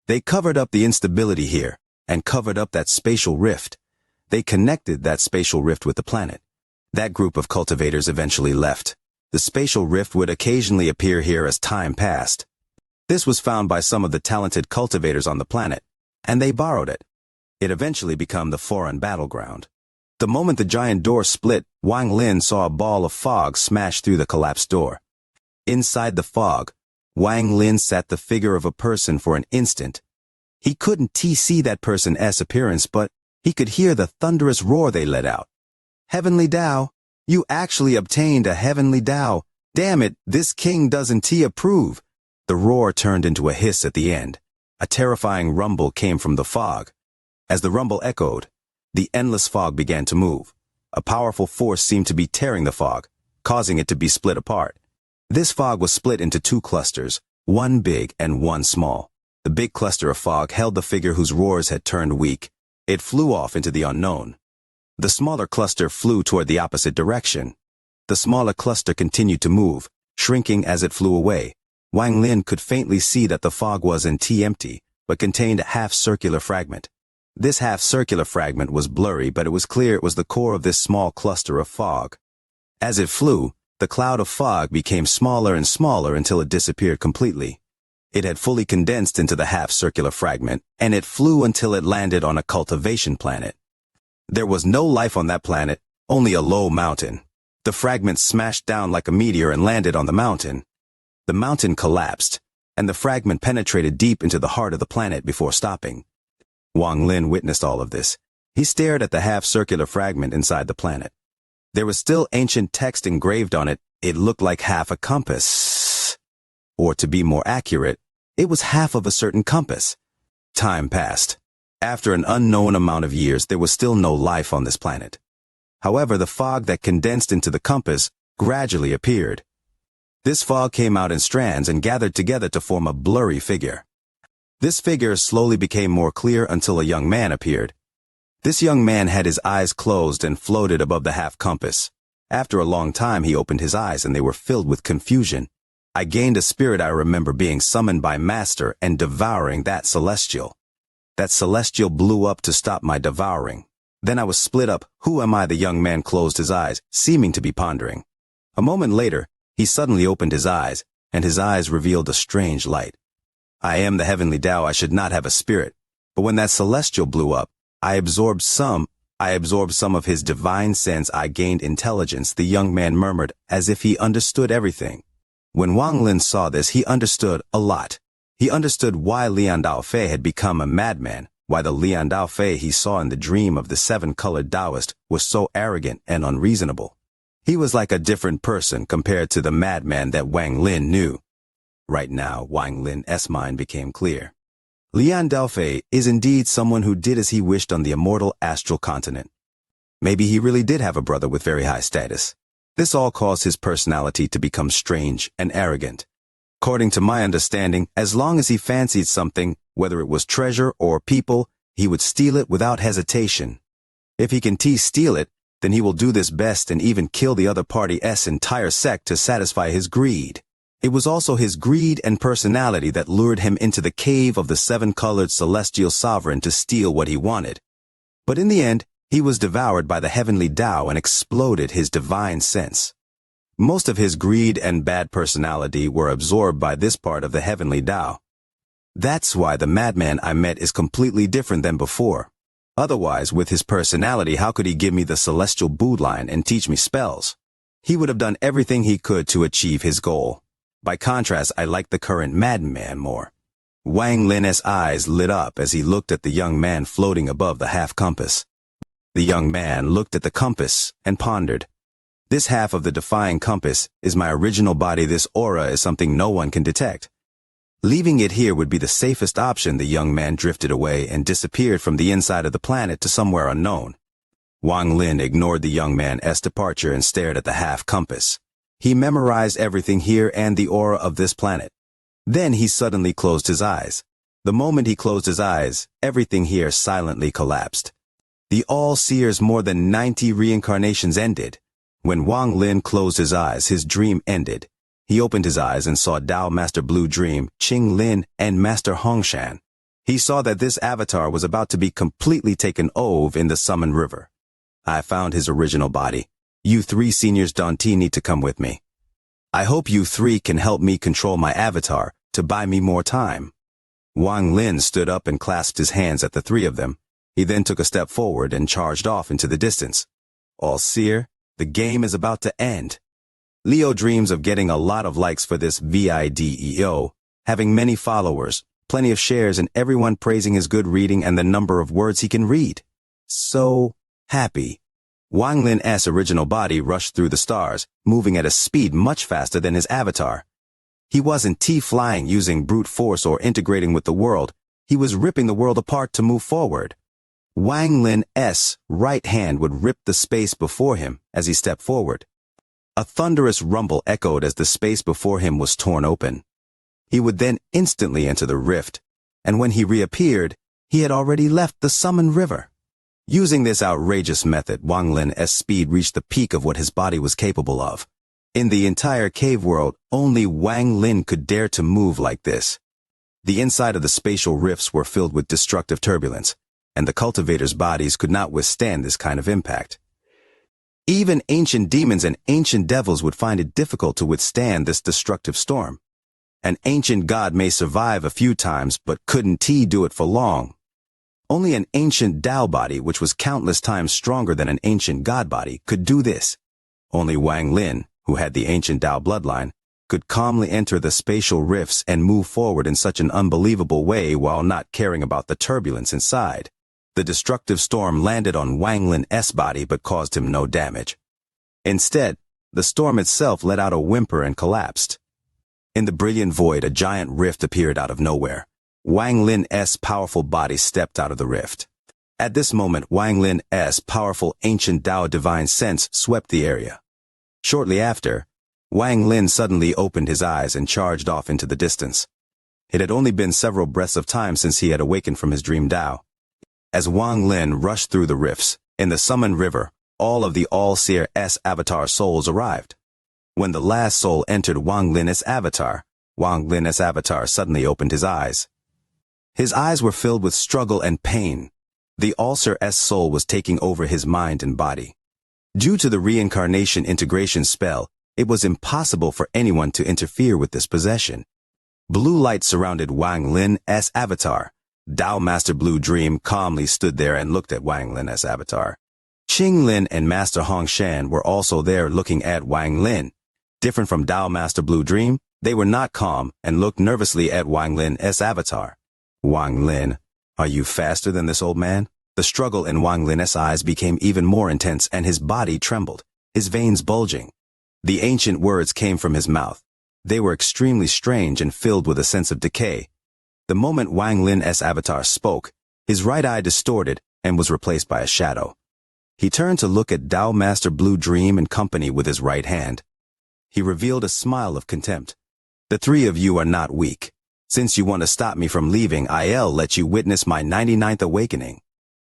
They covered up the instability here and covered up that spatial rift. They connected that spatial rift with the planet. That group of cultivators eventually left. The spatial rift would occasionally appear here as time passed. This was found by some of the talented cultivators on the planet, and they borrowed it. It eventually became the foreign battleground. The moment the giant door split, Wang Lin saw a ball of fog smash through the collapsed door. Inside the fog, Wang Lin sat the figure of a person for an instant. He couldn't see that person's appearance, but he could hear the thunderous roar they let out. Heavenly Tao, you actually obtained a heavenly Tao. Damn it, this king doesn't approve. The roar turned into a hiss at the end. A terrifying rumble came from the fog. As the rumble echoed, the endless fog began to move. A powerful force seemed to be tearing the fog, causing it to be split apart. This fog was split into two clusters, one big and one small. The big cluster of fog held the figure whose roars had turned weak. It flew off into the unknown. The smaller cluster flew toward the opposite direction. The smaller cluster continued to move, shrinking as it flew away. Wang Lin could faintly see that the fog wasn't empty, but contained a half-circular fragment. This half-circular fragment was blurry, but it was clear it was the core of this small cluster of fog. As it flew, the cloud of fog became smaller and smaller until it disappeared completely. It had fully condensed into the half-circular fragment, and it flew until it landed on a cultivation planet. There was no life on that planet, only a low mountain. The fragment smashed down like a meteor and landed on the mountain. The mountain collapsed, and the fragment penetrated deep into the heart of the planet before stopping. Wang Lin witnessed all of this. He stared at the half-circular fragment inside the planet. There was still ancient text engraved on it. It looked like half a compass. Or to be more accurate, it was half of a certain compass. Time passed. After an unknown amount of years, there was still no life on this planet. However, the fog that condensed into the compass gradually appeared. This fog came out in strands and gathered together to form a blurry figure. This figure slowly became more clear until a young man appeared. This young man had his eyes closed and floated above the half compass. After a long time, he opened his eyes and they were filled with confusion. I gained a spirit I remember being summoned by Master and devouring that celestial. That celestial blew up to stop my devouring. Then I was split up. Who am I? The young man closed his eyes, seeming to be pondering. A moment later, he suddenly opened his eyes, and his eyes revealed a strange light. I am the heavenly Tao. I should not have a spirit. But when that celestial blew up, I absorbed some of his divine sense. I gained intelligence, the young man murmured, as if he understood everything. When Wang Lin saw this, he understood a lot. He understood why Lian Daofei had become a madman, why the Lian Daofei he saw in the dream of the seven-colored Taoist was so arrogant and unreasonable. He was like a different person compared to the madman that Wang Lin knew. Right now, Wang Lin's mind became clear. Lian Daofei is indeed someone who did as he wished on the immortal astral continent. Maybe he really did have a brother with very high status. This all caused his personality to become strange and arrogant. According to my understanding, as long as he fancied something, whether it was treasure or people, he would steal it without hesitation. If he can steal it, then he will do this best and even kill the other party's entire sect to satisfy his greed. It was also his greed and personality that lured him into the cave of the seven-colored celestial sovereign to steal what he wanted. But in the end, he was devoured by the heavenly Tao and exploded his divine sense. Most of his greed and bad personality were absorbed by this part of the heavenly Tao. That's why the madman I met is completely different than before. Otherwise, with his personality, how could he give me the celestial bloodline and teach me spells? He would have done everything he could to achieve his goal. By contrast, I liked the current madman more. Wang Lin's eyes lit up as he looked at the young man floating above the half compass. The young man looked at the compass and pondered. This half of the defying compass is my original body. This aura is something no one can detect. Leaving it here would be the safest option. The young man drifted away and disappeared from the inside of the planet to somewhere unknown. Wang Lin ignored the young man's departure and stared at the half compass. He memorized everything here and the aura of this planet. Then he suddenly closed his eyes. The moment he closed his eyes, everything here silently collapsed. The all-seer's more than 90 reincarnations ended. When Wang Lin closed his eyes, his dream ended. He opened his eyes and saw Tao Master Blue Dream, Qing Lin, and Master Hongshan. He saw that this avatar was about to be completely taken over in the Summoned River. I found his original body. You three seniors don't need to come with me. I hope you three can help me control my avatar to buy me more time. Wang Lin stood up and clasped his hands at the three of them. He then took a step forward and charged off into the distance. All seer, the game is about to end. Leo dreams of getting a lot of likes for this video, having many followers, plenty of shares, and everyone praising his good reading and the number of words he can read. So happy. Wang Lin's original body rushed through the stars, moving at a speed much faster than his avatar. He wasn't flying using brute force or integrating with the world. He was ripping the world apart to move forward. Wang Lin's right hand would rip the space before him as he stepped forward. A thunderous rumble echoed as the space before him was torn open. He would then instantly enter the rift, and when he reappeared, he had already left the summoned river. Using this outrageous method, Wang Lin's speed reached the peak of what his body was capable of. In the entire cave world, only Wang Lin could dare to move like this. The inside of the spatial rifts were filled with destructive turbulence, and the cultivators' bodies could not withstand this kind of impact. Even ancient demons and ancient devils would find it difficult to withstand this destructive storm. An ancient god may survive a few times, but couldn't do it for long. Only an ancient Tao body, which was countless times stronger than an ancient god body, could do this. Only Wang Lin, who had the ancient Tao bloodline, could calmly enter the spatial rifts and move forward in such an unbelievable way while not caring about the turbulence inside. The destructive storm landed on Wang Lin's body but caused him no damage. Instead, the storm itself let out a whimper and collapsed. In the brilliant void, a giant rift appeared out of nowhere. Wang Lin's powerful body stepped out of the rift. At this moment, Wang Lin's powerful ancient Tao divine sense swept the area. Shortly after, Wang Lin suddenly opened his eyes and charged off into the distance. It had only been several breaths of time since he had awakened from his dream Tao. As Wang Lin rushed through the rifts, in the summoned river, all of the All-Seer's avatar souls arrived. When the last soul entered Wang Lin's avatar suddenly opened his eyes. His eyes were filled with struggle and pain. The All-Seer's soul was taking over his mind and body. Due to the reincarnation integration spell, it was impossible for anyone to interfere with this possession. Blue light surrounded Wang Lin's avatar. Tao Master Blue Dream calmly stood there and looked at Wang Lin's avatar. Qing Lin and Master Hong Shan were also there looking at Wang Lin. Different from Tao Master Blue Dream, they were not calm and looked nervously at Wang Lin's avatar. Wang Lin, are you faster than this old man? The struggle in Wang Lin's eyes became even more intense and his body trembled, his veins bulging. The ancient words came from his mouth. They were extremely strange and filled with a sense of decay. The moment Wang Lin's avatar spoke, his right eye distorted and was replaced by a shadow. He turned to look at Tao Master Blue Dream and company with his right hand. He revealed a smile of contempt. The three of you are not weak. Since you want to stop me from leaving, I'll let you witness my 99th awakening.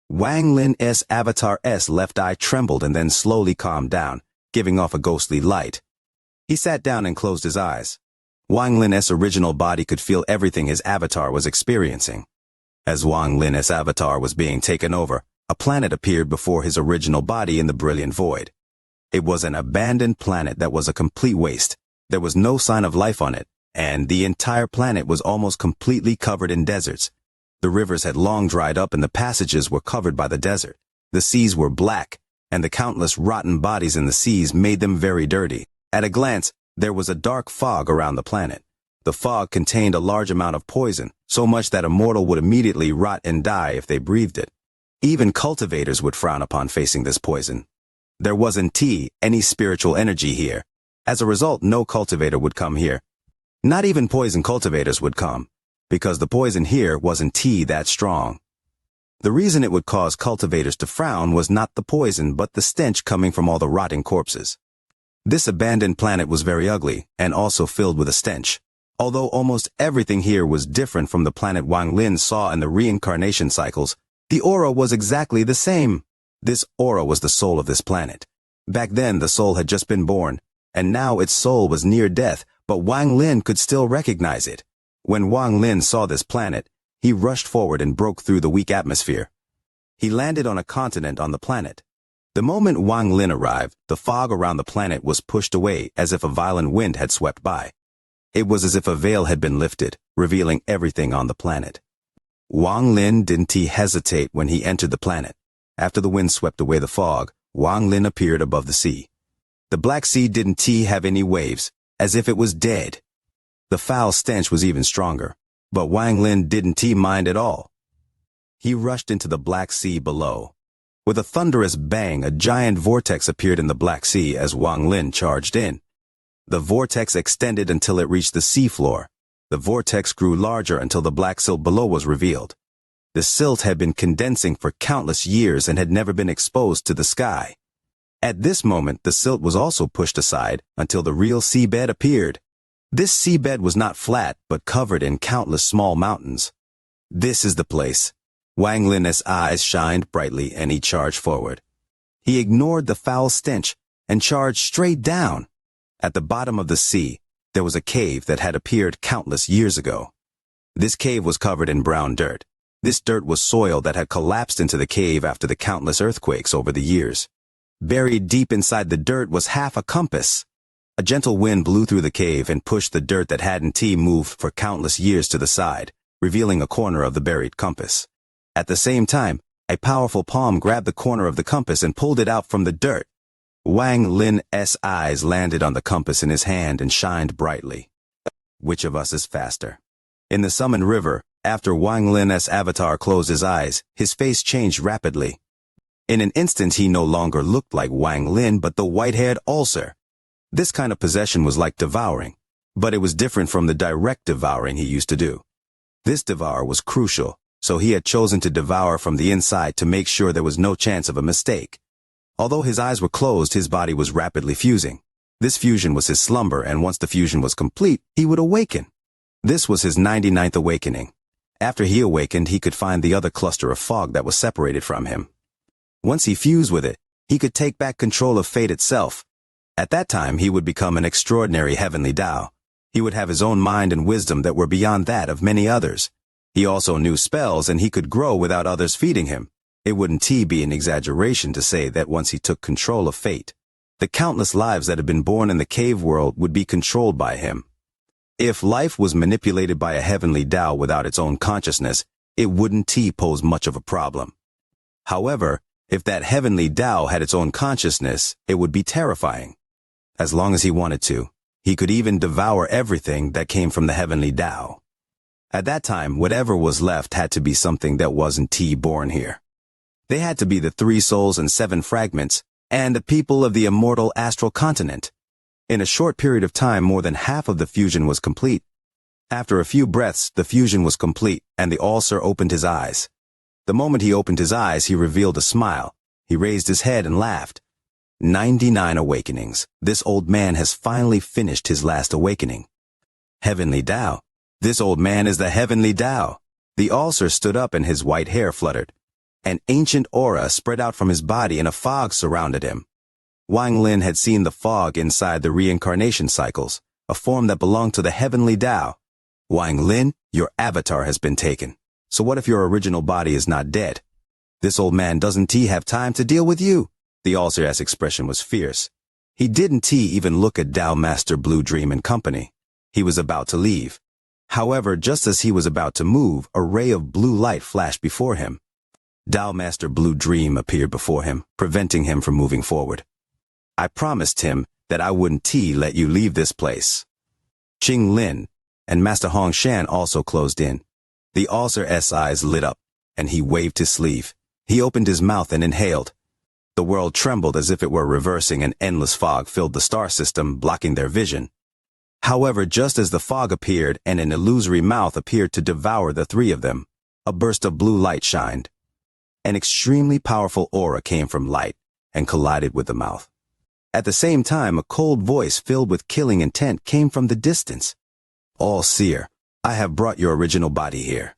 Wang Lin's avatar's left eye trembled and then slowly calmed down, giving off a ghostly light. He sat down and closed his eyes. Wang Lin's original body could feel everything his avatar was experiencing. As Wang Lin's avatar was being taken over, a planet appeared before his original body in the brilliant void. It was an abandoned planet that was a complete waste. There was no sign of life on it, and the entire planet was almost completely covered in deserts. The rivers had long dried up and the passages were covered by the desert. The seas were black, and the countless rotten bodies in the seas made them very dirty. At a glance, there was a dark fog around the planet. The fog contained a large amount of poison, so much that a mortal would immediately rot and die if they breathed it. Even cultivators would frown upon facing this poison. There wasn't any spiritual energy here. As a result, no cultivator would come here. Not even poison cultivators would come, because the poison here wasn't that strong. The reason it would cause cultivators to frown was not the poison but the stench coming from all the rotting corpses. This abandoned planet was very ugly and also filled with a stench. Although almost everything here was different from the planet Wang Lin saw in the reincarnation cycles, the aura was exactly the same. This aura was the soul of this planet. Back then the soul had just been born, and now its soul was near death, but Wang Lin could still recognize it. When Wang Lin saw this planet, he rushed forward and broke through the weak atmosphere. He landed on a continent on the planet. The moment Wang Lin arrived, the fog around the planet was pushed away as if a violent wind had swept by. It was as if a veil had been lifted, revealing everything on the planet. Wang Lin didn't hesitate when he entered the planet. After the wind swept away the fog, Wang Lin appeared above the sea. The Black Sea didn't have any waves, as if it was dead. The foul stench was even stronger, but Wang Lin didn't mind at all. He rushed into the Black Sea below. With a thunderous bang, a giant vortex appeared in the Black Sea as Wang Lin charged in. The vortex extended until it reached the seafloor. The vortex grew larger until the black silt below was revealed. The silt had been condensing for countless years and had never been exposed to the sky. At this moment, the silt was also pushed aside until the real seabed appeared. This seabed was not flat, but covered in countless small mountains. This is the place. Wang Lin's eyes shined brightly and he charged forward. He ignored the foul stench and charged straight down. At the bottom of the sea, there was a cave that had appeared countless years ago. This cave was covered in brown dirt. This dirt was soil that had collapsed into the cave after the countless earthquakes over the years. Buried deep inside the dirt was half a compass. A gentle wind blew through the cave and pushed the dirt that hadn't moved for countless years to the side, revealing a corner of the buried compass. At the same time, a powerful palm grabbed the corner of the compass and pulled it out from the dirt. Wang Lin's eyes landed on the compass in his hand and shined brightly. Which of us is faster? In the summoned river, after Wang Lin's avatar closed his eyes, his face changed rapidly. In an instant he no longer looked like Wang Lin but the white-haired ulcer. This kind of possession was like devouring, but it was different from the direct devouring he used to do. This devour was crucial, so he had chosen to devour from the inside to make sure there was no chance of a mistake. Although his eyes were closed, his body was rapidly fusing. This fusion was his slumber, and once the fusion was complete, he would awaken. This was his 99th awakening. After he awakened, he could find the other cluster of fog that was separated from him. Once he fused with it, he could take back control of fate itself. At that time, he would become an extraordinary heavenly Tao. He would have his own mind and wisdom that were beyond that of many others. He also knew spells, and he could grow without others feeding him. It wouldn't be an exaggeration to say that once he took control of fate, the countless lives that had been born in the cave world would be controlled by him. If life was manipulated by a heavenly Tao without its own consciousness, it wouldn't pose much of a problem. However, if that heavenly Tao had its own consciousness, it would be terrifying. As long as he wanted to, he could even devour everything that came from the heavenly Tao. At that time, whatever was left had to be something that wasn't born here. They had to be the 3 souls and 7 fragments, and the people of the immortal astral continent. In a short period of time, more than half of the fusion was complete. After a few breaths, the fusion was complete, and the ulcer opened his eyes. The moment he opened his eyes, he revealed a smile. He raised his head and laughed. 99 awakenings. This old man has finally finished his last awakening. Heavenly Tao. This old man is the heavenly Tao. The ulcer stood up and his white hair fluttered. An ancient aura spread out from his body and a fog surrounded him. Wang Lin had seen the fog inside the reincarnation cycles, a form that belonged to the heavenly Tao. Wang Lin, your avatar has been taken. So what if your original body is not dead? This old man doesn't have time to deal with you. The ulcer's expression was fierce. He didn't even look at Tao Master Blue Dream and company. He was about to leave. However, just as he was about to move, a ray of blue light flashed before him. Tao Master Blue Dream appeared before him, preventing him from moving forward. I promised him that I wouldn't let you leave this place. Qing Lin and Master Hong Shan also closed in. The ulcer's eyes lit up, and he waved his sleeve. He opened his mouth and inhaled. The world trembled as if it were reversing, and endless fog filled the star system, blocking their vision. However, just as the fog appeared and an illusory mouth appeared to devour the 3 of them, a burst of blue light shined. An extremely powerful aura came from light and collided with the mouth. At the same time, a cold voice filled with killing intent came from the distance. All-Seer, I have brought your original body here.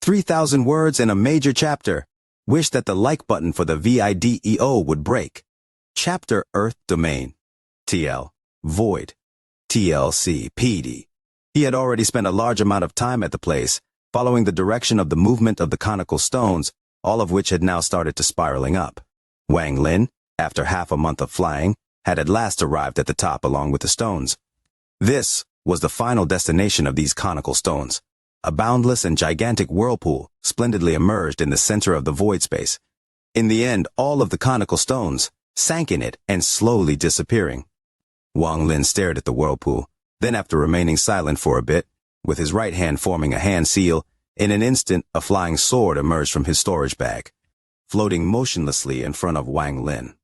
3,000 words in a major chapter. Wish that the like button for the video would break. Chapter Earth Domain. TL. Void. TLC. PD. He had already spent a large amount of time at the place, following the direction of the movement of the conical stones, all of which had now started to spiraling up. Wang Lin, after half a month of flying, had at last arrived at the top along with the stones. This was the final destination of these conical stones. A boundless and gigantic whirlpool splendidly emerged in the center of the void space. In the end, all of the conical stones sank in it and slowly disappearing. Wang Lin stared at the whirlpool, then after remaining silent for a bit, with his right hand forming a hand seal, in an instant a flying sword emerged from his storage bag, floating motionlessly in front of Wang Lin.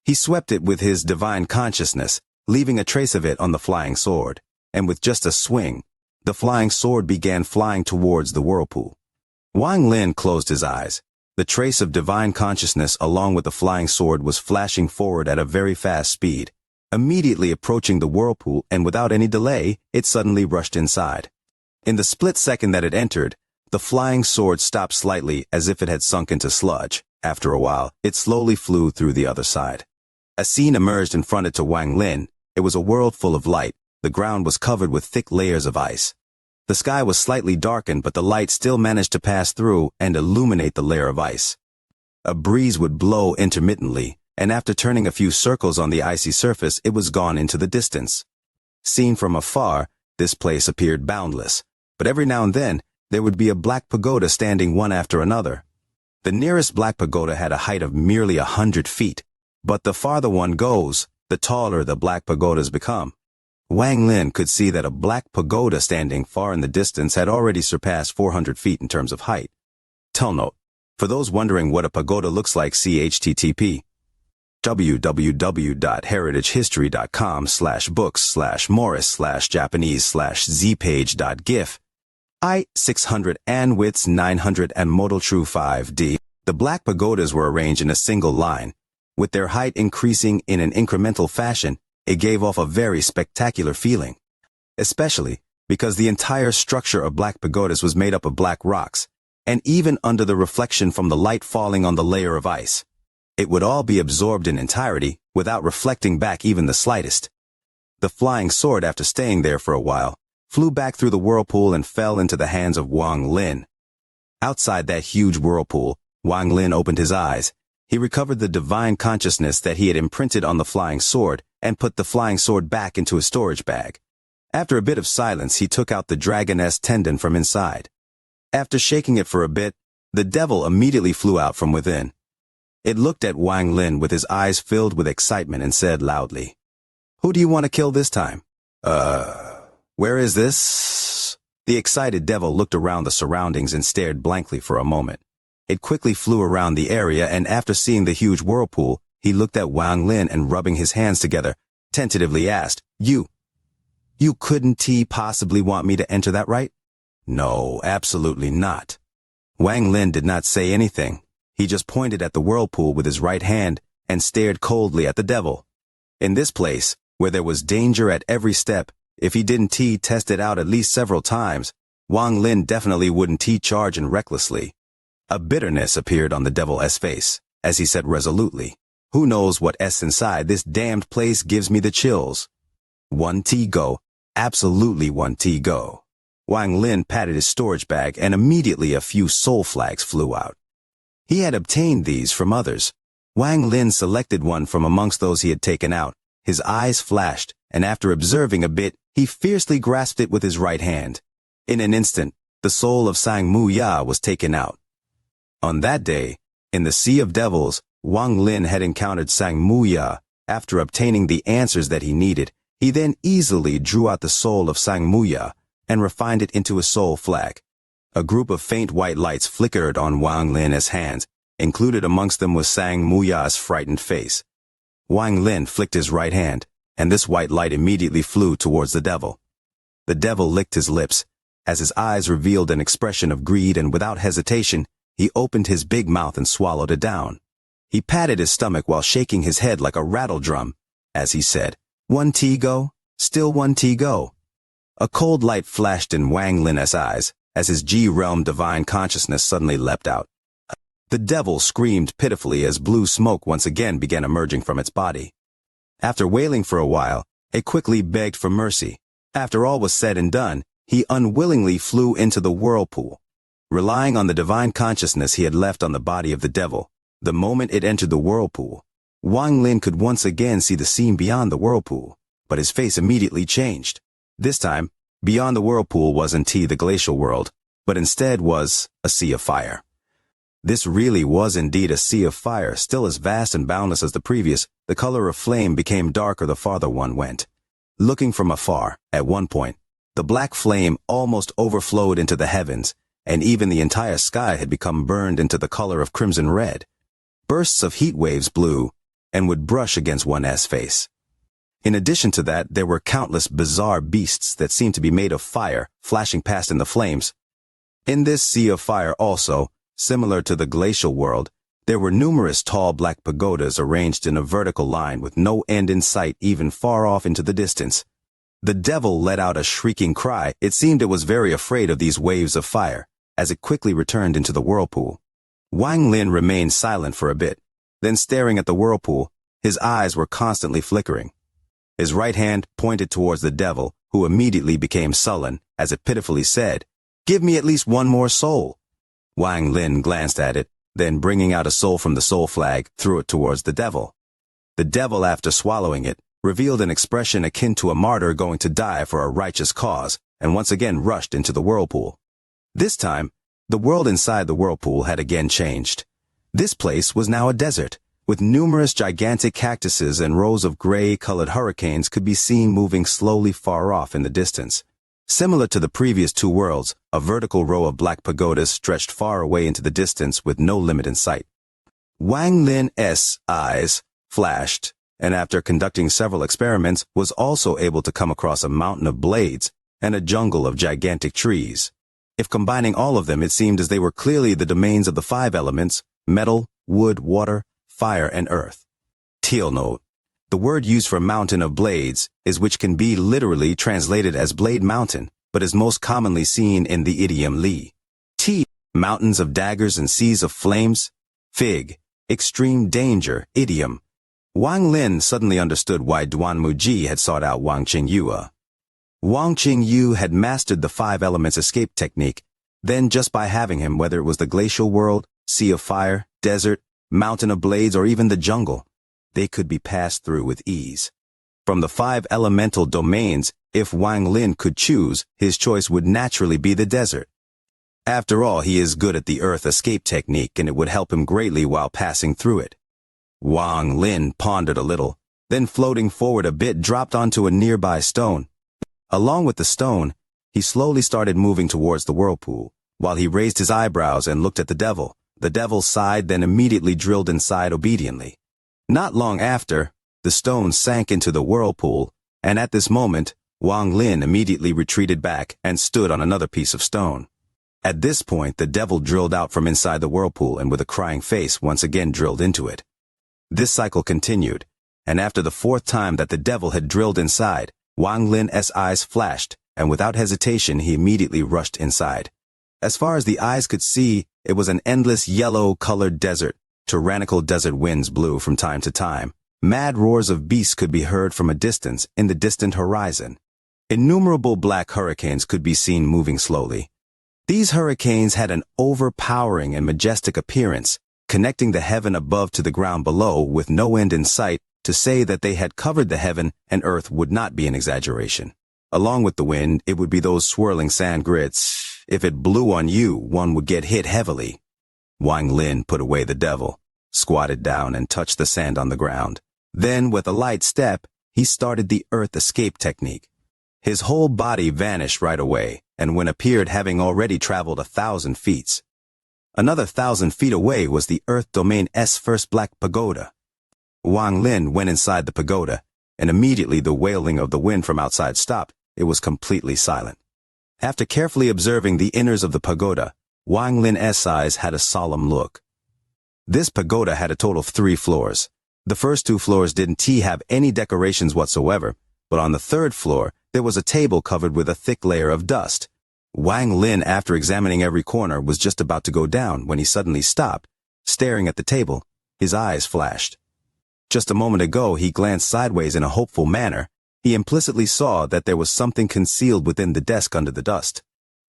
He swept it with his divine consciousness, leaving a trace of it on the flying sword, and with just a swing, the flying sword began flying towards the whirlpool. Wang Lin closed his eyes. The trace of divine consciousness along with the flying sword was flashing forward at a very fast speed, immediately approaching the whirlpool, and without any delay, it suddenly rushed inside. In the split second that it entered, the flying sword stopped slightly as if it had sunk into sludge. After a while, it slowly flew through the other side. A scene emerged in front of Wang Lin. It was a world full of light. The ground was covered with thick layers of ice. The sky was slightly darkened, but the light still managed to pass through and illuminate the layer of ice. A breeze would blow intermittently, and after turning a few circles on the icy surface, it was gone into the distance. Seen from afar, this place appeared boundless, but every now and then, there would be a black pagoda standing one after another. The nearest black pagoda had a height of merely 100 feet, but the farther one goes, the taller the black pagodas become. Wang Lin could see that a black pagoda standing far in the distance had already surpassed 400 feet in terms of height. Note: for those wondering what a pagoda looks like, see http www.heritagehistory.com/books/morris/japanese/zpage.gif I-600 and widths 900 and model true 5D. The black pagodas were arranged in a single line. With their height increasing in an incremental fashion, it gave off a very spectacular feeling, especially because the entire structure of black pagodas was made up of black rocks, and even under the reflection from the light falling on the layer of ice, it would all be absorbed in entirety without reflecting back even the slightest. The flying sword, after staying there for a while, flew back through the whirlpool and fell into the hands of Wang Lin. Outside that huge whirlpool, Wang Lin opened his eyes. He recovered the divine consciousness that he had imprinted on the flying sword and put the flying sword back into his storage bag. After a bit of silence, he took out the dragoness tendon from inside. After shaking it for a bit, the devil immediately flew out from within. It looked at Wang Lin with his eyes filled with excitement and said loudly, "Who do you want to kill this time?" Where is this?" The excited devil looked around the surroundings and stared blankly for a moment. It quickly flew around the area, and after seeing the huge whirlpool, he looked at Wang Lin and, rubbing his hands together, tentatively asked, You couldn't possibly want me to enter that, right?" "No, absolutely not." Wang Lin did not say anything. He just pointed at the whirlpool with his right hand and stared coldly at the devil. In this place, where there was danger at every step, if he didn't test it out at least several times, Wang Lin definitely wouldn't charge in recklessly. A bitterness appeared on the devil's face, as he said resolutely, "Who knows what inside this damned place gives me the chills." "One go, absolutely one go." Wang Lin patted his storage bag, and immediately a few soul flags flew out. He had obtained these from others. Wang Lin selected one from amongst those he had taken out. His eyes flashed, and after observing a bit, he fiercely grasped it with his right hand. In an instant, the soul of Xianxia was taken out. On that day, in the Sea of Devils, Wang Lin had encountered Xianxia. After obtaining the answers that he needed, he then easily drew out the soul of Xianxia and refined it into a soul flag. A group of faint white lights flickered on Wang Lin's hands. Included amongst them was Xianxia's frightened face. Wang Lin flicked his right hand, and this white light immediately flew towards the devil. The devil licked his lips. As his eyes revealed an expression of greed, and without hesitation, he opened his big mouth and swallowed it down. He patted his stomach while shaking his head like a rattle drum, as he said, "One go, still one go." A cold light flashed in Wang Lin's eyes, as his G-realm divine consciousness suddenly leapt out. The devil screamed pitifully as blue smoke once again began emerging from its body. After wailing for a while, it quickly begged for mercy. After all was said and done, he unwillingly flew into the whirlpool. Relying on the divine consciousness he had left on the body of the devil, the moment it entered the whirlpool, Wang Lin could once again see the scene beyond the whirlpool, but his face immediately changed. This time, beyond the whirlpool wasn't the glacial world, but instead was a sea of fire. This really was indeed a sea of fire, still as vast and boundless as the previous. The color of flame became darker the farther one went. Looking from afar, at one point, the black flame almost overflowed into the heavens, and even the entire sky had become burned into the color of crimson red. Bursts of heat waves blew and would brush against one's face. In addition to that, there were countless bizarre beasts that seemed to be made of fire, flashing past in the flames. In this sea of fire also, similar to the glacial world, there were numerous tall black pagodas arranged in a vertical line with no end in sight even far off into the distance. The devil let out a shrieking cry. It seemed it was very afraid of these waves of fire, as it quickly returned into the whirlpool. Wang Lin remained silent for a bit, then staring at the whirlpool, his eyes were constantly flickering. His right hand pointed towards the devil, who immediately became sullen, as it pitifully said, "Give me at least one more soul." Wang Lin glanced at it, then bringing out a soul from the soul flag, threw it towards the devil. The devil, after swallowing it, revealed an expression akin to a martyr going to die for a righteous cause, and once again rushed into the whirlpool. This time, the world inside the whirlpool had again changed. This place was now a desert, with numerous gigantic cactuses and rows of gray-colored hurricanes could be seen moving slowly far off in the distance. Similar to the previous two worlds, a vertical row of black pagodas stretched far away into the distance with no limit in sight. Wang Lin's eyes flashed, and after conducting several experiments, was also able to come across a mountain of blades and a jungle of gigantic trees. If combining all of them, it seemed as they were clearly the domains of the five elements: metal, wood, water, fire, and earth. Teal note. The word used for mountain of blades is which can be literally translated as Blade Mountain, but is most commonly seen in the idiom Li. T. Mountains of daggers and seas of flames. Fig. Extreme danger, idiom. Wang Lin suddenly understood why Duan Muji had sought out Wang Qingyu. Wang Qingyu had mastered the five elements escape technique, then just by having him, whether it was the glacial world, sea of fire, desert, mountain of blades, or even the jungle, they could be passed through with ease. From the five elemental domains, if Wang Lin could choose, his choice would naturally be the desert. After all, he is good at the earth escape technique, and it would help him greatly while passing through it. Wang Lin pondered a little, then floating forward a bit dropped onto a nearby stone. Along with the stone, he slowly started moving towards the whirlpool. While he raised his eyebrows and looked at the devil sighed, then immediately drilled inside obediently. Not long after, the stone sank into the whirlpool, and at this moment, Wang Lin immediately retreated back and stood on another piece of stone. At this point, the devil drilled out from inside the whirlpool and with a crying face once again drilled into it. This cycle continued, and after the fourth time that the devil had drilled inside, Wang Lin's eyes flashed, and without hesitation he immediately rushed inside. As far as the eyes could see, it was an endless yellow-colored desert. Tyrannical desert winds blew from time to time. Mad roars of beasts could be heard from a distance in the distant horizon. Innumerable black hurricanes could be seen moving slowly. These hurricanes had an overpowering and majestic appearance, connecting the heaven above to the ground below with no end in sight. To say that they had covered the heaven and earth would not be an exaggeration. Along with the wind, it would be those swirling sand grits. If it blew on you, one would get hit heavily. Wang Lin put away the devil, squatted down and touched the sand on the ground. Then, with a light step, he started the earth escape technique. His whole body vanished right away, and when appeared having already traveled 1,000 feet. Another 1,000 feet away was the earth domain's first black pagoda. Wang Lin went inside the pagoda, and immediately the wailing of the wind from outside stopped. It was completely silent. After carefully observing the inners of the pagoda, Wang Lin's eyes had a solemn look. This pagoda had a total of 3 floors. The first 2 floors didn't have any decorations whatsoever, but on the 3rd floor, there was a table covered with a thick layer of dust. Wang Lin, after examining every corner, was just about to go down when he suddenly stopped, staring at the table. His eyes flashed. Just a moment ago, he glanced sideways in a hopeful manner. He implicitly saw that there was something concealed within the desk under the dust.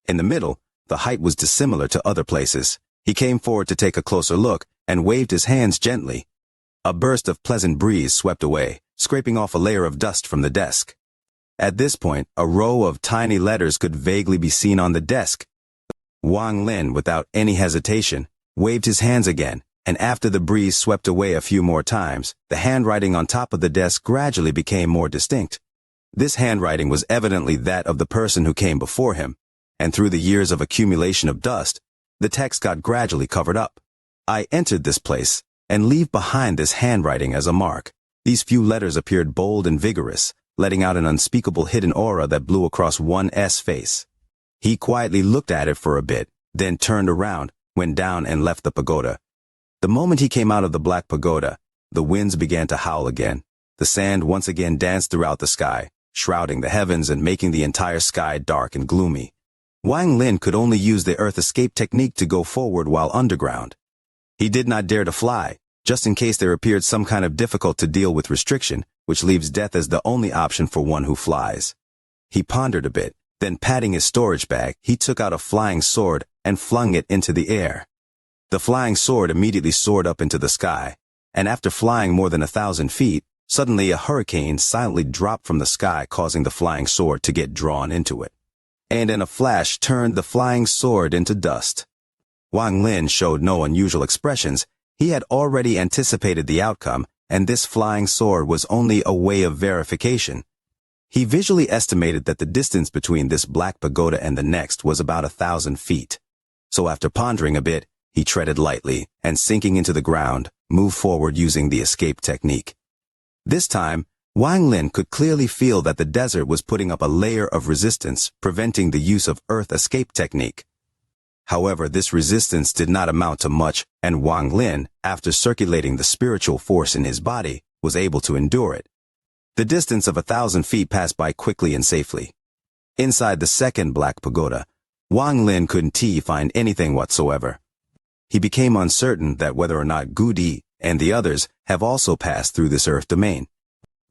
In the middle, the height was dissimilar to other places. He came forward to take a closer look and waved his hands gently. A burst of pleasant breeze swept away, scraping off a layer of dust from the desk. At this point, a row of tiny letters could vaguely be seen on the desk. Wang Lin, without any hesitation, waved his hands again, and after the breeze swept away a few more times, the handwriting on top of the desk gradually became more distinct. This handwriting was evidently that of the person who came before him, and through the years of accumulation of dust, the text got gradually covered up. I entered this place, and leave behind this handwriting as a mark. These few letters appeared bold and vigorous, letting out an unspeakable hidden aura that blew across one's face. He quietly looked at it for a bit, then turned around, went down and left the pagoda. The moment he came out of the black pagoda, the winds began to howl again. The sand once again danced throughout the sky, shrouding the heavens and making the entire sky dark and gloomy. Wang Lin could only use the earth escape technique to go forward while underground. He did not dare to fly, just in case there appeared some kind of difficult to deal with restriction, which leaves death as the only option for one who flies. He pondered a bit, then patting his storage bag, he took out a flying sword and flung it into the air. The flying sword immediately soared up into the sky, and after flying more than 1,000 feet, suddenly a hurricane silently dropped from the sky, causing the flying sword to get drawn into it, and in a flash turned the flying sword into dust. Wang Lin showed no unusual expressions. He had already anticipated the outcome, and this flying sword was only a way of verification. He visually estimated that the distance between this black pagoda and the next was about 1,000 feet. So after pondering a bit, he treaded lightly, and sinking into the ground, moved forward using the escape technique. This time, Wang Lin could clearly feel that the desert was putting up a layer of resistance, preventing the use of earth escape technique. However, this resistance did not amount to much, and Wang Lin, after circulating the spiritual force in his body, was able to endure it. The distance of 1,000 feet passed by quickly and safely. Inside the second black pagoda, Wang Lin couldn't find anything whatsoever. He became uncertain that whether or not Gudi and the others have also passed through this earth domain.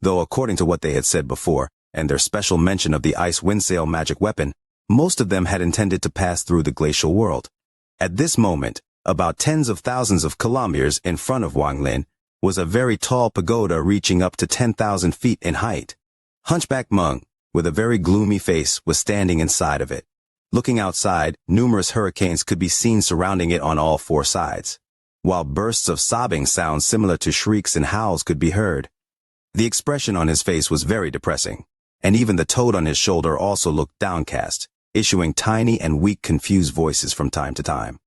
Though according to what they had said before, and their special mention of the ice windsail magic weapon, most of them had intended to pass through the glacial world. At this moment, about tens of thousands of kilometers in front of Wang Lin, was a very tall pagoda reaching up to 10,000 feet in height. Hunchback Meng, with a very gloomy face, was standing inside of it. Looking outside, numerous hurricanes could be seen surrounding it on all four sides, while bursts of sobbing sounds similar to shrieks and howls could be heard. The expression on his face was very depressing, and even the toad on his shoulder also looked downcast, issuing tiny and weak confused voices from time to time.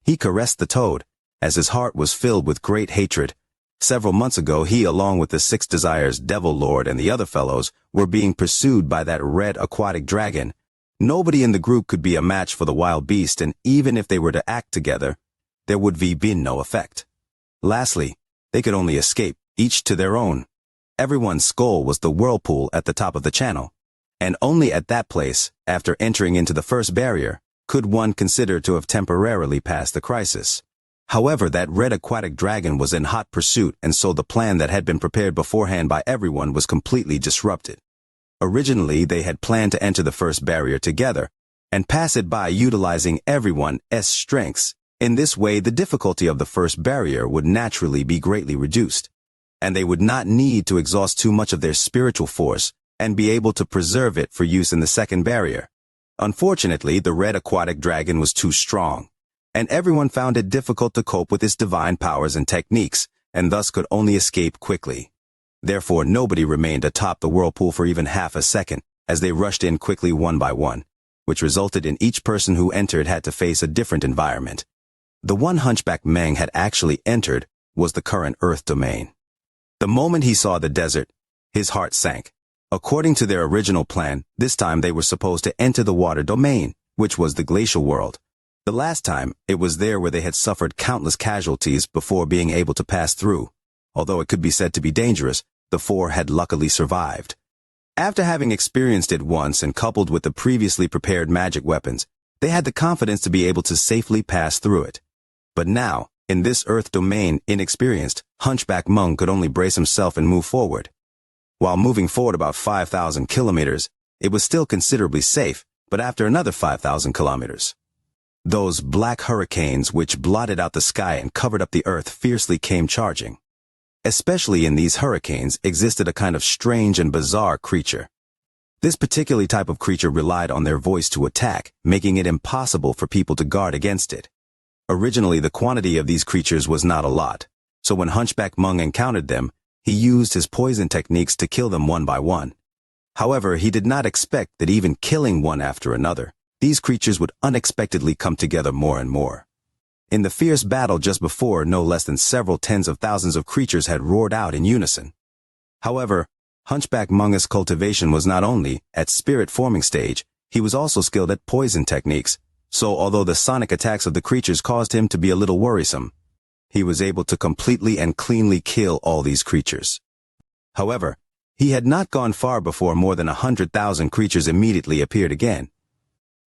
He caressed the toad, as his heart was filled with great hatred. Several months ago he, along with the Six Desires Devil Lord and the other fellows, were being pursued by that red aquatic dragon. Nobody in the group could be a match for the wild beast, and even if they were to act together, there would be no effect. Lastly, they could only escape, each to their own. Everyone's goal was the whirlpool at the top of the channel, and only at that place, after entering into the first barrier, could one consider to have temporarily passed the crisis. However, that red aquatic dragon was in hot pursuit, and so the plan that had been prepared beforehand by everyone was completely disrupted. Originally, they had planned to enter the first barrier together, and pass it by utilizing everyone's strengths. In this way, the difficulty of the first barrier would naturally be greatly reduced, and they would not need to exhaust too much of their spiritual force, and be able to preserve it for use in the second barrier. Unfortunately, the red aquatic dragon was too strong, and everyone found it difficult to cope with its divine powers and techniques, and thus could only escape quickly. Therefore, nobody remained atop the whirlpool for even half a second, as they rushed in quickly one by one, which resulted in each person who entered had to face a different environment. The one Hunchback Meng had actually entered was the current Earth domain. The moment he saw the desert, his heart sank. According to their original plan, this time they were supposed to enter the water domain, which was the glacial world. The last time, it was there where they had suffered countless casualties before being able to pass through. Although it could be said to be dangerous, the four had luckily survived. After having experienced it once and coupled with the previously prepared magic weapons, they had the confidence to be able to safely pass through it. But now, in this Earth domain, inexperienced, Hunchback Meng could only brace himself and move forward. While moving forward about 5,000 kilometers, it was still considerably safe, but after another 5,000 kilometers, those black hurricanes which blotted out the sky and covered up the earth fiercely came charging. Especially in these hurricanes existed a kind of strange and bizarre creature. This particular type of creature relied on their voice to attack, making it impossible for people to guard against it. Originally, the quantity of these creatures was not a lot, so when Hunchback Meng encountered them, he used his poison techniques to kill them one by one. However, he did not expect that even killing one after another, these creatures would unexpectedly come together more and more. In the fierce battle just before, no less than several tens of thousands of creatures had roared out in unison. However, Hunchback Meng's cultivation was not only at spirit-forming stage, he was also skilled at poison techniques, so although the sonic attacks of the creatures caused him to be a little worrisome, he was able to completely and cleanly kill all these creatures. However, he had not gone far before more than 100,000 creatures immediately appeared again.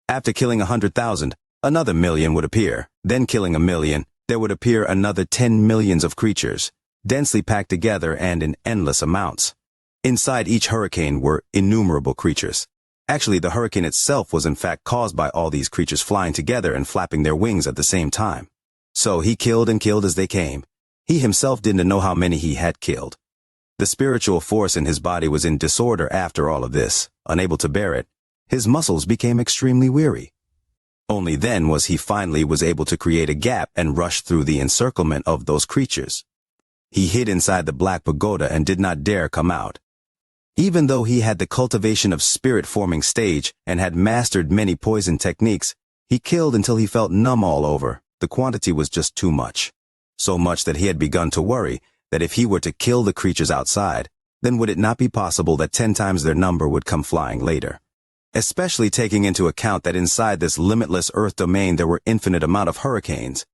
After killing 100,000, another million would appear. Then killing a million, there would appear another 10 millions of creatures, densely packed together and in endless amounts. Inside each hurricane were innumerable creatures. Actually, the hurricane itself was in fact caused by all these creatures flying together and flapping their wings at the same time. So he killed and killed as they came. He himself didn't know how many he had killed. The spiritual force in his body was in disorder after all of this. Unable to bear it, his muscles became extremely weary. Only then was he finally able to create a gap and rush through the encirclement of those creatures. He hid inside the black pagoda and did not dare come out. Even though he had the cultivation of spirit-forming stage and had mastered many poison techniques, he killed until he felt numb all over. The quantity was just too much. So much that he had begun to worry that if he were to kill the creatures outside, then would it not be possible that 10 times their number would come flying later? Especially taking into account that inside this limitless Earth domain there were infinite amount of hurricanes.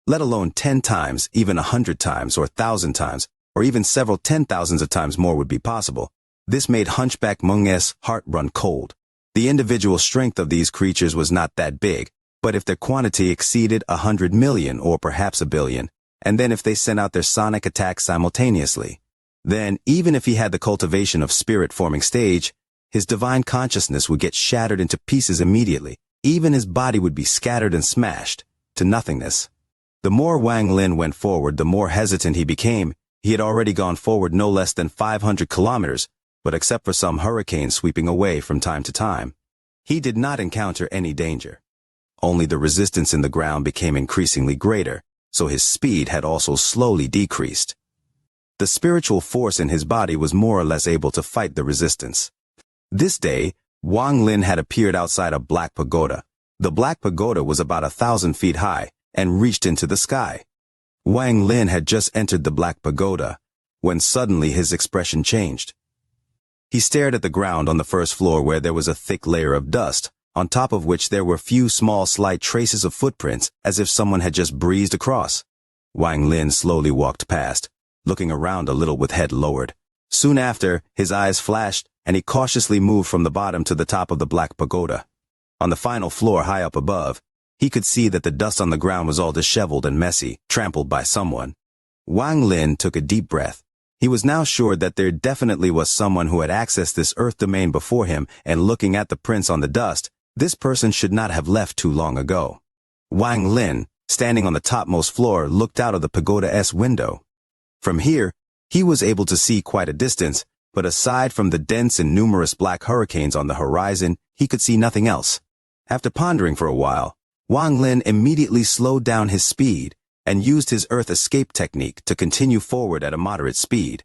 Let alone 10 times, even 100 times, or 1,000 times, or even several 10,000s of times more would be possible. This made Hunchback Meng's heart run cold. The individual strength of these creatures was not that big, but if their quantity exceeded 100 million or perhaps 1 billion, and then if they sent out their sonic attacks simultaneously, then even if he had the cultivation of spirit-forming stage, his divine consciousness would get shattered into pieces immediately. Even his body would be scattered and smashed to nothingness. The more Wang Lin went forward, the more hesitant he became. He had already gone forward no less than 500 kilometers, but except for some hurricanes sweeping away from time to time, he did not encounter any danger. Only the resistance in the ground became increasingly greater, so his speed had also slowly decreased. The spiritual force in his body was more or less able to fight the resistance. This day, Wang Lin had appeared outside a black pagoda. The black pagoda was about 1,000 feet high and reached into the sky. Wang Lin had just entered the black pagoda when suddenly his expression changed. He stared at the ground on the first floor where there was a thick layer of dust, on top of which there were few small slight traces of footprints as if someone had just breezed across. Wang Lin slowly walked past, looking around a little with head lowered. Soon after, his eyes flashed and he cautiously moved from the bottom to the top of the black pagoda. On the final floor high up above, he could see that the dust on the ground was all disheveled and messy, trampled by someone. Wang Lin took a deep breath. He was now sure that there definitely was someone who had accessed this earth domain before him, and looking at the prints on the dust, this person should not have left too long ago. Wang Lin, standing on the topmost floor, looked out of the pagoda's window. From here, he was able to see quite a distance, but aside from the dense and numerous black hurricanes on the horizon, he could see nothing else. After pondering for a while, Wang Lin immediately slowed down his speed and used his earth escape technique to continue forward at a moderate speed.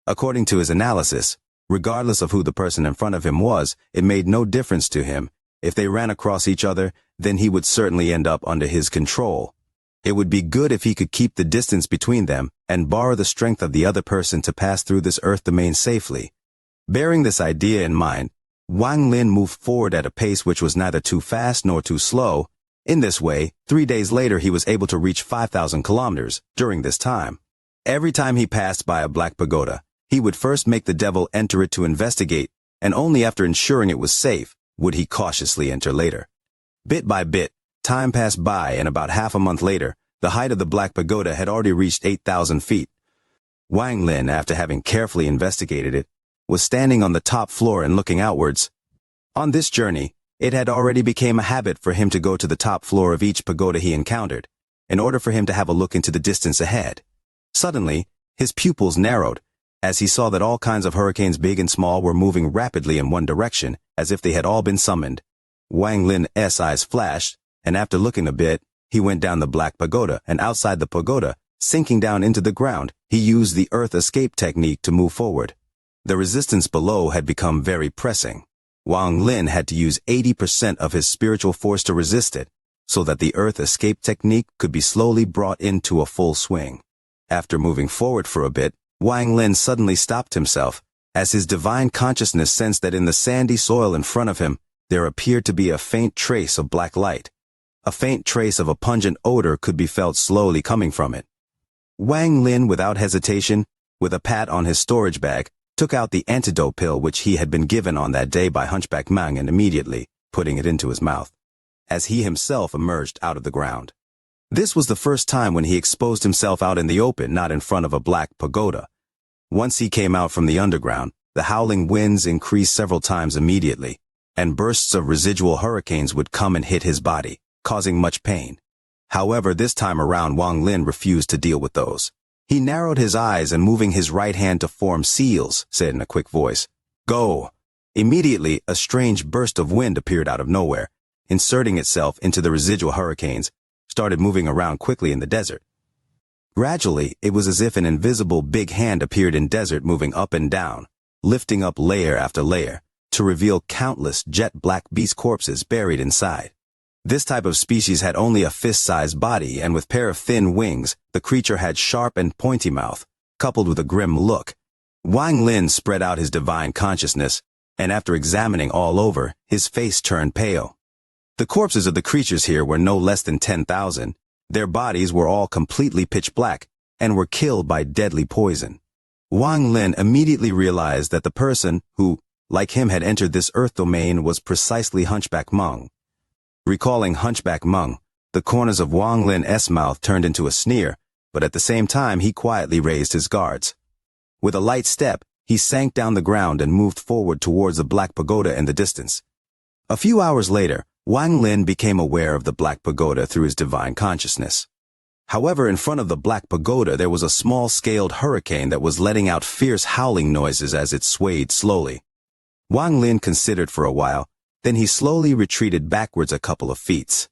According to his analysis, regardless of who the person in front of him was, it made no difference to him. If they ran across each other, then he would certainly end up under his control. It would be good if he could keep the distance between them and borrow the strength of the other person to pass through this earth domain safely. Bearing this idea in mind, Wang Lin moved forward at a pace which was neither too fast nor too slow. In this way, 3 days later he was able to reach 5,000 kilometers during this time. Every time he passed by a black pagoda, he would first make the devil enter it to investigate, and only after ensuring it was safe would he cautiously enter later. Bit by bit, time passed by, and about half a month later, the height of the black pagoda had already reached 8,000 feet. Wang Lin, after having carefully investigated it, was standing on the top floor and looking outwards. On this journey, it had already become a habit for him to go to the top floor of each pagoda he encountered, in order for him to have a look into the distance ahead. Suddenly, His pupils narrowed, as he saw that all kinds of hurricanes big and small were moving rapidly in one direction, as if they had all been summoned. Wang Lin's eyes flashed, and after looking a bit, he went down the black pagoda, and outside the pagoda, sinking down into the ground, he used the earth escape technique to move forward. The resistance below had become very pressing. Wang Lin had to use 80% of his spiritual force to resist it, so that the earth escape technique could be slowly brought into a full swing. After moving forward for a bit, Wang Lin suddenly stopped himself, as his divine consciousness sensed that in the sandy soil in front of him, there appeared to be a faint trace of black light. A faint trace of a pungent odor could be felt slowly coming from it. Wang Lin, without hesitation, with a pat on his storage bag, took out the antidote pill which he had been given on that day by Hunchback Mang and immediately putting it into his mouth, as he himself emerged out of the ground. This was the first time when he exposed himself out in the open, not in front of a black pagoda. Once he came out from the underground, the howling winds increased several times immediately, and bursts of residual hurricanes would come and hit his body, causing much pain. However, this time around Wang Lin refused to deal with those. He narrowed his eyes and moving his right hand to form seals, said in a quick voice, "Go!" Immediately, a strange burst of wind appeared out of nowhere, inserting itself into the residual hurricanes, started moving around quickly in the desert. Gradually, it was as if an invisible big hand appeared in desert, moving up and down, lifting up layer after layer, to reveal countless jet-black beast corpses buried inside. This type of species had only a fist-sized body, and with pair of thin wings, the creature had sharp and pointy mouth, coupled with a grim look. Wang Lin spread out his divine consciousness, and after examining all over, his face turned pale. The corpses of the creatures here were no less than 10,000. Their bodies were all completely pitch black, and were killed by deadly poison. Wang Lin immediately realized that the person who, like him, had entered this earth domain was precisely Hunchback Mang. Recalling Hunchback Mang, the corners of Wang Lin's mouth turned into a sneer, but at the same time he quietly raised his guards. With a light step, he sank down the ground and moved forward towards the black pagoda in the distance. A few hours later, Wang Lin became aware of the black pagoda through his divine consciousness. However, in front of the black pagoda there was a small-scaled hurricane that was letting out fierce howling noises as it swayed slowly. Wang Lin considered for a while, then he slowly retreated backwards a couple of feet.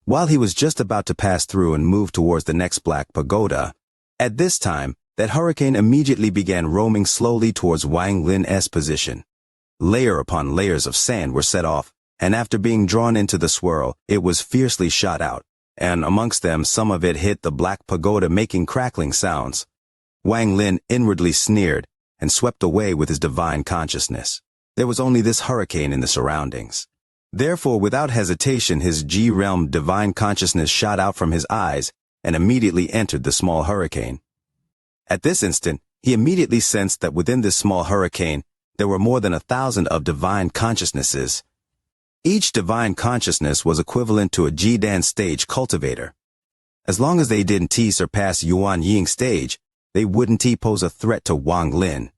While he was just about to pass through and move towards the next black pagoda, at this time, that hurricane immediately began roaming slowly towards Wang Lin's position. Layer upon layers of sand were set off, and after being drawn into the swirl, it was fiercely shot out, and amongst them some of it hit the black pagoda, making crackling sounds. Wang Lin inwardly sneered and swept away with his divine consciousness. There was only this hurricane in the surroundings. Therefore, without hesitation, his G-realm divine consciousness shot out from his eyes and immediately entered the small hurricane. At this instant, he immediately sensed that within this small hurricane, there were more than 1,000 of divine consciousnesses. Each divine consciousness was equivalent to a G-Dan stage cultivator. As long as they didn't surpass Yuan Ying stage, they wouldn't pose a threat to Wang Lin.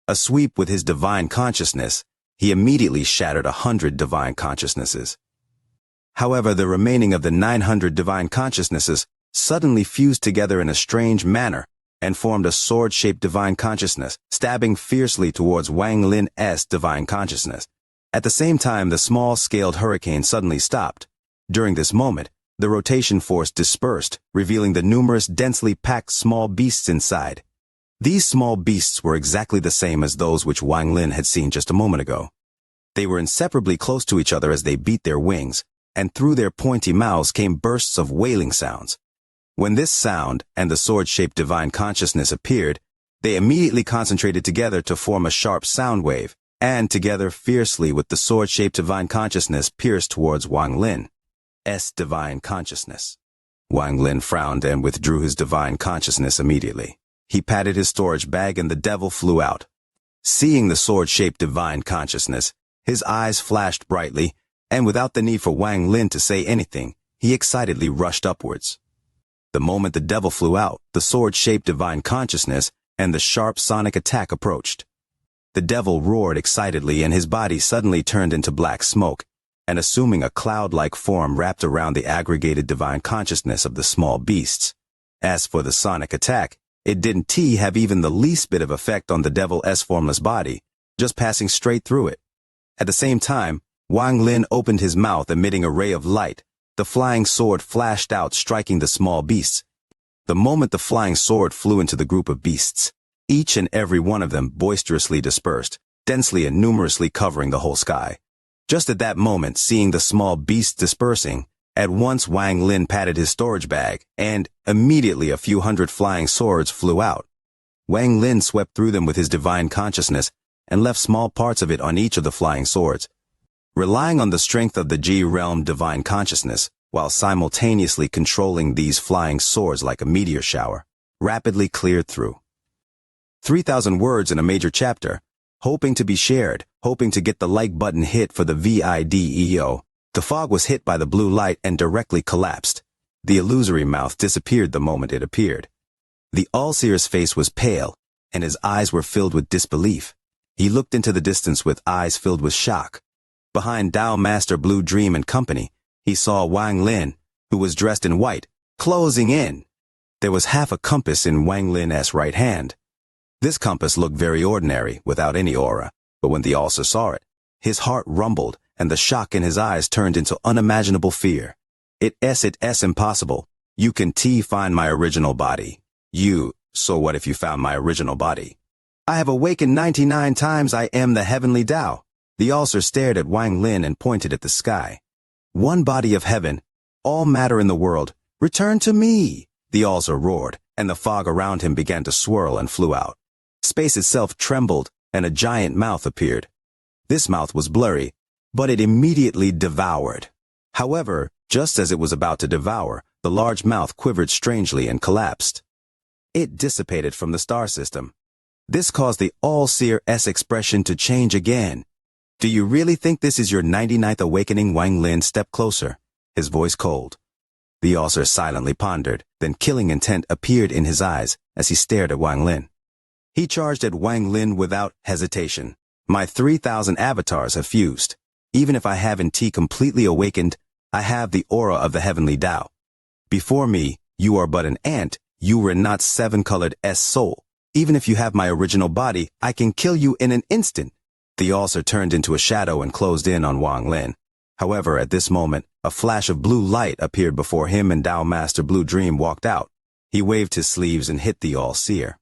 A sweep with his divine consciousness, he immediately shattered 100 divine consciousnesses. However, the remaining of the 900 divine consciousnesses suddenly fused together in a strange manner and formed a sword-shaped divine consciousness, stabbing fiercely towards Wang Lin's divine consciousness. At the same time, the small-scaled hurricane suddenly stopped. During this moment, the rotation force dispersed, revealing the numerous densely packed small beasts inside. These small beasts were exactly the same as those which Wang Lin had seen just a moment ago. They were inseparably close to each other as they beat their wings, and through their pointy mouths came bursts of wailing sounds. When this sound and the sword-shaped divine consciousness appeared, they immediately concentrated together to form a sharp sound wave, and together fiercely with the sword-shaped divine consciousness pierced towards Wang Lin's divine consciousness. Wang Lin frowned and withdrew his divine consciousness immediately. He patted his storage bag and the devil flew out. Seeing the sword-shaped divine consciousness, his eyes flashed brightly, and without the need for Wang Lin to say anything, he excitedly rushed upwards. The moment the devil flew out, the sword-shaped divine consciousness and the sharp sonic attack approached. The devil roared excitedly and his body suddenly turned into black smoke, and assuming a cloud-like form wrapped around the aggregated divine consciousness of the small beasts. As for the sonic attack, It didn't have even the least bit of effect on the devil's formless body, just passing straight through it. At the same time, Wang Lin opened his mouth, emitting a ray of light. The flying sword flashed out, striking the small beasts. The moment the flying sword flew into the group of beasts, each and every one of them boisterously dispersed, densely and numerously covering the whole sky. Just at that moment, seeing the small beasts dispersing, at once Wang Lin patted his storage bag, and immediately a few hundred flying swords flew out. Wang Lin swept through them with his divine consciousness and left small parts of it on each of the flying swords. Relying on the strength of the G-realm divine consciousness, while simultaneously controlling these flying swords like a meteor shower, rapidly cleared through. 3,000 words in a major chapter, hoping to be shared, hoping to get the like button hit for the video. The fog was hit by the blue light and directly collapsed. The illusory mouth disappeared the moment it appeared. The All-Seer's face was pale, and his eyes were filled with disbelief. He looked into the distance with eyes filled with shock. Behind Tao Master Blue Dream and company, he saw Wang Lin, who was dressed in white, closing in. There was half a compass in Wang Lin's right hand. This compass looked very ordinary, without any aura, but when the All-Seer saw it, his heart rumbled, and the shock in his eyes turned into unimaginable fear. It's impossible. You can find my original body. So what if you found my original body? I have awakened 99 times. I am the heavenly Tao. The All-Seer stared at Wang Lin and pointed at the sky. One body of heaven, all matter in the world, return to me. The All-Seer roared, and the fog around him began to swirl and flew out. Space itself trembled, and a giant mouth appeared. This mouth was blurry, but it immediately devoured. However, just as it was about to devour, the large mouth quivered strangely and collapsed. It dissipated from the star system. This caused the All-Seer's expression to change again. Do you really think this is your 99th awakening? Wang Lin stepped closer, his voice cold. The All-Seer silently pondered, then killing intent appeared in his eyes as he stared at Wang Lin. He charged at Wang Lin without hesitation. My 3,000 avatars have fused. Even if I haven't completely awakened, I have the aura of the heavenly Tao. Before me, you are but an ant. You were not seven-colored soul. Even if you have my original body, I can kill you in an instant. The All-Seer turned into a shadow and closed in on Wang Lin. However, at this moment, a flash of blue light appeared before him and Tao Master Blue Dream walked out. He waved his sleeves and hit the All-Seer.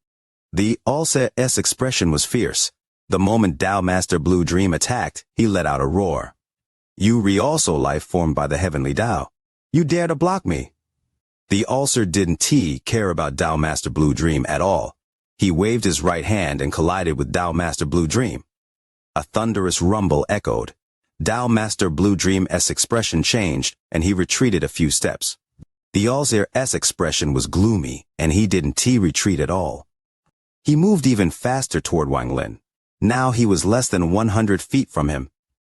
The All-Seer's expression was fierce. The moment Tao Master Blue Dream attacked, he let out a roar. You also life formed by the heavenly Tao. You dare to block me? The All-Seer didn't care about Tao Master Blue Dream at all. He waved his right hand and collided with Tao Master Blue Dream. A thunderous rumble echoed. Tao Master Blue Dream's expression changed, and he retreated a few steps. The All-Seer's expression was gloomy, and he didn't retreat at all. He moved even faster toward Wang Lin. Now he was less than 100 feet from him.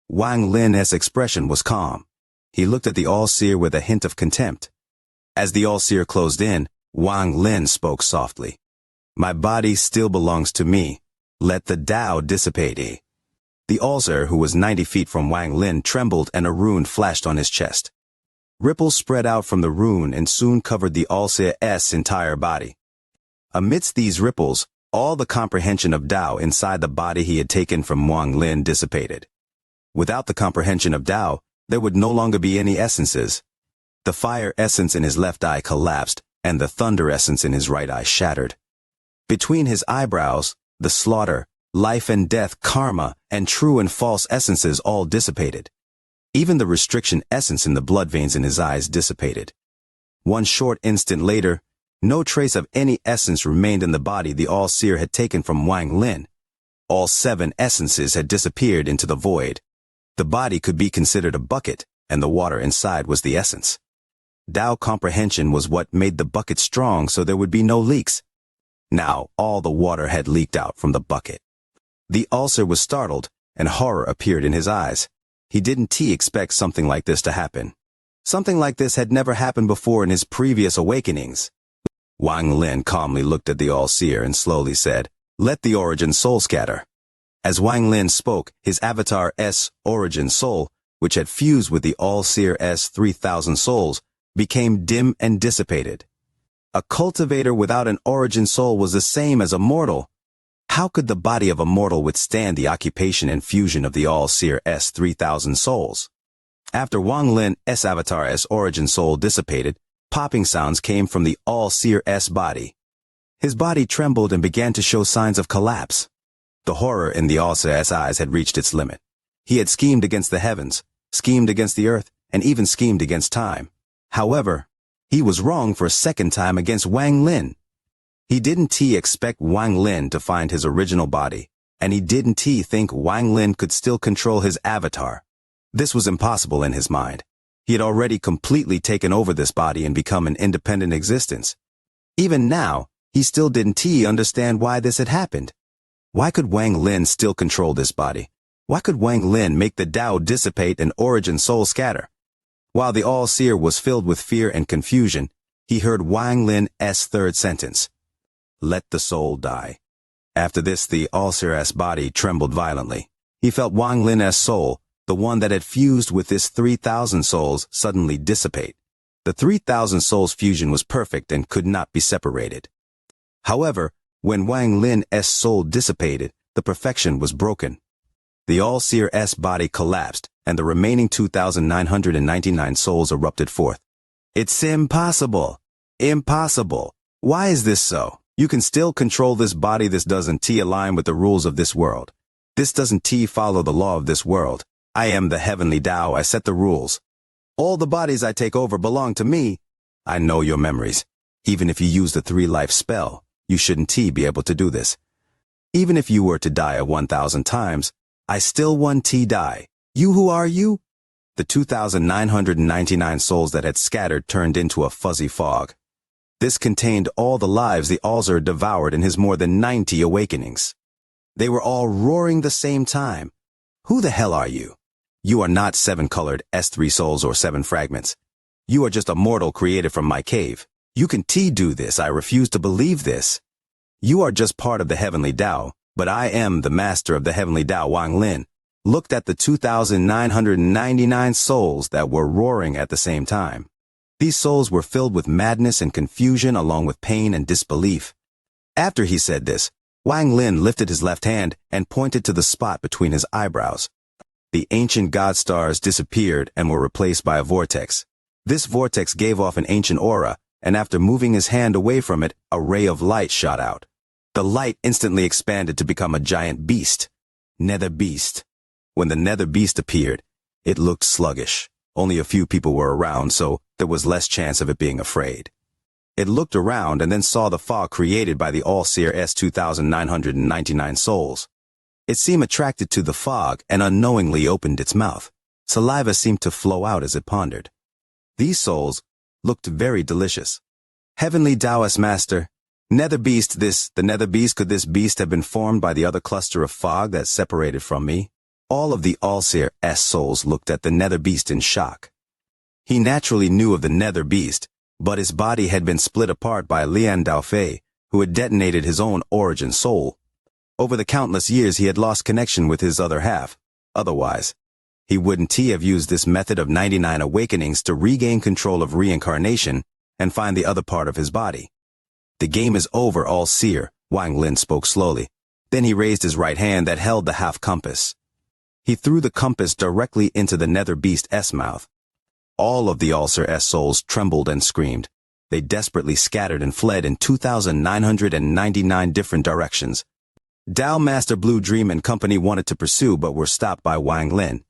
Wang Lin's expression was calm. He looked at the All-Seer with a hint of contempt. As the All-Seer closed in, Wang Lin spoke softly. My body still belongs to me. Let the Tao dissipate. The All-Seer, who was 90 feet from Wang Lin, trembled and a rune flashed on his chest. Ripples spread out from the rune and soon covered the All-Seer's entire body. Amidst these ripples, all the comprehension of Tao inside the body he had taken from Wang Lin dissipated. Without the comprehension of Tao, there would no longer be any essences. The fire essence in his left eye collapsed, and the thunder essence in his right eye shattered. Between his eyebrows, the slaughter, life and death, karma, and true and false essences all dissipated. Even the restriction essence in the blood veins in his eyes dissipated. One short instant later, no trace of any essence remained in the body the All-Seer had taken from Wang Lin. All 7 essences had disappeared into the void. The body could be considered a bucket, and the water inside was the essence. Tao comprehension was what made the bucket strong, so there would be no leaks. Now, all the water had leaked out from the bucket. The All-Seer was startled, and horror appeared in his eyes. He didn't expect something like this to happen. Something like this had never happened before in his previous awakenings. Wang Lin calmly looked at the All-Seer and slowly said, "Let the origin soul scatter." As Wang Lin spoke, his avatar's origin soul, which had fused with the All-Seer's 3,000 souls, became dim and dissipated. A cultivator without an origin soul was the same as a mortal. How could the body of a mortal withstand the occupation and fusion of the All-Seer's 3,000 souls? After Wang Lin's avatar's origin soul dissipated, popping sounds came from the All-Seer's body. His body trembled and began to show signs of collapse. The horror in the All-Seer's eyes had reached its limit. He had schemed against the heavens, schemed against the earth, and even schemed against time. However, he was wrong for a second time against Wang Lin. He didn't expect Wang Lin to find his original body, and he didn't think Wang Lin could still control his avatar. This was impossible in his mind. He had already completely taken over this body and become an independent existence. Even now, he still didn't understand why this had happened. Why could Wang Lin still control this body? Why could Wang Lin make the Tao dissipate and origin soul scatter? While the All-Seer was filled with fear and confusion, he heard Wang Lin's third sentence. Let the soul die. After this, the All-Seer's body trembled violently. He felt Wang Lin's soul, the one that had fused with his 3,000 souls, suddenly dissipate. The 3,000 souls fusion was perfect and could not be separated. However, when Wang Lin's soul dissipated, the perfection was broken. The All-Seer's body collapsed, and the remaining 2,999 souls erupted forth. It's impossible! Impossible! Why is this so? You can still control this body. This doesn't align with the rules of this world. This doesn't follow the law of this world. I am the heavenly Tao. I set the rules. All the bodies I take over belong to me. I know your memories. Even if you use the 3-life spell, you shouldn't be able to do this. Even if you were to die 1,000 times, I still won't die. You, who are you? The 2,999 souls that had scattered turned into a fuzzy fog. This contained all the lives the All-Seer devoured in his more than 90 awakenings. They were all roaring the same time. Who the hell are you? You are not 7-colored S3 souls or 7 fragments. You are just a mortal created from my cave. You can do this. I refuse to believe this. You are just part of the heavenly Tao, but I am the master of the heavenly Tao. Wang Lin looked at the 2,999 souls that were roaring at the same time. These souls were filled with madness and confusion along with pain and disbelief. After he said this, Wang Lin lifted his left hand and pointed to the spot between his eyebrows. The ancient god stars disappeared and were replaced by a vortex. This vortex gave off an ancient aura, and after moving his hand away from it, a ray of light shot out. The light instantly expanded to become a giant beast. Nether Beast. When the Nether Beast appeared, it looked sluggish. Only a few people were around, so there was less chance of it being afraid. It looked around and then saw the fog created by the All-Seer's 2,999 souls. It seemed attracted to the fog and unknowingly opened its mouth. Saliva seemed to flow out as it pondered. These souls looked very delicious. Heavenly Taoist Master, Nether Beast, the Nether Beast, could this beast have been formed by the other cluster of fog that separated from me? All of the All-Seer's souls looked at the Nether Beast in shock. He naturally knew of the Nether Beast, but his body had been split apart by Lian Daofei, who had detonated his own origin soul. Over the countless years he had lost connection with his other half. Otherwise, he wouldn't have used this method of 99 awakenings to regain control of reincarnation and find the other part of his body. The game is over, All-Seer, Wang Lin spoke slowly. Then he raised his right hand that held the half compass. He threw the compass directly into the Nether Beast's mouth. All of the All-Seer's souls trembled and screamed. They desperately scattered and fled in 2,999 different directions. Tao Master Blue Dream and company wanted to pursue but were stopped by Wang Lin.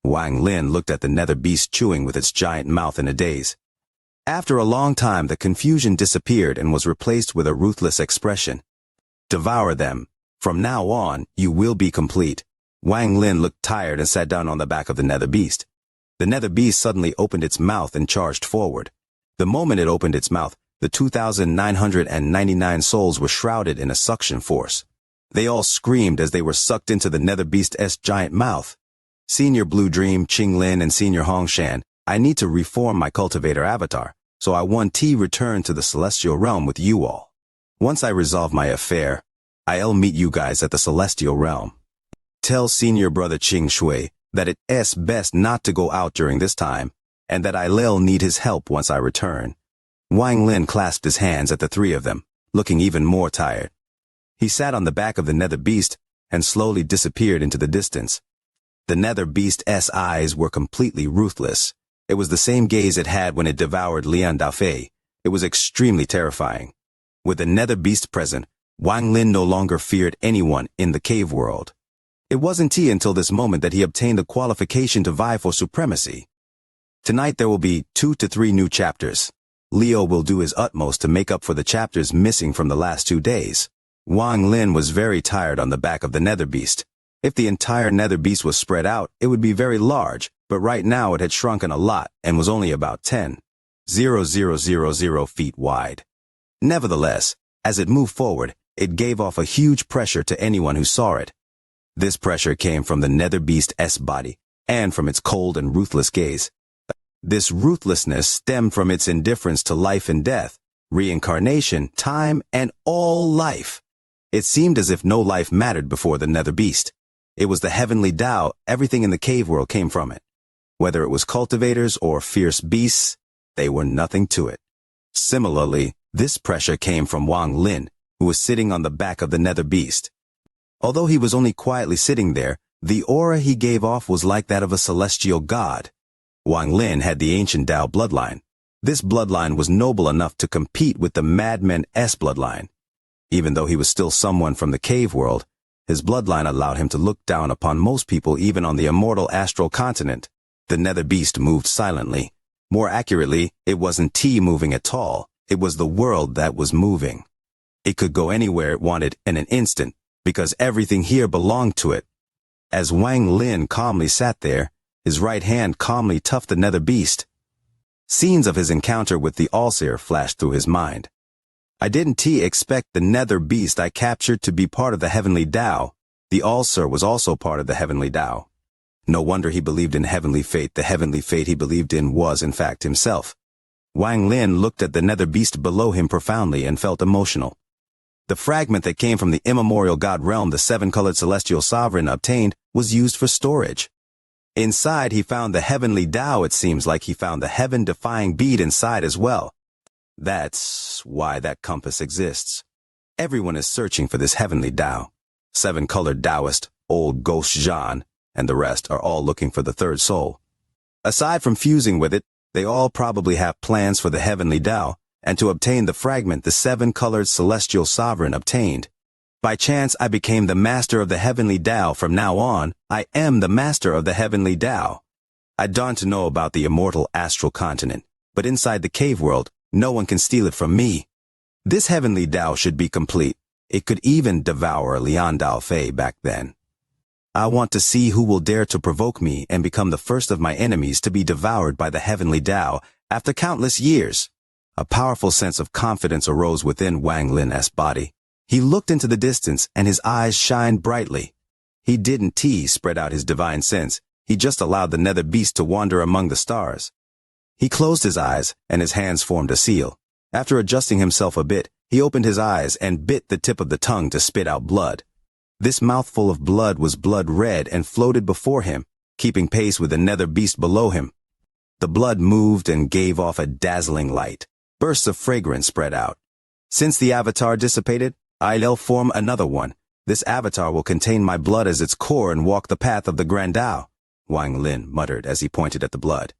Wang Lin looked at the Nether Beast chewing with its giant mouth in a daze. After a long time, the confusion disappeared and was replaced with a ruthless expression. Devour them. From now on, you will be complete. Wang Lin looked tired and sat down on the back of the Nether Beast. The Nether Beast suddenly opened its mouth and charged forward. The moment it opened its mouth, the 2,999 souls were shrouded in a suction force. They all screamed as they were sucked into the Nether Beast's giant mouth. Senior Blue Dream, Qing Lin, and Senior Hong Shan, I need to reform my cultivator avatar, so I want to return to the celestial realm with you all. Once I resolve my affair, I'll meet you guys at the celestial realm. Tell senior brother Qing Shui that it's best not to go out during this time, and that I'll need his help once I return. Wang Lin clasped his hands at the three of them, looking even more tired. He sat on the back of the nether beast and slowly disappeared into the distance. The nether beast's eyes were completely ruthless. It was the same gaze it had when it devoured Lian Daofei. It was extremely terrifying. With the nether beast present, Wang Lin no longer feared anyone in the cave world. It wasn't until this moment that he obtained the qualification to vie for supremacy. Tonight there will be 2 to 3 new chapters. Leo will do his utmost to make up for the chapters missing from the last 2 days. Wang Lin was very tired on the back of the nether beast. If the entire nether beast was spread out, it would be very large, but right now it had shrunken a lot and was only about 10,000 feet wide. Nevertheless, as it moved forward, it gave off a huge pressure to anyone who saw it. This pressure came from the nether beast's body and from its cold and ruthless gaze. This ruthlessness stemmed from its indifference to life and death, reincarnation, time, and all life. It seemed as if no life mattered before the nether beast. It was the heavenly Tao. Everything in the cave world came from it. Whether it was cultivators or fierce beasts, they were nothing to it. Similarly, this pressure came from Wang Lin, who was sitting on the back of the nether beast. Although he was only quietly sitting there, the aura he gave off was like that of a celestial god. Wang Lin had the ancient Tao bloodline. This bloodline was noble enough to compete with the madman's bloodline. Even though he was still someone from the cave world, his bloodline allowed him to look down upon most people even on the immortal astral continent. The nether beast moved silently. More accurately, it wasn't moving at all. It was the world that was moving. It could go anywhere it wanted in an instant, because everything here belonged to it. As Wang Lin calmly sat there, his right hand calmly tugged the nether beast. Scenes of his encounter with the Allseer flashed through his mind. I didn't expect the nether beast I captured to be part of the heavenly Tao. The Allseer was also part of the heavenly Tao. No wonder he believed in heavenly fate. The heavenly fate he believed in was, in fact, himself. Wang Lin looked at the nether beast below him profoundly and felt emotional. The fragment that came from the immemorial god realm the 7-colored celestial sovereign obtained was used for storage. Inside he found the heavenly Tao. It seems like he found the heaven-defying bead inside as well. That's why that compass exists. Everyone is searching for this heavenly Tao. 7-colored Taoist, old ghost Zhan, and the rest are all looking for the third soul. Aside from fusing with it, they all probably have plans for the heavenly Tao, and to obtain the fragment the 7-colored celestial sovereign obtained. By chance I became the master of the heavenly Tao. From now on, I am the master of the heavenly Tao. I don't know about the immortal astral continent, but inside the cave world, no one can steal it from me. This heavenly Tao should be complete. It could even devour Lian Daofei back then. I want to see who will dare to provoke me and become the first of my enemies to be devoured by the heavenly Tao after countless years. A powerful sense of confidence arose within Wang Lin's body. He looked into the distance and his eyes shined brightly. He didn't spread out his divine sense. He just allowed the nether beast to wander among the stars. He closed his eyes and his hands formed a seal. After adjusting himself a bit, he opened his eyes and bit the tip of the tongue to spit out blood. This mouthful of blood was blood red and floated before him, keeping pace with the nether beast below him. The blood moved and gave off a dazzling light. Bursts of fragrance spread out. Since the avatar dissipated, I'll form another one. This avatar will contain my blood as its core and walk the path of the Grand Tao, Wang Lin muttered as he pointed at the blood.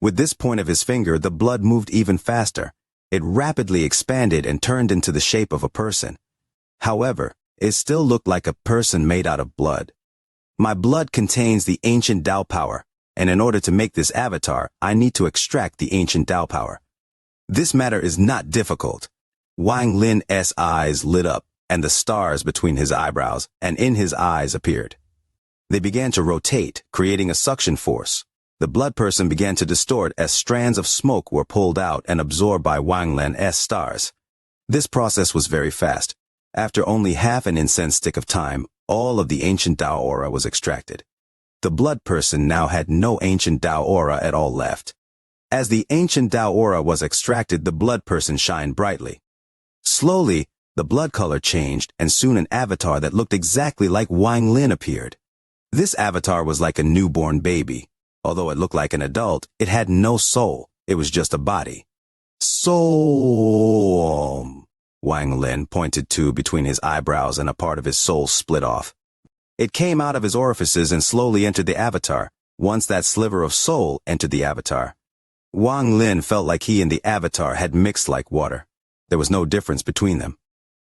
With this point of his finger, the blood moved even faster. It rapidly expanded and turned into the shape of a person. However, it still looked like a person made out of blood. My blood contains the ancient Tao power, and in order to make this avatar, I need to extract the ancient Tao power. This matter is not difficult. Wang Lin's eyes lit up, and the stars between his eyebrows and in his eyes appeared. They began to rotate, creating a suction force. The blood person began to distort as strands of smoke were pulled out and absorbed by Wang Lin's stars. This process was very fast. After only half an incense stick of time, all of the ancient Tao aura was extracted. The blood person now had no ancient Tao aura at all left. As the ancient Tao aura was extracted, the blood person shined brightly. Slowly, the blood color changed, and soon an avatar that looked exactly like Wang Lin appeared. This avatar was like a newborn baby. Although it looked like an adult, it had no soul. It was just a body. Soul, Wang Lin pointed to between his eyebrows, and a part of his soul split off. It came out of his orifices and slowly entered the avatar. Once that sliver of soul entered the avatar, Wang Lin felt like he and the avatar had mixed like water. There was no difference between them.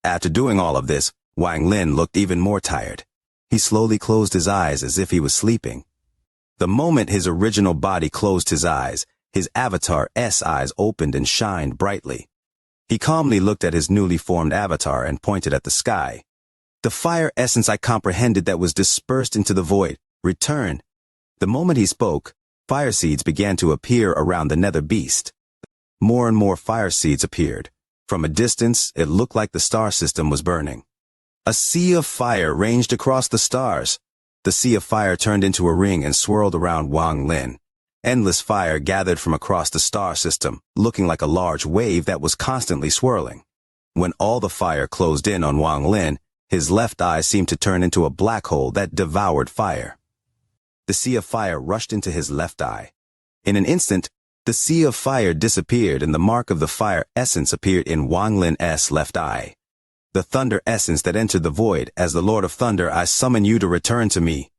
After doing all of this, Wang Lin looked even more tired. He slowly closed his eyes as if he was sleeping. The moment his original body closed his eyes, his avatar's eyes opened and shined brightly. He calmly looked at his newly formed avatar and pointed at the sky. The fire essence I comprehended that was dispersed into the void returned. The moment he spoke, fire seeds began to appear around the nether beast. More and more fire seeds appeared. From a distance, it looked like the star system was burning. A sea of fire ranged across the stars. The sea of fire turned into a ring and swirled around Wang Lin. Endless fire gathered from across the star system, looking like a large wave that was constantly swirling. When all the fire closed in on Wang Lin, his left eye seemed to turn into a black hole that devoured fire. The sea of fire rushed into his left eye. In an instant, the sea of fire disappeared and the mark of the fire essence appeared in Wang Lin's left eye. The thunder essence that entered the void, as the Lord of Thunder, I summon you to return to me.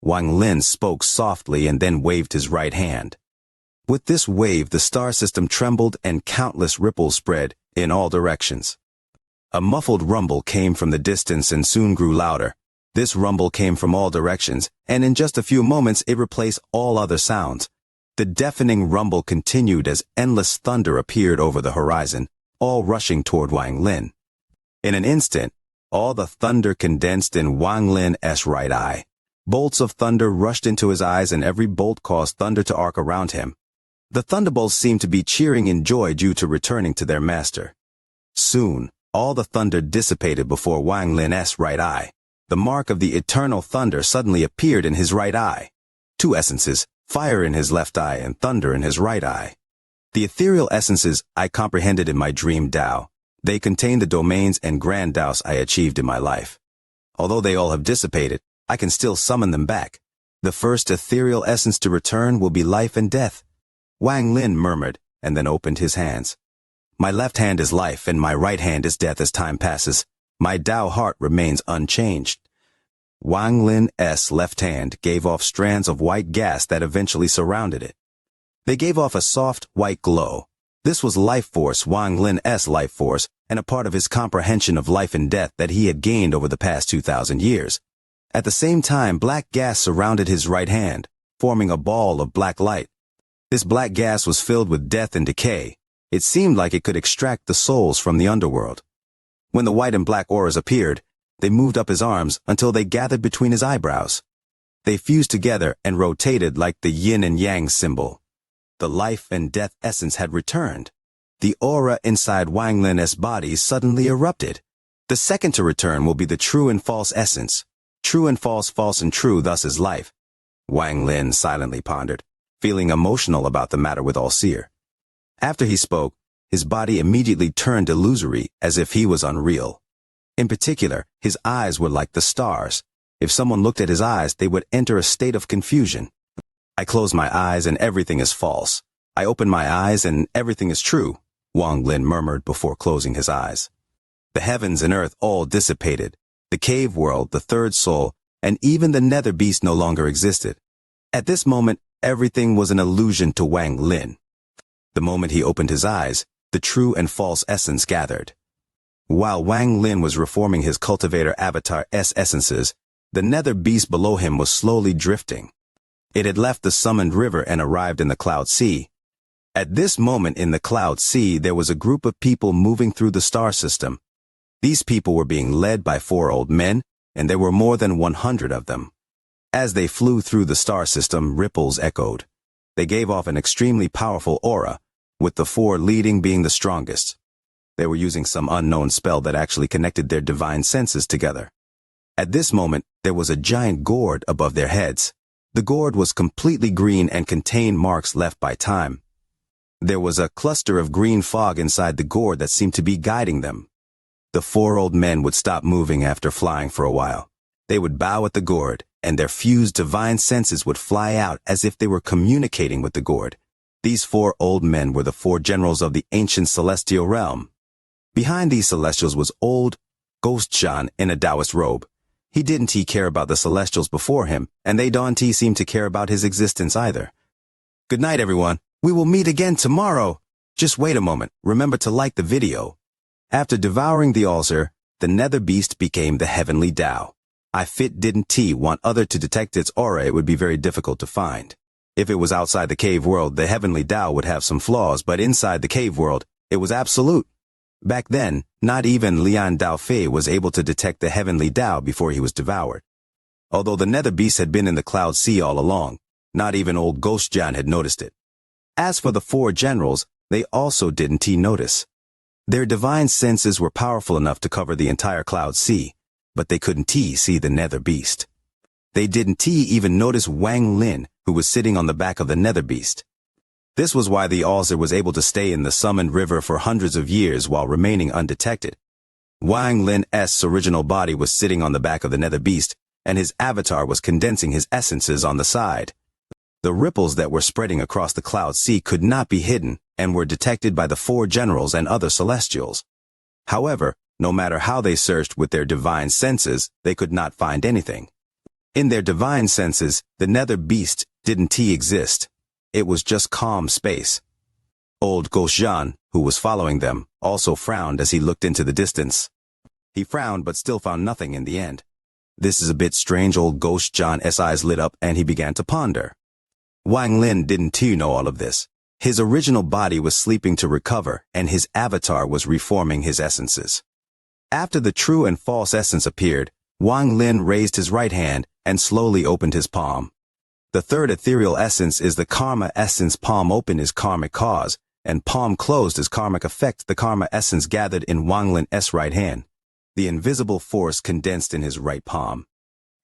Wang Lin spoke softly and then waved his right hand. With this wave, the star system trembled and countless ripples spread in all directions. A muffled rumble came from the distance and soon grew louder. This rumble came from all directions, and in just a few moments it replaced all other sounds. The deafening rumble continued as endless thunder appeared over the horizon, all rushing toward Wang Lin. In an instant, all the thunder condensed in Wang Lin's right eye. Bolts of thunder rushed into his eyes and every bolt caused thunder to arc around him. The thunderbolts seemed to be cheering in joy due to returning to their master. Soon, all the thunder dissipated before Wang Lin's right eye. The mark of the eternal thunder suddenly appeared in his right eye. Two essences, fire in his left eye and thunder in his right eye. The ethereal essences I comprehended in my dream Tao. They contain the domains and grand Taos I achieved in my life. Although they all have dissipated, I can still summon them back. The first ethereal essence to return will be life and death. Wang Lin murmured, and then opened his hands. My left hand is life, and my right hand is death as time passes. My Tao heart remains unchanged. Wang Lin's left hand gave off strands of white gas that eventually surrounded it. They gave off a soft, white glow. This was life force, Wang Lin's life force, and a part of his comprehension of life and death that he had gained over the past 2,000 years. At the same time, black gas surrounded his right hand, forming a ball of black light. This black gas was filled with death and decay. It seemed like it could extract the souls from the underworld. When the white and black auras appeared, they moved up his arms until they gathered between his eyebrows. They fused together and rotated like the yin and yang symbol. The life and death essence had returned. The aura inside Wang Lin's body suddenly erupted. The second to return will be the true and false essence. True and false, false and true, thus is life. Wang Lin silently pondered, feeling emotional about the matter with All-Seer. After he spoke, his body immediately turned illusory as if he was unreal. In particular, his eyes were like the stars. If someone looked at his eyes, they would enter a state of confusion. I close my eyes and everything is false. I open my eyes and everything is true, Wang Lin murmured before closing his eyes. The heavens and earth all dissipated. The cave world, the third soul, and even the nether beast no longer existed. At this moment, everything was an illusion to Wang Lin. The moment he opened his eyes, the true and false essence gathered. While Wang Lin was reforming his cultivator avatar's essences, the nether beast below him was slowly drifting. It had left the summoned river and arrived in the cloud sea. At this moment in the cloud sea, there was a group of people moving through the star system. These people were being led by 4 old men, and there were more than 100 of them. As they flew through the star system, ripples echoed. They gave off an extremely powerful aura, with the 4 leading being the strongest. They were using some unknown spell that actually connected their divine senses together. At this moment, there was a giant gourd above their heads. The gourd was completely green and contained marks left by time. There was a cluster of green fog inside the gourd that seemed to be guiding them. The 4 old men would stop moving after flying for a while. They would bow at the gourd, and their fused divine senses would fly out as if they were communicating with the gourd. These 4 old men were the 4 generals of the ancient celestial realm. Behind these celestials was old Xianxia in a Taoist robe. He didn't care about the celestials before him, and they don't seem to care about his existence either. Good night, everyone. We will meet again tomorrow. Just wait a moment. Remember to like the video. After devouring the ulcer, the nether beast became the heavenly Tao. Didn't want other to detect its aura. It would be very difficult to find. If it was outside the cave world, the heavenly Tao would have some flaws, but inside the cave world, it was absolute. Back then, not even Lian Daofei was able to detect the heavenly Tao before he was devoured. Although the nether beast had been in the cloud sea all along, not even old Xianxia had noticed it. As for the 4 generals, they also didn't notice. Their divine senses were powerful enough to cover the entire cloud sea, but they couldn't see the nether beast. They didn't even notice Wang Lin, who was sitting on the back of the nether beast. This was why the ulcer was able to stay in the summoned river for hundreds of years while remaining undetected. Wang Lin's original body was sitting on the back of the nether beast, and his avatar was condensing his essences on the side. The ripples that were spreading across the cloud sea could not be hidden and were detected by the 4 generals and other celestials. However, no matter how they searched with their divine senses, they could not find anything. In their divine senses, the nether beast didn't exist. It was just calm space. Old Xianxia, who was following them, also frowned as he looked into the distance. He frowned but still found nothing in the end. This is a bit strange. Old Xianxia's eyes lit up and he began to ponder. Wang Lin didn't know all of this. His original body was sleeping to recover and his avatar was reforming his essences. After the true and false essence appeared, Wang Lin raised his right hand and slowly opened his palm. The 3rd ethereal essence is the karma essence. Palm open is karmic cause, and palm closed is karmic effect. The karma essence gathered in Wang Lin's right hand. The invisible force condensed in his right palm.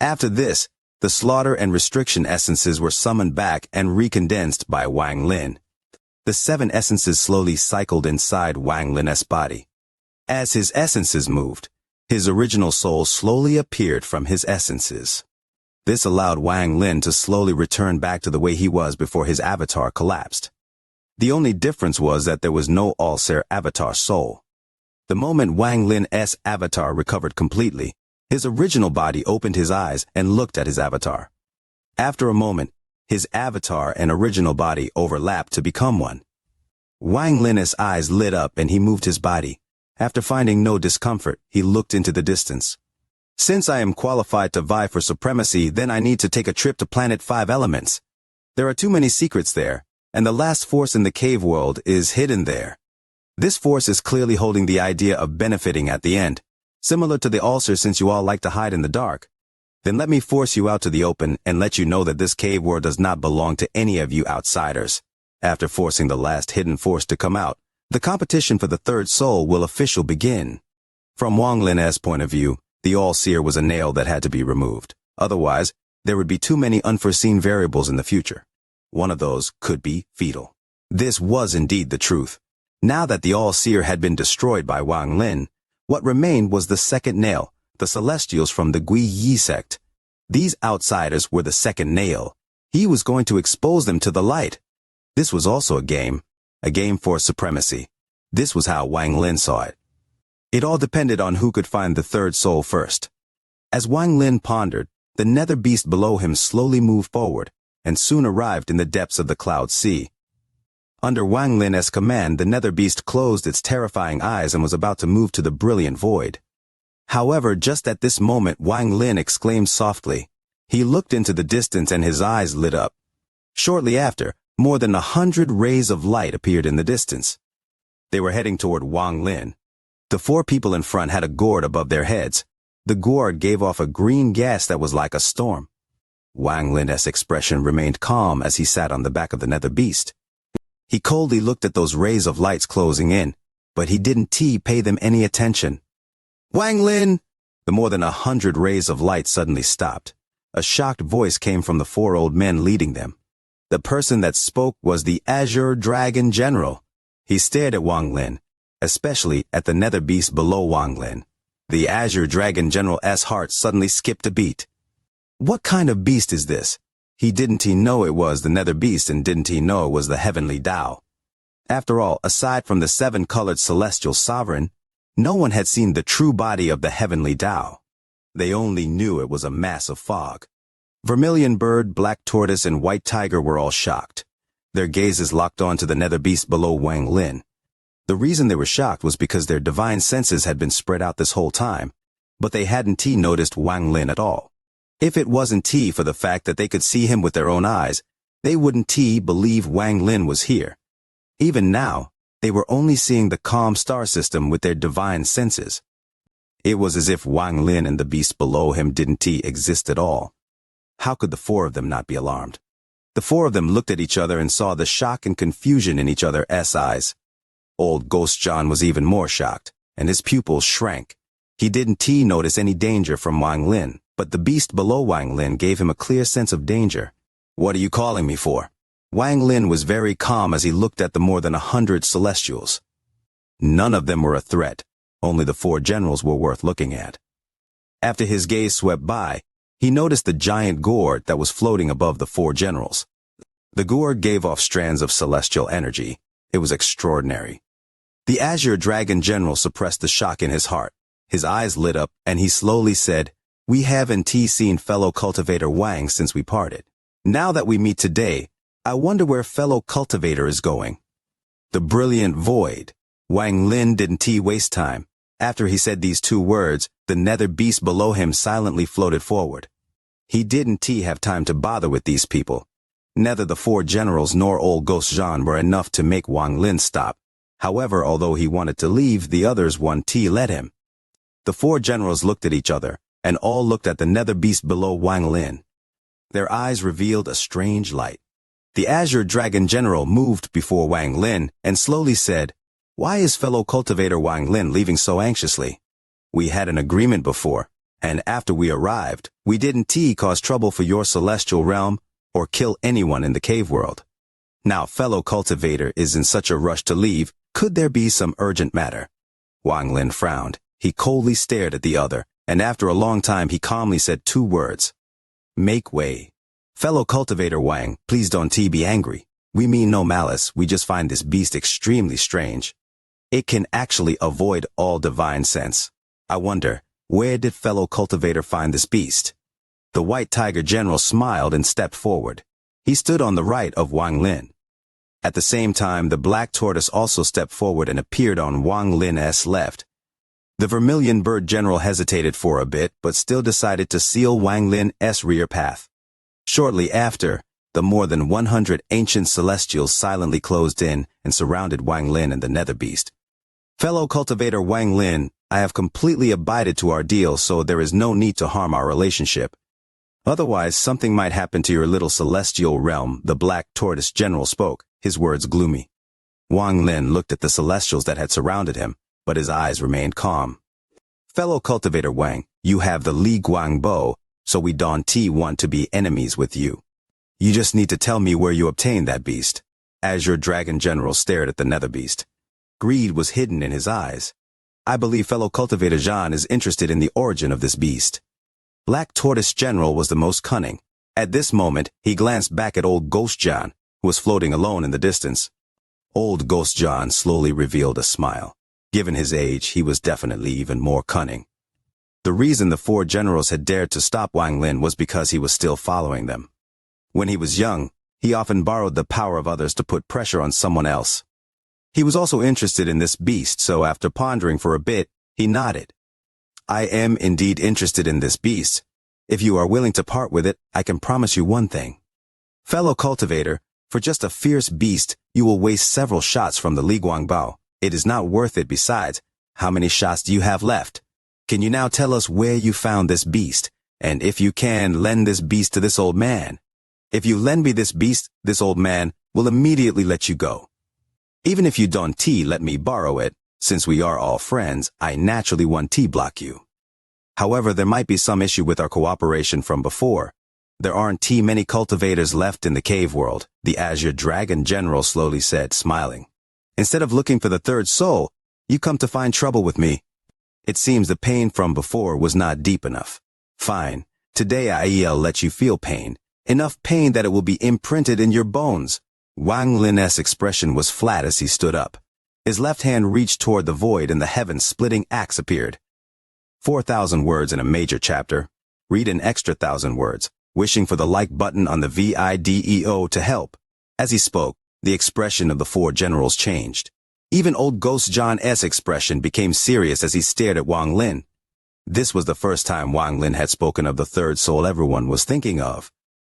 After this, the slaughter and restriction essences were summoned back and recondensed by Wang Lin. The 7 essences slowly cycled inside Wang Lin's body. As his essences moved, his original soul slowly appeared from his essences. This allowed Wang Lin to slowly return back to the way he was before his avatar collapsed. The only difference was that there was no ulcer avatar soul. The moment Wang Lin's avatar recovered completely, his original body opened his eyes and looked at his avatar. After a moment, his avatar and original body overlapped to become one. Wang Lin's eyes lit up and he moved his body. After finding no discomfort, he looked into the distance. Since I am qualified to vie for supremacy, then I need to take a trip to planet 5 elements. There are too many secrets there, and the last force in the cave world is hidden there. This force is clearly holding the idea of benefiting at the end, similar to the ulcer. Since you all like to hide in the dark, then let me force you out to the open and let you know that this cave world does not belong to any of you outsiders. After forcing the last hidden force to come out, the competition for the 3rd soul will officially begin. From Wang Lin's point of view, the all-seer was a nail that had to be removed. Otherwise, there would be too many unforeseen variables in the future. One of those could be fatal. This was indeed the truth. Now that the all-seer had been destroyed by Wang Lin, what remained was the 2nd nail, the celestials from the Gui Yi sect. These outsiders were the 2nd nail. He was going to expose them to the light. This was also a game for supremacy. This was how Wang Lin saw it. It all depended on who could find the 3rd soul first. As Wang Lin pondered, the nether beast below him slowly moved forward, and soon arrived in the depths of the cloud sea. Under Wang Lin's command, the nether beast closed its terrifying eyes and was about to move to the brilliant void. However, just at this moment, Wang Lin exclaimed softly. He looked into the distance and his eyes lit up. Shortly after, more than 100 rays of light appeared in the distance. They were heading toward Wang Lin. The 4 people in front had a gourd above their heads. The gourd gave off a green gas that was like a storm. Wang Lin's expression remained calm as he sat on the back of the nether beast. He coldly looked at those rays of lights closing in, but he didn't pay them any attention. Wang Lin! The more than 100 rays of light suddenly stopped. A shocked voice came from the 4 old men leading them. The person that spoke was the Azure Dragon General. He stared at Wang Lin, especially at the nether beast below Wang Lin. The Azure Dragon General's heart suddenly skipped a beat. What kind of beast is this? Didn't he know it was the nether beast, and didn't he know it was the heavenly Tao? After all, aside from the 7-colored celestial sovereign, no one had seen the true body of the heavenly Tao. They only knew it was a mass of fog. Vermilion Bird, Black Tortoise, and White Tiger were all shocked. Their gazes locked onto the nether beast below Wang Lin. The reason they were shocked was because their divine senses had been spread out this whole time, but they hadn't noticed Wang Lin at all. If it wasn't for the fact that they could see him with their own eyes, they wouldn't believe Wang Lin was here. Even now, they were only seeing the calm star system with their divine senses. It was as if Wang Lin and the beast below him didn't exist at all. How could the 4 of them not be alarmed? The 4 of them looked at each other and saw the shock and confusion in each other's eyes. Old Ghost John was even more shocked, and his pupils shrank. He didn't notice any danger from Wang Lin, but the beast below Wang Lin gave him a clear sense of danger. "What are you calling me for?" Wang Lin was very calm as he looked at the more than 100 celestials. None of them were a threat. Only the 4 generals were worth looking at. After his gaze swept by, he noticed the giant gourd that was floating above the 4 generals. The gourd gave off strands of celestial energy. It was extraordinary. The Azure Dragon General suppressed the shock in his heart. His eyes lit up, and he slowly said, "We haven't seen fellow cultivator Wang since we parted. Now that we meet today, I wonder where fellow cultivator is going." The brilliant void. Wang Lin didn't waste time. After he said these 2 words, the nether beast below him silently floated forward. He didn't have time to bother with these people. Neither the 4 generals nor old Ghost Jean were enough to make Wang Lin stop. However, although he wanted to leave, the others wouldn't let him. The 4 generals looked at each other, and all looked at the nether beast below Wang Lin. Their eyes revealed a strange light. The Azure Dragon General moved before Wang Lin and slowly said, "Why is fellow cultivator Wang Lin leaving so anxiously? We had an agreement before, and after we arrived, we didn't cause trouble for your celestial realm or kill anyone in the cave world. Now fellow cultivator is in such a rush to leave, could there be some urgent matter?" Wang Lin frowned. He coldly stared at the other, and after a long time he calmly said 2 words. "Make way. Fellow cultivator Wang, please don't be angry. We mean no malice, we just find this beast extremely strange. It can actually avoid all divine sense. I wonder, where did fellow cultivator find this beast?" The White Tiger General smiled and stepped forward. He stood on the right of Wang Lin. At the same time, the Black Tortoise also stepped forward and appeared on Wang Lin's left. The Vermilion Bird General hesitated for a bit, but still decided to seal Wang Lin's rear path. Shortly after, the more than 100 ancient celestials silently closed in and surrounded Wang Lin and the nether beast. "Fellow cultivator Wang Lin, I have completely abided to our deal, so there is no need to harm our relationship. Otherwise, something might happen to your little celestial realm," the Black Tortoise General spoke, his words gloomy. Wang Lin looked at the celestials that had surrounded him, but his eyes remained calm. "Fellow cultivator Wang, you have the Li Guang bow, so we don't want to be enemies with you. You just need to tell me where you obtained that beast." Azure Dragon General stared at the nether beast. Greed was hidden in his eyes. "I believe fellow cultivator Jean is interested in the origin of this beast." Black Tortoise General was the most cunning. At this moment, he glanced back at old Ghost John, who was floating alone in the distance. Old Ghost John slowly revealed a smile. Given his age, he was definitely even more cunning. The reason the 4 generals had dared to stop Wang Lin was because he was still following them. When he was young, he often borrowed the power of others to put pressure on someone else. He was also interested in this beast, so after pondering for a bit, he nodded. "I am indeed interested in this beast. If you are willing to part with it, I can promise you one thing. Fellow cultivator, for just a fierce beast, you will waste several shots from the Li Guang Bao. It is not worth it. Besides, how many shots do you have left? Can you now tell us where you found this beast, and if you can, lend this beast to this old man? If you lend me this beast, this old man will immediately let you go. Even if you don't let me borrow it, since we are all friends, I naturally won't block you. However, there might be some issue with our cooperation from before. There aren't many cultivators left in the cave world," the Azure Dragon General slowly said, smiling. "Instead of looking for the 3rd soul, you come to find trouble with me. It seems the pain from before was not deep enough. Fine, today I'll let you feel pain, enough pain that it will be imprinted in your bones. Wang Lin's expression was flat as he stood up. His left hand reached toward the void and the heaven-splitting axe appeared. 4,000 words in a major chapter. Read an extra 1,000 words, wishing for the like button on the video to help. As he spoke, the expression of the four generals changed. Even old Ghost John's expression became serious as he stared at Wang Lin. This was the first time Wang Lin had spoken of the third soul everyone was thinking of.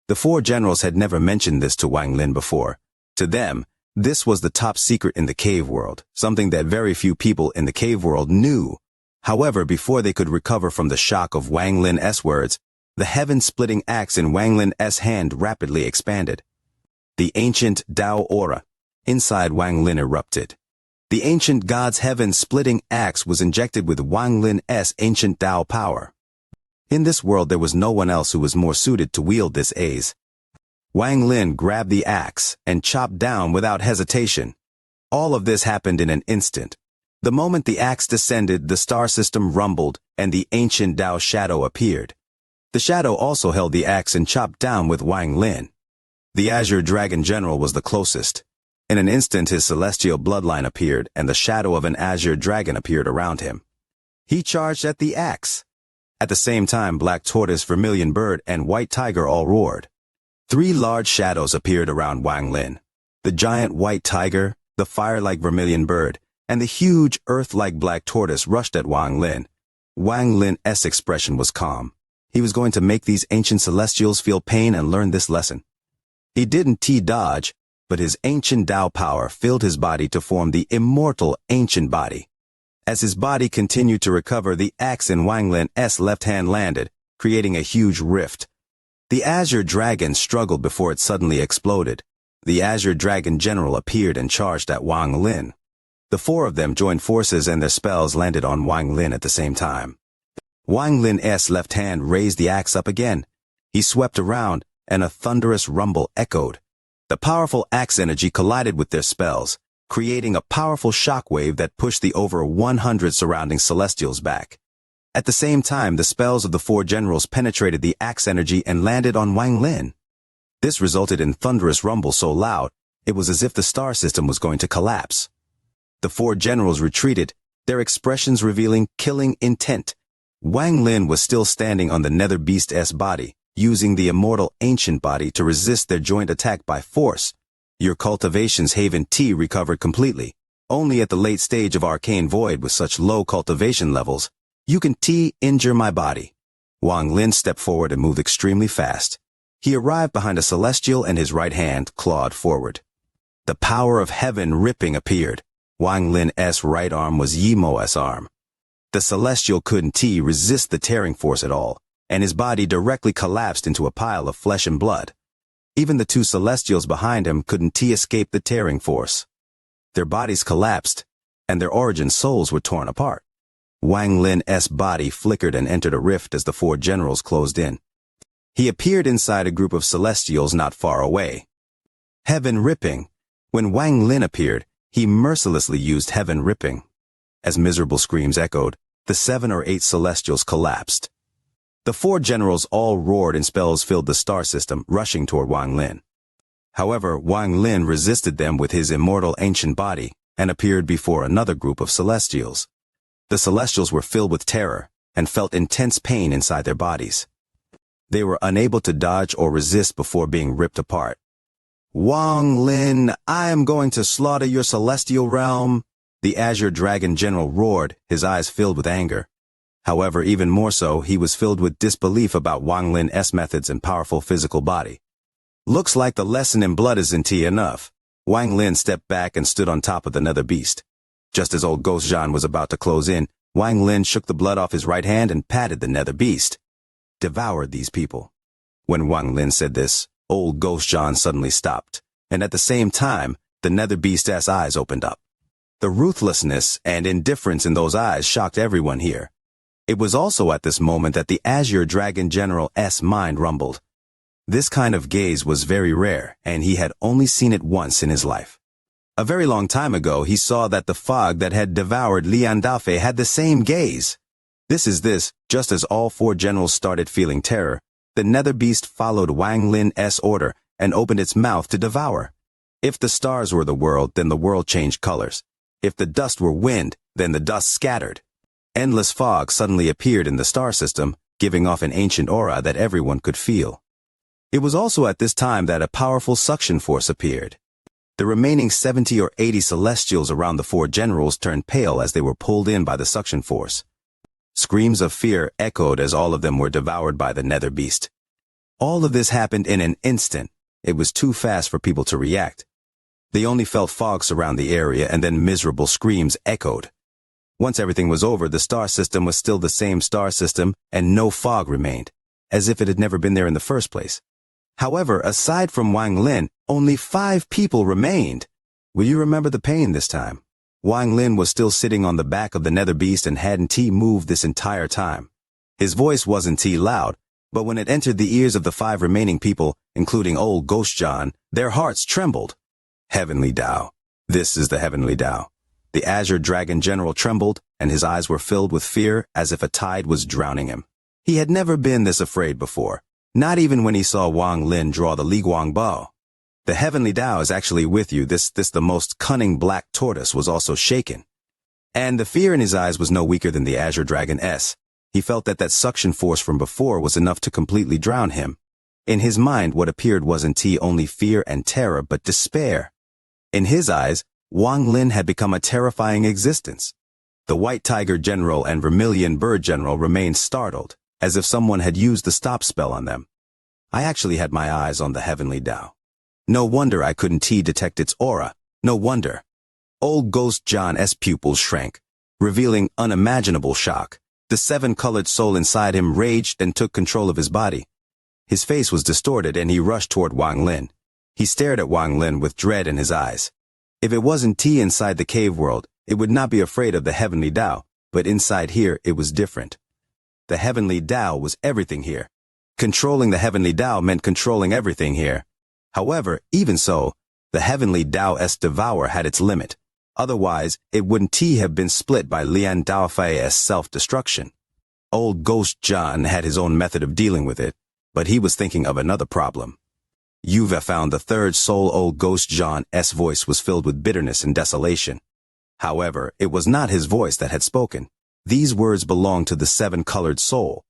The four generals had never mentioned this to Wang Lin before. To them, this was the top secret in the cave world, something that very few people in the cave world knew. However, before they could recover from the shock of Wang Lin's words, the heaven-splitting axe in Wang Lin's hand rapidly expanded. The ancient Dao aura inside Wang Lin erupted. The ancient god's heaven-splitting axe was injected with Wang Lin's ancient Dao power. In this world there was no one else who was more suited to wield this axe. Wang Lin grabbed the axe and chopped down without hesitation. All of this happened in an instant. The moment the axe descended, the star system rumbled and the ancient Dao shadow appeared. The shadow also held the axe and chopped down with Wang Lin. The Azure Dragon General was the closest. In an instant his celestial bloodline appeared and the shadow of an Azure Dragon appeared around him. He charged at the axe. At the same time, Black Tortoise, Vermilion Bird, and White Tiger all roared. 3 large shadows appeared around Wang Lin. The giant White Tiger, the fire-like Vermilion Bird, and the huge earth-like Black Tortoise rushed at Wang Lin. Wang Lin's expression was calm. He was going to make these ancient celestials feel pain and learn this lesson. He didn't dodge, but his ancient Dao power filled his body to form the immortal ancient body. As his body continued to recover, the axe in Wang Lin's left hand landed, creating a huge rift. The Azure Dragon struggled before it suddenly exploded. The Azure Dragon General appeared and charged at Wang Lin. The 4 of them joined forces and their spells landed on Wang Lin at the same time. Wang Lin's left hand raised the axe up again. He swept around, and a thunderous rumble echoed. The powerful axe energy collided with their spells, creating a powerful shockwave that pushed the over 100 surrounding celestials back. At the same time, the spells of the 4 generals penetrated the axe energy and landed on Wang Lin. This resulted in thunderous rumble so loud, it was as if the star system was going to collapse. The 4 generals retreated, their expressions revealing killing intent. Wang Lin was still standing on the nether beast's body, using the immortal ancient body to resist their joint attack by force. Your cultivation's Haven T recovered completely. Only at the late stage of Arcane Void with such low cultivation levels, you can injure my body. Wang Lin stepped forward and moved extremely fast. He arrived behind a celestial and his right hand clawed forward. The power of heaven ripping appeared. Wang Lin's right arm was Yimo's arm. The celestial couldn't resist the tearing force at all, and his body directly collapsed into a pile of flesh and blood. Even the 2 celestials behind him couldn't escape the tearing force. Their bodies collapsed, and their origin souls were torn apart. Wang Lin's body flickered and entered a rift as the 4 generals closed in. He appeared inside a group of celestials not far away. Heaven ripping. When Wang Lin appeared, he mercilessly used heaven ripping. As miserable screams echoed, the 7 or 8 celestials collapsed. The 4 generals all roared and spells filled the star system, rushing toward Wang Lin. However, Wang Lin resisted them with his immortal ancient body and appeared before another group of celestials. The celestials were filled with terror and felt intense pain inside their bodies. They were unable to dodge or resist before being ripped apart. Wang Lin, I am going to slaughter your celestial realm, the Azure Dragon General roared, his eyes filled with anger. However, even more so, he was filled with disbelief about Wang Lin's methods and powerful physical body. Looks like the lesson in blood isn't enough. Wang Lin stepped back and stood on top of the nether beast. Just as old Ghost John was about to close in, Wang Lin shook the blood off his right hand and patted the nether beast. Devoured these people. When Wang Lin said this, old Ghost John suddenly stopped, and at the same time, the nether beast's eyes opened up. The ruthlessness and indifference in those eyes shocked everyone here. It was also at this moment that the Azure Dragon General's mind rumbled. This kind of gaze was very rare, and he had only seen it once in his life. A very long time ago, he saw that the fog that had devoured Lian Dafe had the same gaze. Just as all 4 generals started feeling terror, the nether beast followed Wang Lin's order and opened its mouth to devour. If the stars were the world, then the world changed colors. If the dust were wind, then the dust scattered. Endless fog suddenly appeared in the star system, giving off an ancient aura that everyone could feel. It was also at this time that a powerful suction force appeared. The remaining 70 or 80 celestials around the four generals turned pale as they were pulled in by the suction force. Screams of fear echoed as all of them were devoured by the nether beast. All of this happened in an instant. It was too fast for people to react. They only felt fog surround the area, and then miserable screams echoed. Once everything was over, the star system was still the same star system, and no fog remained, as if it had never been there in the first place. However, aside from Wang Lin, only 5 people remained. Will you remember the pain this time? Wang Lin was still sitting on the back of the nether beast and hadn't moved this entire time. His voice wasn't loud, but when it entered the ears of the 5 remaining people, including old Ghost John, their hearts trembled. Heavenly Tao. This is the Heavenly Tao. The Azure Dragon General trembled, and his eyes were filled with fear as if a tide was drowning him. He had never been this afraid before, not even when he saw Wang Lin draw the Li Guang bow. The Heavenly Tao is actually with you. The most cunning black tortoise was also shaken. And the fear in his eyes was no weaker than the Azure Dragon S. He felt that suction force from before was enough to completely drown him. In his mind, what appeared wasn't only fear and terror, but despair. In his eyes, Wang Lin had become a terrifying existence. The White Tiger General and Vermilion Bird General remained startled, as if someone had used the stop spell on them. I actually had my eyes on the Heavenly Tao. No wonder I couldn't detect its aura. No wonder. Old Ghost John's pupils shrank, revealing unimaginable shock. The 7-colored soul inside him raged and took control of his body. His face was distorted, and he rushed toward Wang Lin. He stared at Wang Lin with dread in his eyes. If it wasn't inside the cave world, it would not be afraid of the Heavenly Tao, but inside here it was different. The Heavenly Tao was everything here. Controlling the Heavenly Tao meant controlling everything here. However, even so, the Heavenly Tao's devour had its limit. Otherwise, it wouldn't have been split by Lian Daofei's self-destruction. Old Ghost John had his own method of dealing with it, but he was thinking of another problem. You've found the third soul. Old Ghost John's voice was filled with bitterness and desolation. However, it was not his voice that had spoken. These words belonged to the 7-colored soul.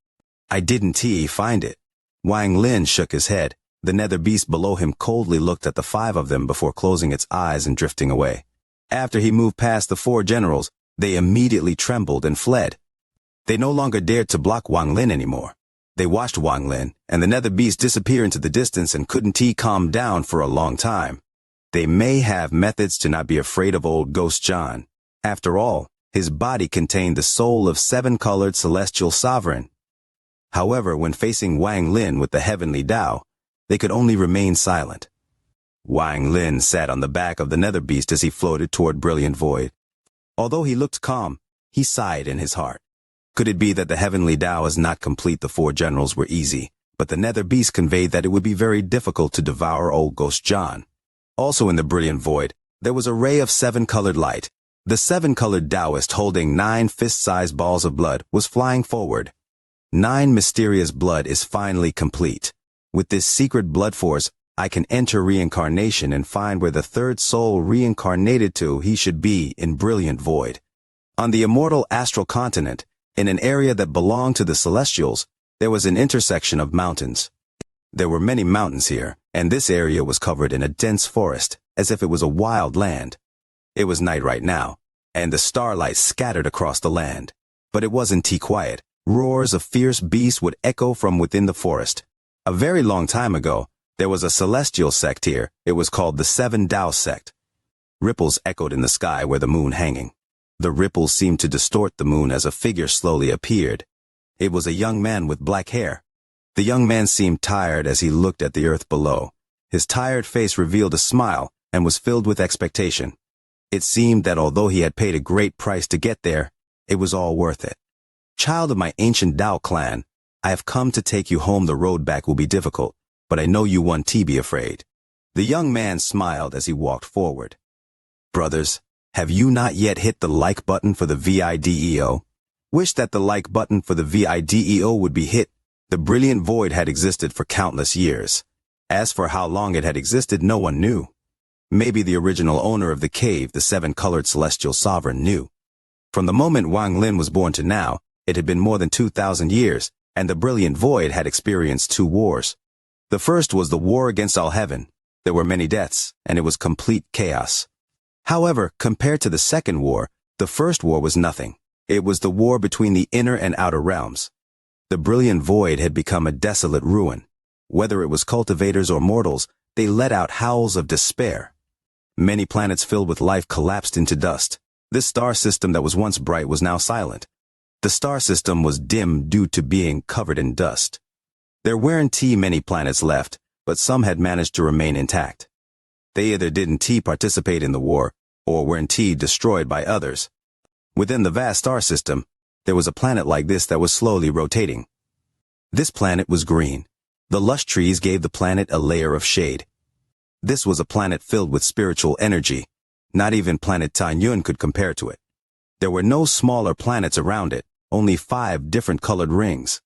I didn't find it. Wang Lin shook his head. The nether beast below him coldly looked at the 5 of them before closing its eyes and drifting away. After he moved past the 4 generals, they immediately trembled and fled. They no longer dared to block Wang Lin anymore. They watched Wang Lin and the nether beast disappear into the distance and couldn't calm down for a long time. They may have methods to not be afraid of old Ghost John. After all, his body contained the soul of 7-colored celestial sovereign. However, when facing Wang Lin with the Heavenly Tao, they could only remain silent. Wang Lin sat on the back of the nether beast as he floated toward Brilliant Void. Although he looked calm, he sighed in his heart. Could it be that the Heavenly Tao is not complete? The 4 generals were easy, but the nether beast conveyed that it would be very difficult to devour old Ghost John. Also in the Brilliant Void, there was a ray of 7-colored light. The 7-colored Taoist, holding 9 fist-sized balls of blood, was flying forward. 9 mysterious blood is finally complete. With this secret blood force, I can enter reincarnation and find where the third soul reincarnated to he should be in Brilliant Void. On the immortal astral continent, in an area that belonged to the Celestials, there was an intersection of mountains. There were many mountains here, and this area was covered in a dense forest, as if it was a wild land. It was night right now, and the starlight scattered across the land. But it wasn't quiet. Roars of fierce beasts would echo from within the forest. A very long time ago, there was a celestial sect here. It was called the 7 Tao sect. Ripples echoed in the sky where the moon hanging. The ripples seemed to distort the moon as a figure slowly appeared. It was a young man with black hair. The young man seemed tired as he looked at the earth below. His tired face revealed a smile and was filled with expectation. It seemed that although he had paid a great price to get there, it was all worth it. Child of my ancient Tao clan, I have come to take you home. The road back will be difficult, but I know you won't be afraid. The young man smiled as he walked forward. Brothers, have you not yet hit the like button for the VIDEO? Wish that the like button for the VIDEO would be hit The brilliant void had existed for countless years. As for how long it had existed, no one knew. Maybe the original owner of the cave, the seven-colored celestial sovereign, knew. From the moment Wang Lin was born to now, it had been more than 2,000 years, and the brilliant void had experienced two wars. The first was the war against all heaven. There were many deaths, and it was complete chaos. However, compared to the second war, the first war was nothing. It was the war between the inner and outer realms. The brilliant void had become a desolate ruin. Whether it was cultivators or mortals, they let out howls of despair. Many planets filled with life collapsed into dust. This star system that was once bright was now silent. The star system was dim due to being covered in dust. There weren't many planets left, but some had managed to remain intact. They either didn't participate in the war, or weren't destroyed by others. Within the vast star system, there was a planet like this that was slowly rotating. This planet was green. The lush trees gave the planet a layer of shade. This was a planet filled with spiritual energy. Not even planet Tanyun could compare to it. There were no smaller planets around it, only 5 different colored rings.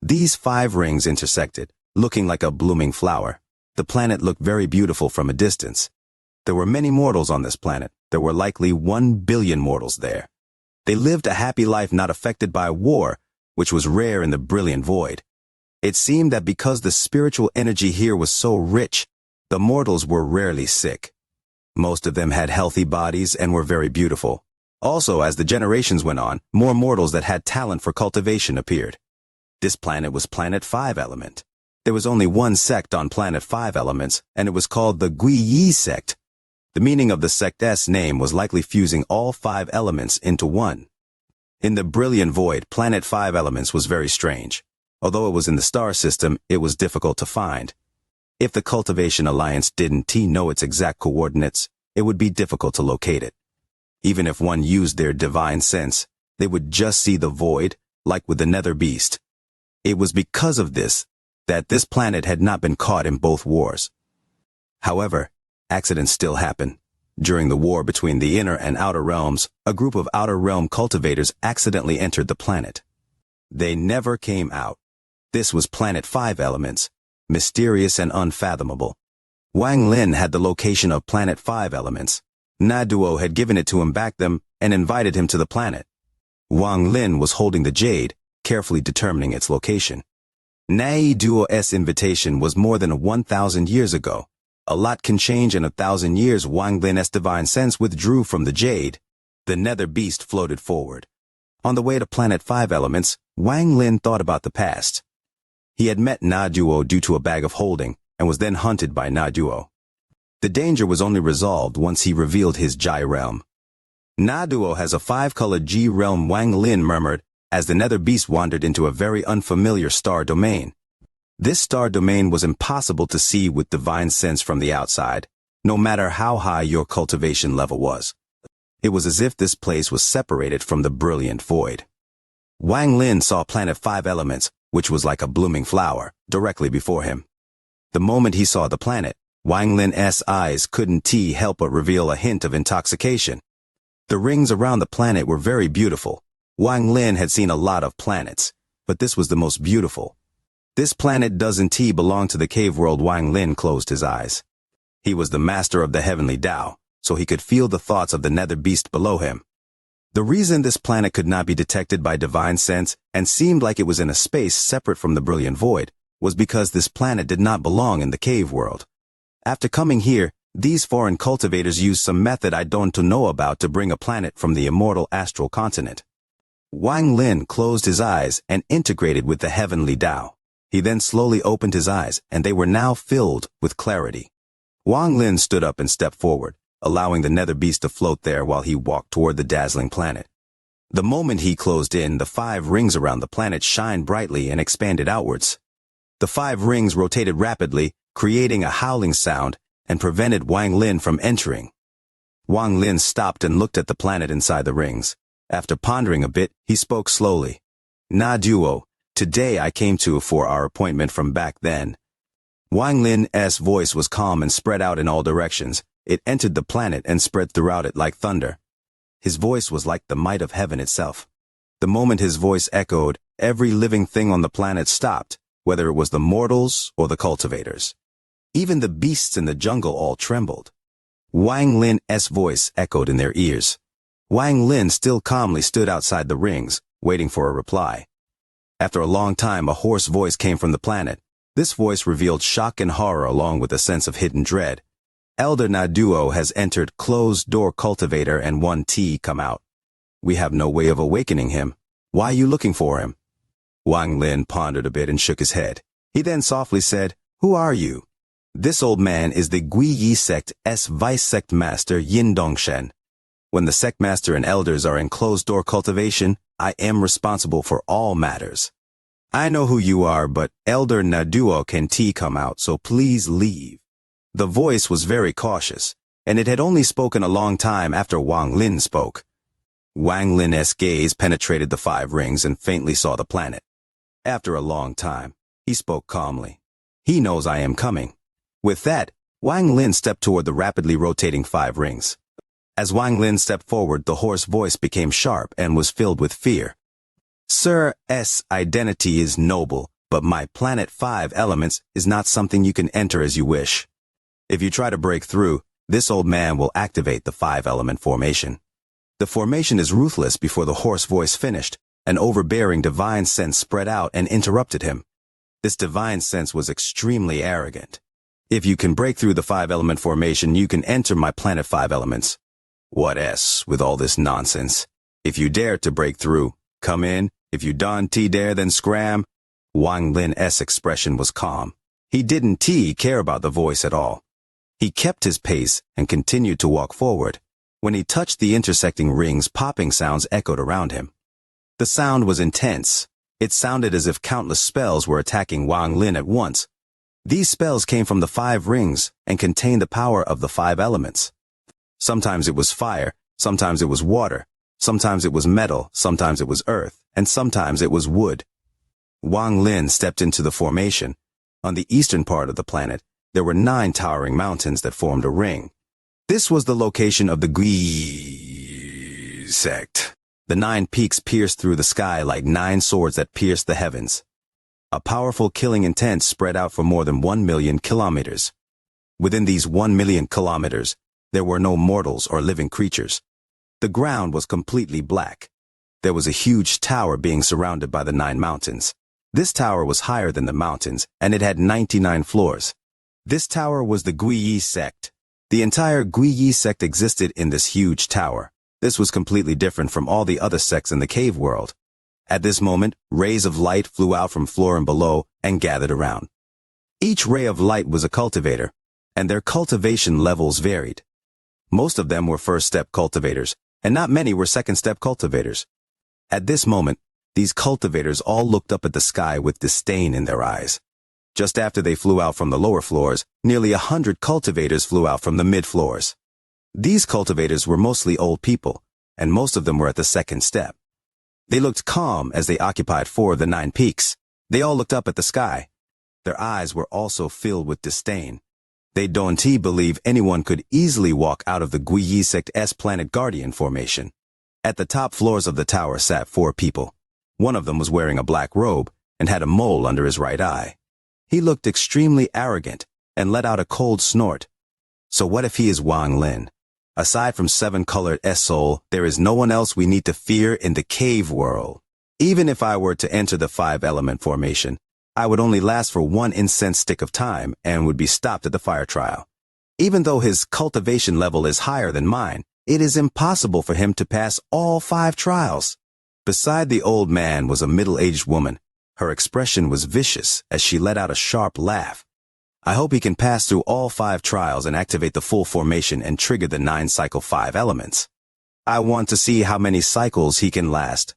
These 5 rings intersected, looking like a blooming flower. The planet looked very beautiful from a distance. There were many mortals on this planet. There were likely 1 billion mortals there. They lived a happy life not affected by war, which was rare in the brilliant void. It seemed that because the spiritual energy here was so rich, the mortals were rarely sick. Most of them had healthy bodies and were very beautiful. Also, as the generations went on, more mortals that had talent for cultivation appeared. This planet was Planet 5 Element. There was only one sect on Planet 5 Elements, and it was called the Gui Yi sect. The meaning of the sect's name was likely fusing all 5 elements into one. In the brilliant void, Planet 5 Elements was very strange. Although it was in the star system, it was difficult to find. If the Cultivation Alliance didn't know its exact coordinates, it would be difficult to locate it. Even if one used their divine sense, they would just see the void, like with the Nether Beast. It was because of this that this planet had not been caught in both wars. However, accidents still happen. During the war between the inner and outer realms, a group of outer realm cultivators accidentally entered the planet. They never came out. This was Planet 5 Elements, mysterious and unfathomable. Wang Lin had the location of Planet 5 Elements. Naduo had given it to him back then and invited him to the planet. Wang Lin was holding the jade, carefully determining its location. Naduo's invitation was more than 1,000 years ago. A lot can change in 1,000 years. Wang Lin's divine sense withdrew from the jade. The Nether Beast floated forward. On the way to Planet 5 Elements, Wang Lin thought about the past. He had met Naduo due to a bag of holding, and was then hunted by Naduo. The danger was only resolved once he revealed his Jai realm. Naduo has a 5-colored G realm, Wang Lin murmured, as the Nether Beast wandered into a very unfamiliar star domain. This star domain was impossible to see with divine sense from the outside, no matter how high your cultivation level was. It was as if this place was separated from the brilliant void. Wang Lin saw Planet 5 Elements, which was like a blooming flower, directly before him. The moment he saw the planet, Wang Lin's eyes couldn't help but reveal a hint of intoxication. The rings around the planet were very beautiful. Wang Lin had seen a lot of planets, but this was the most beautiful. This planet doesn't belong to the cave world. Wang Lin closed his eyes. He was the master of the heavenly Tao, so he could feel the thoughts of the Nether Beast below him. The reason this planet could not be detected by divine sense and seemed like it was in a space separate from the brilliant void was because this planet did not belong in the cave world. After coming here, these foreign cultivators used some method I don't know about to bring a planet from the immortal astral continent. Wang Lin closed his eyes and integrated with the heavenly Tao. He then slowly opened his eyes, and they were now filled with clarity. Wang Lin stood up and stepped forward, allowing the Nether Beast to float there while he walked toward the dazzling planet. The moment he closed in, the 5 rings around the planet shined brightly and expanded outwards. The 5 rings rotated rapidly, creating a howling sound, and prevented Wang Lin from entering. Wang Lin stopped and looked at the planet inside the rings. After pondering a bit, he spoke slowly. "Naduo, today I came for our appointment from back then." Wang Lin's voice was calm and spread out in all directions. It entered the planet and spread throughout it like thunder. His voice was like the might of heaven itself. The moment his voice echoed, every living thing on the planet stopped, whether it was the mortals or the cultivators. Even the beasts in the jungle all trembled. Wang Lin's voice echoed in their ears. Wang Lin still calmly stood outside the rings, waiting for a reply. After a long time, a hoarse voice came from the planet. This voice revealed shock and horror along with a sense of hidden dread. Elder Naduo has entered closed-door cultivator and 1T come out. We have no way of awakening him. Why are you looking for him? Wang Lin pondered a bit and shook his head. He then softly said, "Who are you?" This old man is the Guiyi sect's vice sect master Yin Dongshen. When the sect master and elders are in closed-door cultivation, I am responsible for all matters. I know who you are, but Elder Naduo can come out, so please leave. The voice was very cautious, and it had only spoken a long time after Wang Lin spoke. Wang Lin's gaze penetrated the 5 rings and faintly saw the planet. After a long time, he spoke calmly. He knows I am coming. With that, Wang Lin stepped toward the rapidly rotating 5 rings. As Wang Lin stepped forward, the hoarse voice became sharp and was filled with fear. Sir's identity is noble, but my planet 5 elements is not something you can enter as you wish. If you try to break through, this old man will activate the 5-element formation. The formation is ruthless. Before the hoarse voice finished, an overbearing divine sense spread out and interrupted him. This divine sense was extremely arrogant. If you can break through the 5-element formation, you can enter my planet 5 elements. What with all this nonsense? If you dare to break through, come in. If you don't dare, then scram. Wang Lin's expression was calm. He didn't care about the voice at all. He kept his pace and continued to walk forward. When he touched the intersecting rings, popping sounds echoed around him. The sound was intense. It sounded as if countless spells were attacking Wang Lin at once. These spells came from the 5 rings and contained the power of the 5 elements. Sometimes it was fire, sometimes it was water, sometimes it was metal, sometimes it was earth, and sometimes it was wood. Wang Lin stepped into the formation. On the eastern part of the planet, there were 9 towering mountains that formed a ring. This was the location of the Guiyi sect. The 9 peaks pierced through the sky like 9 swords that pierced the heavens. A powerful killing intent spread out for more than 1 million kilometers. Within these 1 million kilometers, there were no mortals or living creatures. The ground was completely black. There was a huge tower being surrounded by the 9 mountains. This tower was higher than the mountains, and it had 99 floors. This tower was the Guiyi sect. The entire Guiyi sect existed in this huge tower. This was completely different from all the other sects in the cave world. At this moment, rays of light flew out from floor and below and gathered around. Each ray of light was a cultivator, and their cultivation levels varied. Most of them were first-step cultivators, and not many were second-step cultivators. At this moment, these cultivators all looked up at the sky with disdain in their eyes. Just after they flew out from the lower floors, nearly 100 cultivators flew out from the mid-floors. These cultivators were mostly old people, and most of them were at the second step. They looked calm as they occupied 4 of the 9 peaks. They all looked up at the sky. Their eyes were also filled with disdain. They don't believe anyone could easily walk out of the Guiyi sect's planet guardian formation. At the top floors of the tower sat 4 people. One of them was wearing a black robe and had a mole under his right eye. He looked extremely arrogant and let out a cold snort. So what if he is Wang Lin? Aside from 7-colored soul, there is no one else we need to fear in the cave world. Even if I were to enter the 5-element formation, I would only last for 1 incense stick of time and would be stopped at the fire trial. Even though his cultivation level is higher than mine, it is impossible for him to pass all 5 trials. Beside the old man was a middle-aged woman. Her expression was vicious as she let out a sharp laugh. I hope he can pass through all 5 trials and activate the full formation and trigger the 9-cycle 5 elements. I want to see how many cycles he can last.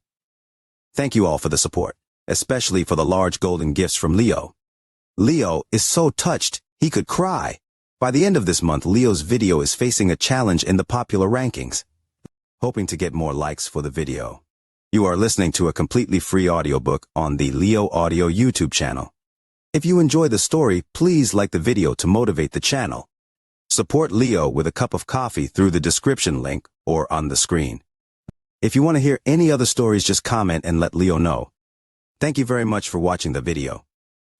Thank you all for the support, especially for the large golden gifts from Leo. Leo is so touched, he could cry. By the end of this month, Leo's video is facing a challenge in the popular rankings. Hoping to get more likes for the video. You are listening to a completely free audiobook on the Leo Audio YouTube channel. If you enjoy the story, please like the video to motivate the channel. Support Leo with a cup of coffee through the description link or on the screen. If you want to hear any other stories, just comment and let Leo know. Thank you very much for watching the video.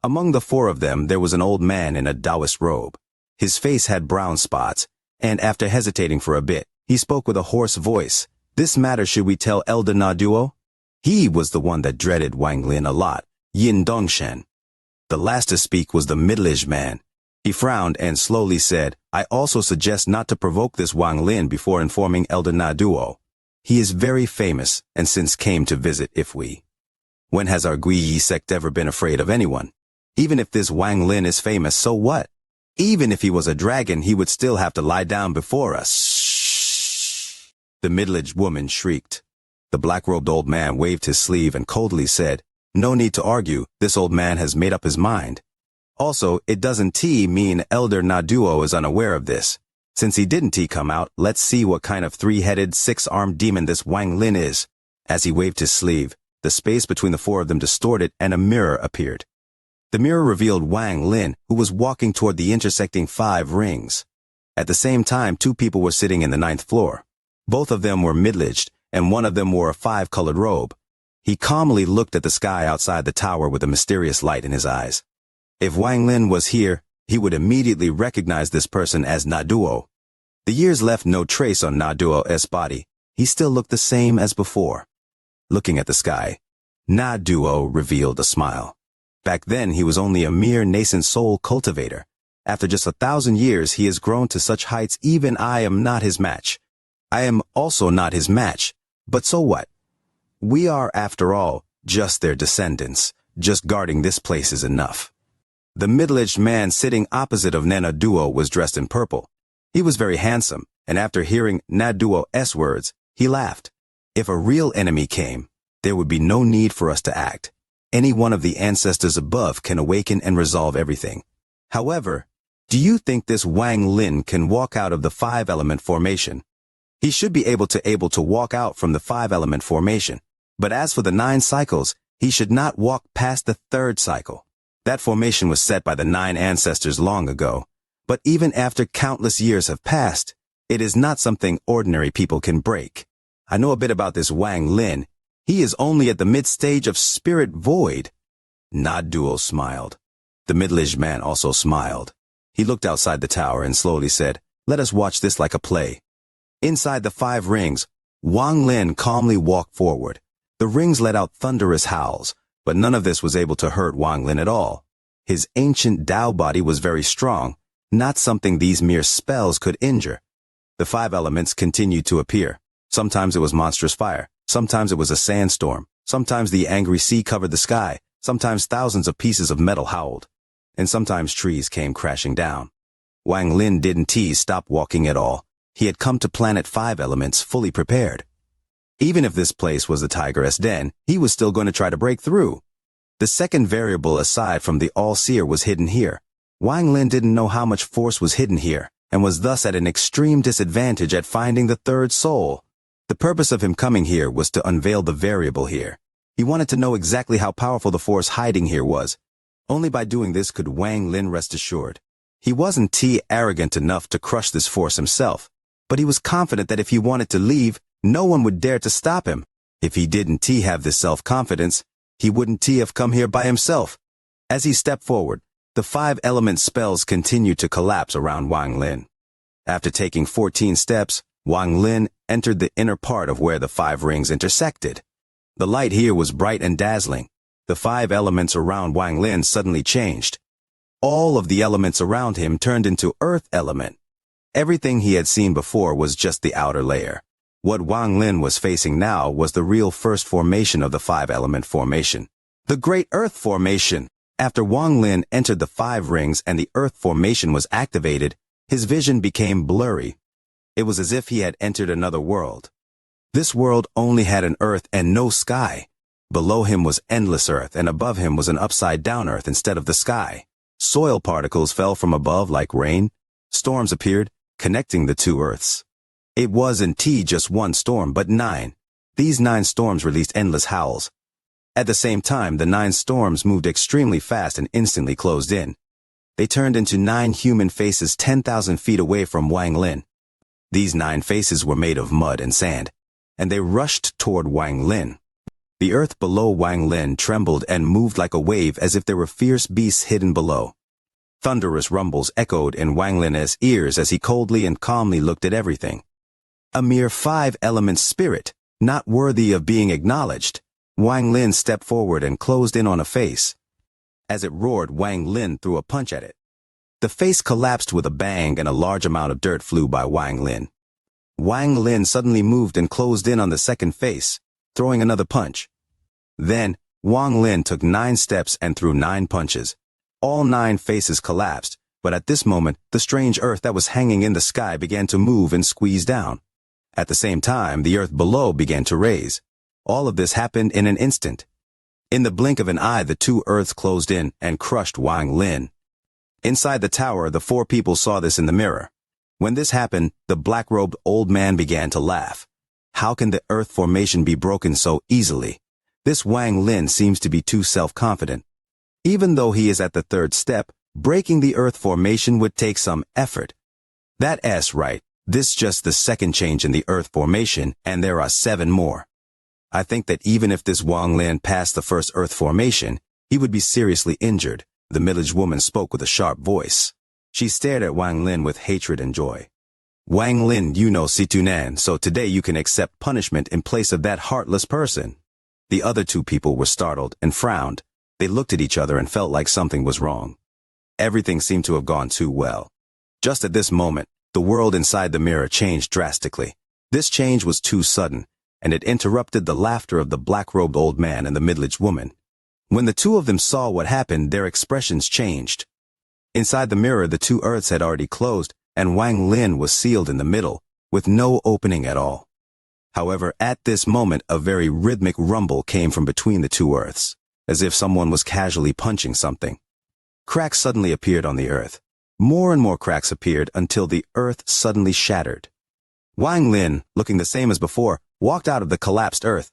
Among the four of them, there was an old man in a Taoist robe. His face had brown spots, and after hesitating for a bit, he spoke with a hoarse voice. This matter should we tell Elder Na Duo? He was the one that dreaded Wang Lin a lot, Yin Dongshen. The last to speak was the middle-aged man. He frowned and slowly said, I also suggest not to provoke this Wang Lin before informing Elder Na Duo. He is very famous, and since came to visit if we. When has our Guiyi sect ever been afraid of anyone? Even if this Wang Lin is famous, so what? Even if he was a dragon, he would still have to lie down before us. Shh! The middle-aged woman shrieked. The black-robed old man waved his sleeve and coldly said, No need to argue, this old man has made up his mind. Also, it doesn't mean Elder Na Duo is unaware of this. Since he didn't come out, let's see what kind of three-headed, six-armed demon this Wang Lin is. As he waved his sleeve, the space between the four of them distorted and a mirror appeared. The mirror revealed Wang Lin, who was walking toward the intersecting 5 rings. At the same time, 2 people were sitting in the 9th floor. Both of them were middle-aged, and one of them wore a 5-colored robe. He calmly looked at the sky outside the tower with a mysterious light in his eyes. If Wang Lin was here, he would immediately recognize this person as Na Duo. The years left no trace on Na Duo's body. He still looked the same as before. Looking at the sky, Na Duo revealed a smile. Back then, he was only a mere nascent soul cultivator. After just 1,000 years, he has grown to such heights even I am not his match. I am also not his match. But so what? We are, after all, just their descendants. Just guarding this place is enough. The middle-aged man sitting opposite of Na Duo was dressed in purple. He was very handsome, and after hearing Na Duo's words, he laughed. If a real enemy came, there would be no need for us to act. Any one of the ancestors above can awaken and resolve everything. However, do you think this Wang Lin can walk out of the 5-element formation? He should be able to walk out from the 5-element formation. But as for the 9 cycles, he should not walk past the 3rd cycle. That formation was set by the 9 ancestors long ago. But even after countless years have passed, it is not something ordinary people can break. I know a bit about this Wang Lin. He is only at the mid-stage of spirit void. Na Duo smiled. The middle-aged man also smiled. He looked outside the tower and slowly said, Let us watch this like a play. Inside the 5 rings, Wang Lin calmly walked forward. The rings let out thunderous howls, but none of this was able to hurt Wang Lin at all. His ancient Tao body was very strong, not something these mere spells could injure. The 5 elements continued to appear. Sometimes it was monstrous fire. Sometimes it was a sandstorm. Sometimes the angry sea covered the sky. Sometimes thousands of pieces of metal howled. And sometimes trees came crashing down. Wang Lin didn't stop walking at all. He had come to planet 5 elements fully prepared. Even if this place was the Tiger's Den, he was still going to try to break through. The second variable aside from the All-Seer was hidden here. Wang Lin didn't know how much force was hidden here, and was thus at an extreme disadvantage at finding the 3rd soul. The purpose of him coming here was to unveil the variable here. He wanted to know exactly how powerful the force hiding here was. Only by doing this could Wang Lin rest assured. He wasn't arrogant enough to crush this force himself, but he was confident that if he wanted to leave, no one would dare to stop him. If he didn't have this self-confidence, he wouldn't have come here by himself. As he stepped forward, the 5-element spells continued to collapse around Wang Lin. After taking 14 steps, Wang Lin entered the inner part of where the 5 rings intersected. The light here was bright and dazzling. The 5 elements around Wang Lin suddenly changed. All of the elements around him turned into earth element. Everything he had seen before was just the outer layer. What Wang Lin was facing now was the real first formation of the 5-element formation. The Great Earth Formation. After Wang Lin entered the 5 rings and the Earth Formation was activated, his vision became blurry. It was as if he had entered another world. This world only had an earth and no sky. Below him was endless earth, and above him was an upside-down earth instead of the sky. Soil particles fell from above like rain. Storms appeared, connecting the 2 earths. It wasn't just one storm, but 9. These 9 storms released endless howls. At the same time, the 9 storms moved extremely fast and instantly closed in. They turned into 9 human faces 10,000 feet away from Wang Lin. These 9 faces were made of mud and sand, and they rushed toward Wang Lin. The earth below Wang Lin trembled and moved like a wave as if there were fierce beasts hidden below. Thunderous rumbles echoed in Wang Lin's ears as he coldly and calmly looked at everything. A mere 5-element spirit, not worthy of being acknowledged. Wang Lin stepped forward and closed in on a face. As it roared, Wang Lin threw a punch at it. The face collapsed with a bang and a large amount of dirt flew by Wang Lin. Wang Lin suddenly moved and closed in on the second face, throwing another punch. Then, Wang Lin took 9 steps and threw 9 punches. All 9 faces collapsed, but at this moment, the strange earth that was hanging in the sky began to move and squeeze down. At the same time, the earth below began to raise. All of this happened in an instant. In the blink of an eye, the 2 earths closed in and crushed Wang Lin. Inside the tower, the 4 people saw this in the mirror. When this happened, the black-robed old man began to laugh. How can the earth formation be broken so easily? This Wang Lin seems to be too self-confident. Even though he is at the 3rd step, breaking the earth formation would take some effort. That's right, this just the 2nd change in the earth formation, and there are 7 more. I think that even if this Wang Lin passed the 1st earth formation, he would be seriously injured. The middle-aged woman spoke with a sharp voice. She stared at Wang Lin with hatred and joy. Wang Lin, you know Situnan, so today you can accept punishment in place of that heartless person. The other 2 people were startled and frowned. They looked at each other and felt like something was wrong. Everything seemed to have gone too well. Just at this moment, the world inside the mirror changed drastically. This change was too sudden, and it interrupted the laughter of the black-robed old man and the middle-aged woman. When the 2 of them saw what happened, their expressions changed. Inside the mirror, the 2 earths had already closed, and Wang Lin was sealed in the middle, with no opening at all. However, at this moment, a very rhythmic rumble came from between the 2 earths, as if someone was casually punching something. Cracks suddenly appeared on the earth. More and more cracks appeared until the earth suddenly shattered. Wang Lin, looking the same as before, walked out of the collapsed earth.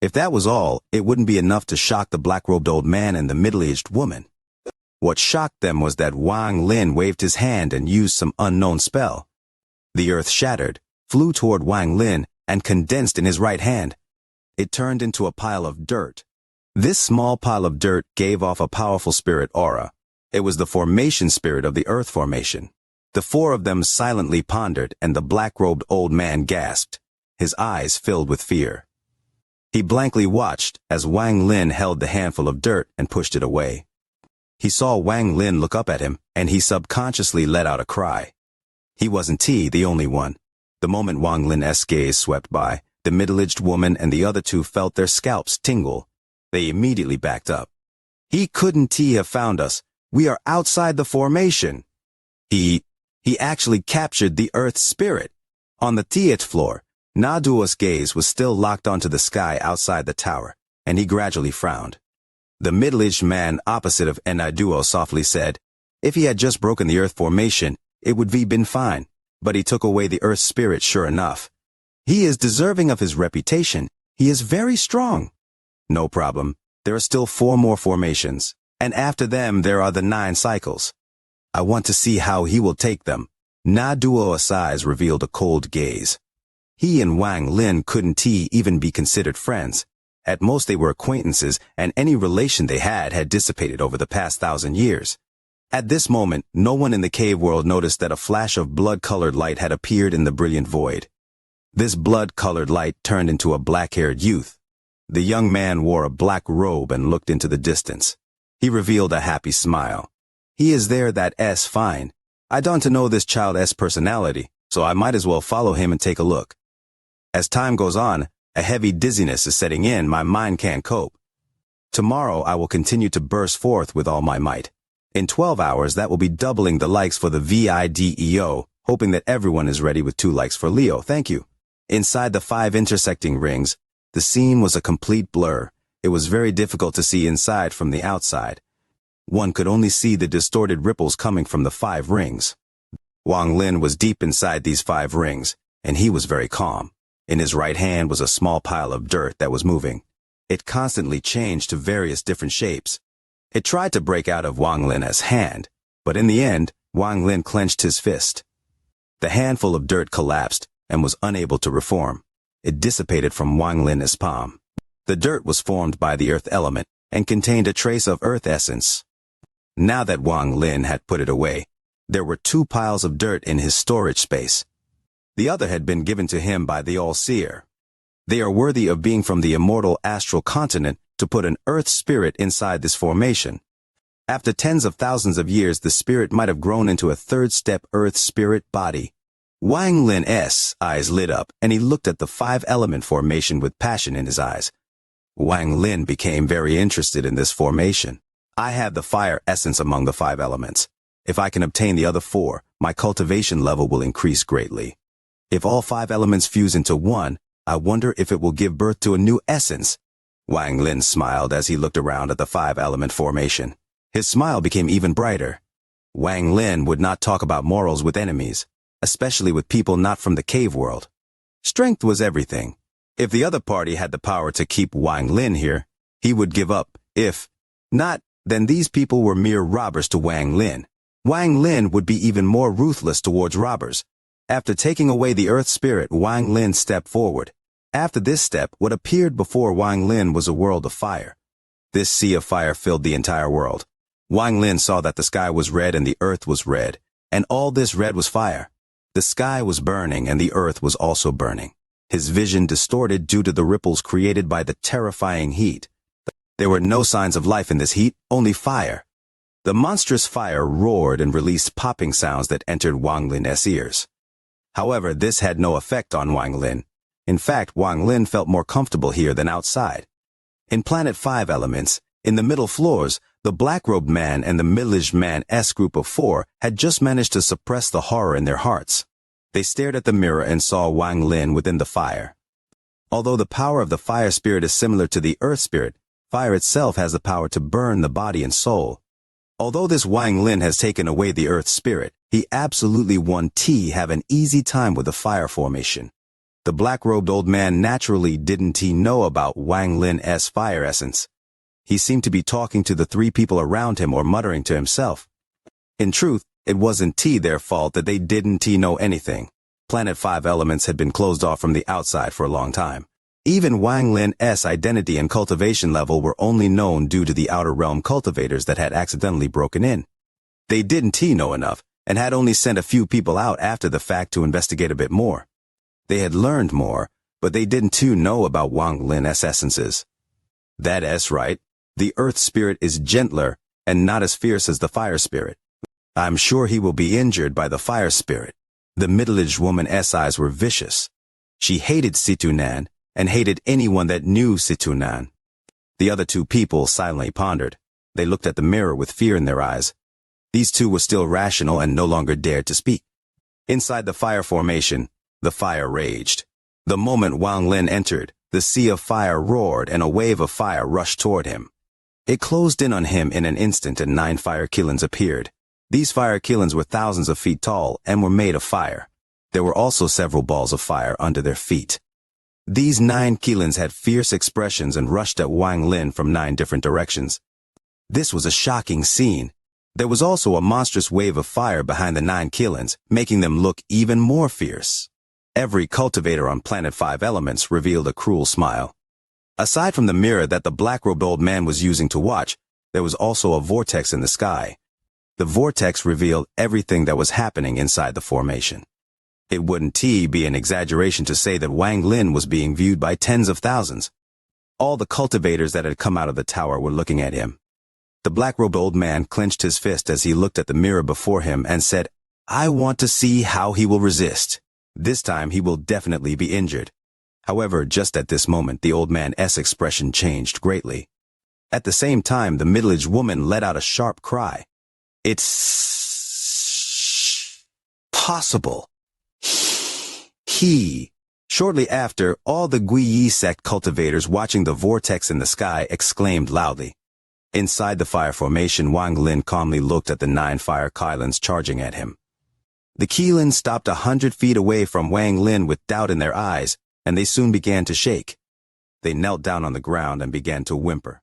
If that was all, it wouldn't be enough to shock the black-robed old man and the middle-aged woman. What shocked them was that Wang Lin waved his hand and used some unknown spell. The earth shattered, flew toward Wang Lin, and condensed in his right hand. It turned into a pile of dirt. This small pile of dirt gave off a powerful spirit aura. It was the formation spirit of the earth formation. The 4 of them silently pondered, and the black-robed old man gasped. His eyes filled with fear. He blankly watched as Wang Lin held the handful of dirt and pushed it away. He saw Wang Lin look up at him, and he subconsciously let out a cry. He wasn't the only one. The moment Wang Lin's gaze swept by, the middle-aged woman and the other 2 felt their scalps tingle. They immediately backed up. He couldn't have found us. We are outside the formation. He actually captured the earth's spirit. On the 10th floor, Naduo's gaze was still locked onto the sky outside the tower, and he gradually frowned. The middle-aged man opposite of Naduo softly said, if he had just broken the earth formation, it would have been fine, but he took away the earth's spirit sure enough. He is deserving of his reputation. He is very strong. No problem. There are still 4 more formations, and after them there are the 9 cycles. I want to see how he will take them. Naduo's eyes revealed a cold gaze. He and Wang Lin couldn't even be considered friends. At most they were acquaintances, and any relation they had dissipated over the past 1,000 years. At this moment, no one in the cave world noticed that a flash of blood-colored light had appeared in the brilliant void. This blood-colored light turned into a black-haired youth. The young man wore a black robe and looked into the distance. He revealed a happy smile. He is there, that's fine. I don't know this child's personality, so I might as well follow him and take a look. As time goes on, a heavy dizziness is setting in. My mind can't cope. Tomorrow I will continue to burst forth with all my might. In 12 hours that will be doubling the likes for the video, hoping that everyone is ready with 2 likes for Leo. Thank you. Inside the 5 intersecting rings, the scene was a complete blur. It was very difficult to see inside from the outside. One could only see the distorted ripples coming from the 5 rings. Wang Lin was deep inside these 5 rings, and he was very calm. In his right hand was a small pile of dirt that was moving. It constantly changed to various different shapes. It tried to break out of Wang Lin's hand, but in the end, Wang Lin clenched his fist. The handful of dirt collapsed and was unable to reform. It dissipated from Wang Lin's palm. The dirt was formed by the earth element and contained a trace of earth essence. Now that Wang Lin had put it away, there were 2 piles of dirt in his storage space. The other had been given to him by the All-Seer. They are worthy of being from the immortal astral continent to put an earth spirit inside this formation. After tens of thousands of years, the spirit might have grown into a 3rd-step earth spirit body. Wang Lin's eyes lit up, and he looked at the 5-element formation with passion in his eyes. Wang Lin became very interested in this formation. I have the fire essence among the 5 elements. If I can obtain the other 4, my cultivation level will increase greatly. If all 5 elements fuse into one, I wonder if it will give birth to a new essence. Wang Lin smiled as he looked around at the 5-element formation. His smile became even brighter. Wang Lin would not talk about morals with enemies, especially with people not from the cave world. Strength was everything. If the other party had the power to keep Wang Lin here, he would give up. If not, then these people were mere robbers to Wang Lin. Wang Lin would be even more ruthless towards robbers. After taking away the earth spirit, Wang Lin stepped forward. After this step, what appeared before Wang Lin was a world of fire. This sea of fire filled the entire world. Wang Lin saw that the sky was red and the earth was red, and all this red was fire. The sky was burning and the earth was also burning. His vision distorted due to the ripples created by the terrifying heat. There were no signs of life in this heat, only fire. The monstrous fire roared and released popping sounds that entered Wang Lin's ears. However, this had no effect on Wang Lin. In fact, Wang Lin felt more comfortable here than outside. In Planet 5 Elements, in the middle floors, the black-robed man and the middle-aged man's group of 4 had just managed to suppress the horror in their hearts. They stared at the mirror and saw Wang Lin within the fire. Although the power of the fire spirit is similar to the earth spirit, fire itself has the power to burn the body and soul. Although this Wang Lin has taken away the earth spirit, he absolutely won't have an easy time with the fire formation. The black-robed old man naturally didn't know about Wang Lin's fire essence. He seemed to be talking to the 3 people around him or muttering to himself. In truth, it wasn't their fault that they didn't know anything. Planet 5 Elements had been closed off from the outside for a long time. Even Wang Lin's identity and cultivation level were only known due to the outer realm cultivators that had accidentally broken in. They didn't know enough, and had only sent a few people out after the fact to investigate a bit more. They had learned more, but they didn't know about Wang Lin's essences. That's right. The earth spirit is gentler and not as fierce as the fire spirit. I'm sure he will be injured by the fire spirit. The middle-aged woman's eyes were vicious. She hated Situnan and hated anyone that knew Situnan. The other 2 people silently pondered. They looked at the mirror with fear in their eyes. These 2 were still rational and no longer dared to speak. Inside the fire formation, the fire raged. The moment Wang Lin entered, the sea of fire roared and a wave of fire rushed toward him. It closed in on him in an instant and 9 fire kilns appeared. These fire kilns were thousands of feet tall and were made of fire. There were also several balls of fire under their feet. These 9 kilns had fierce expressions and rushed at Wang Lin from 9 different directions. This was a shocking scene. There was also a monstrous wave of fire behind the 9 kilns, making them look even more fierce. Every cultivator on Planet 5 Elements revealed a cruel smile. Aside from the mirror that the black-robed old man was using to watch, there was also a vortex in the sky. The vortex revealed everything that was happening inside the formation. It wouldn't be an exaggeration to say that Wang Lin was being viewed by tens of thousands. All the cultivators that had come out of the tower were looking at him. The black-robed old man clenched his fist as he looked at the mirror before him and said, "I want to see how he will resist. This time he will definitely be injured." However, just at this moment, the old man's expression changed greatly. At the same time, the middle-aged woman let out a sharp cry. "It's possible. He." Shortly after, all the Guiyi sect cultivators watching the vortex in the sky exclaimed loudly. Inside the fire formation, Wang Lin calmly looked at the 9 fire kilns charging at him. The kilns stopped 100 feet away from Wang Lin with doubt in their eyes, and they soon began to shake. They knelt down on the ground and began to whimper.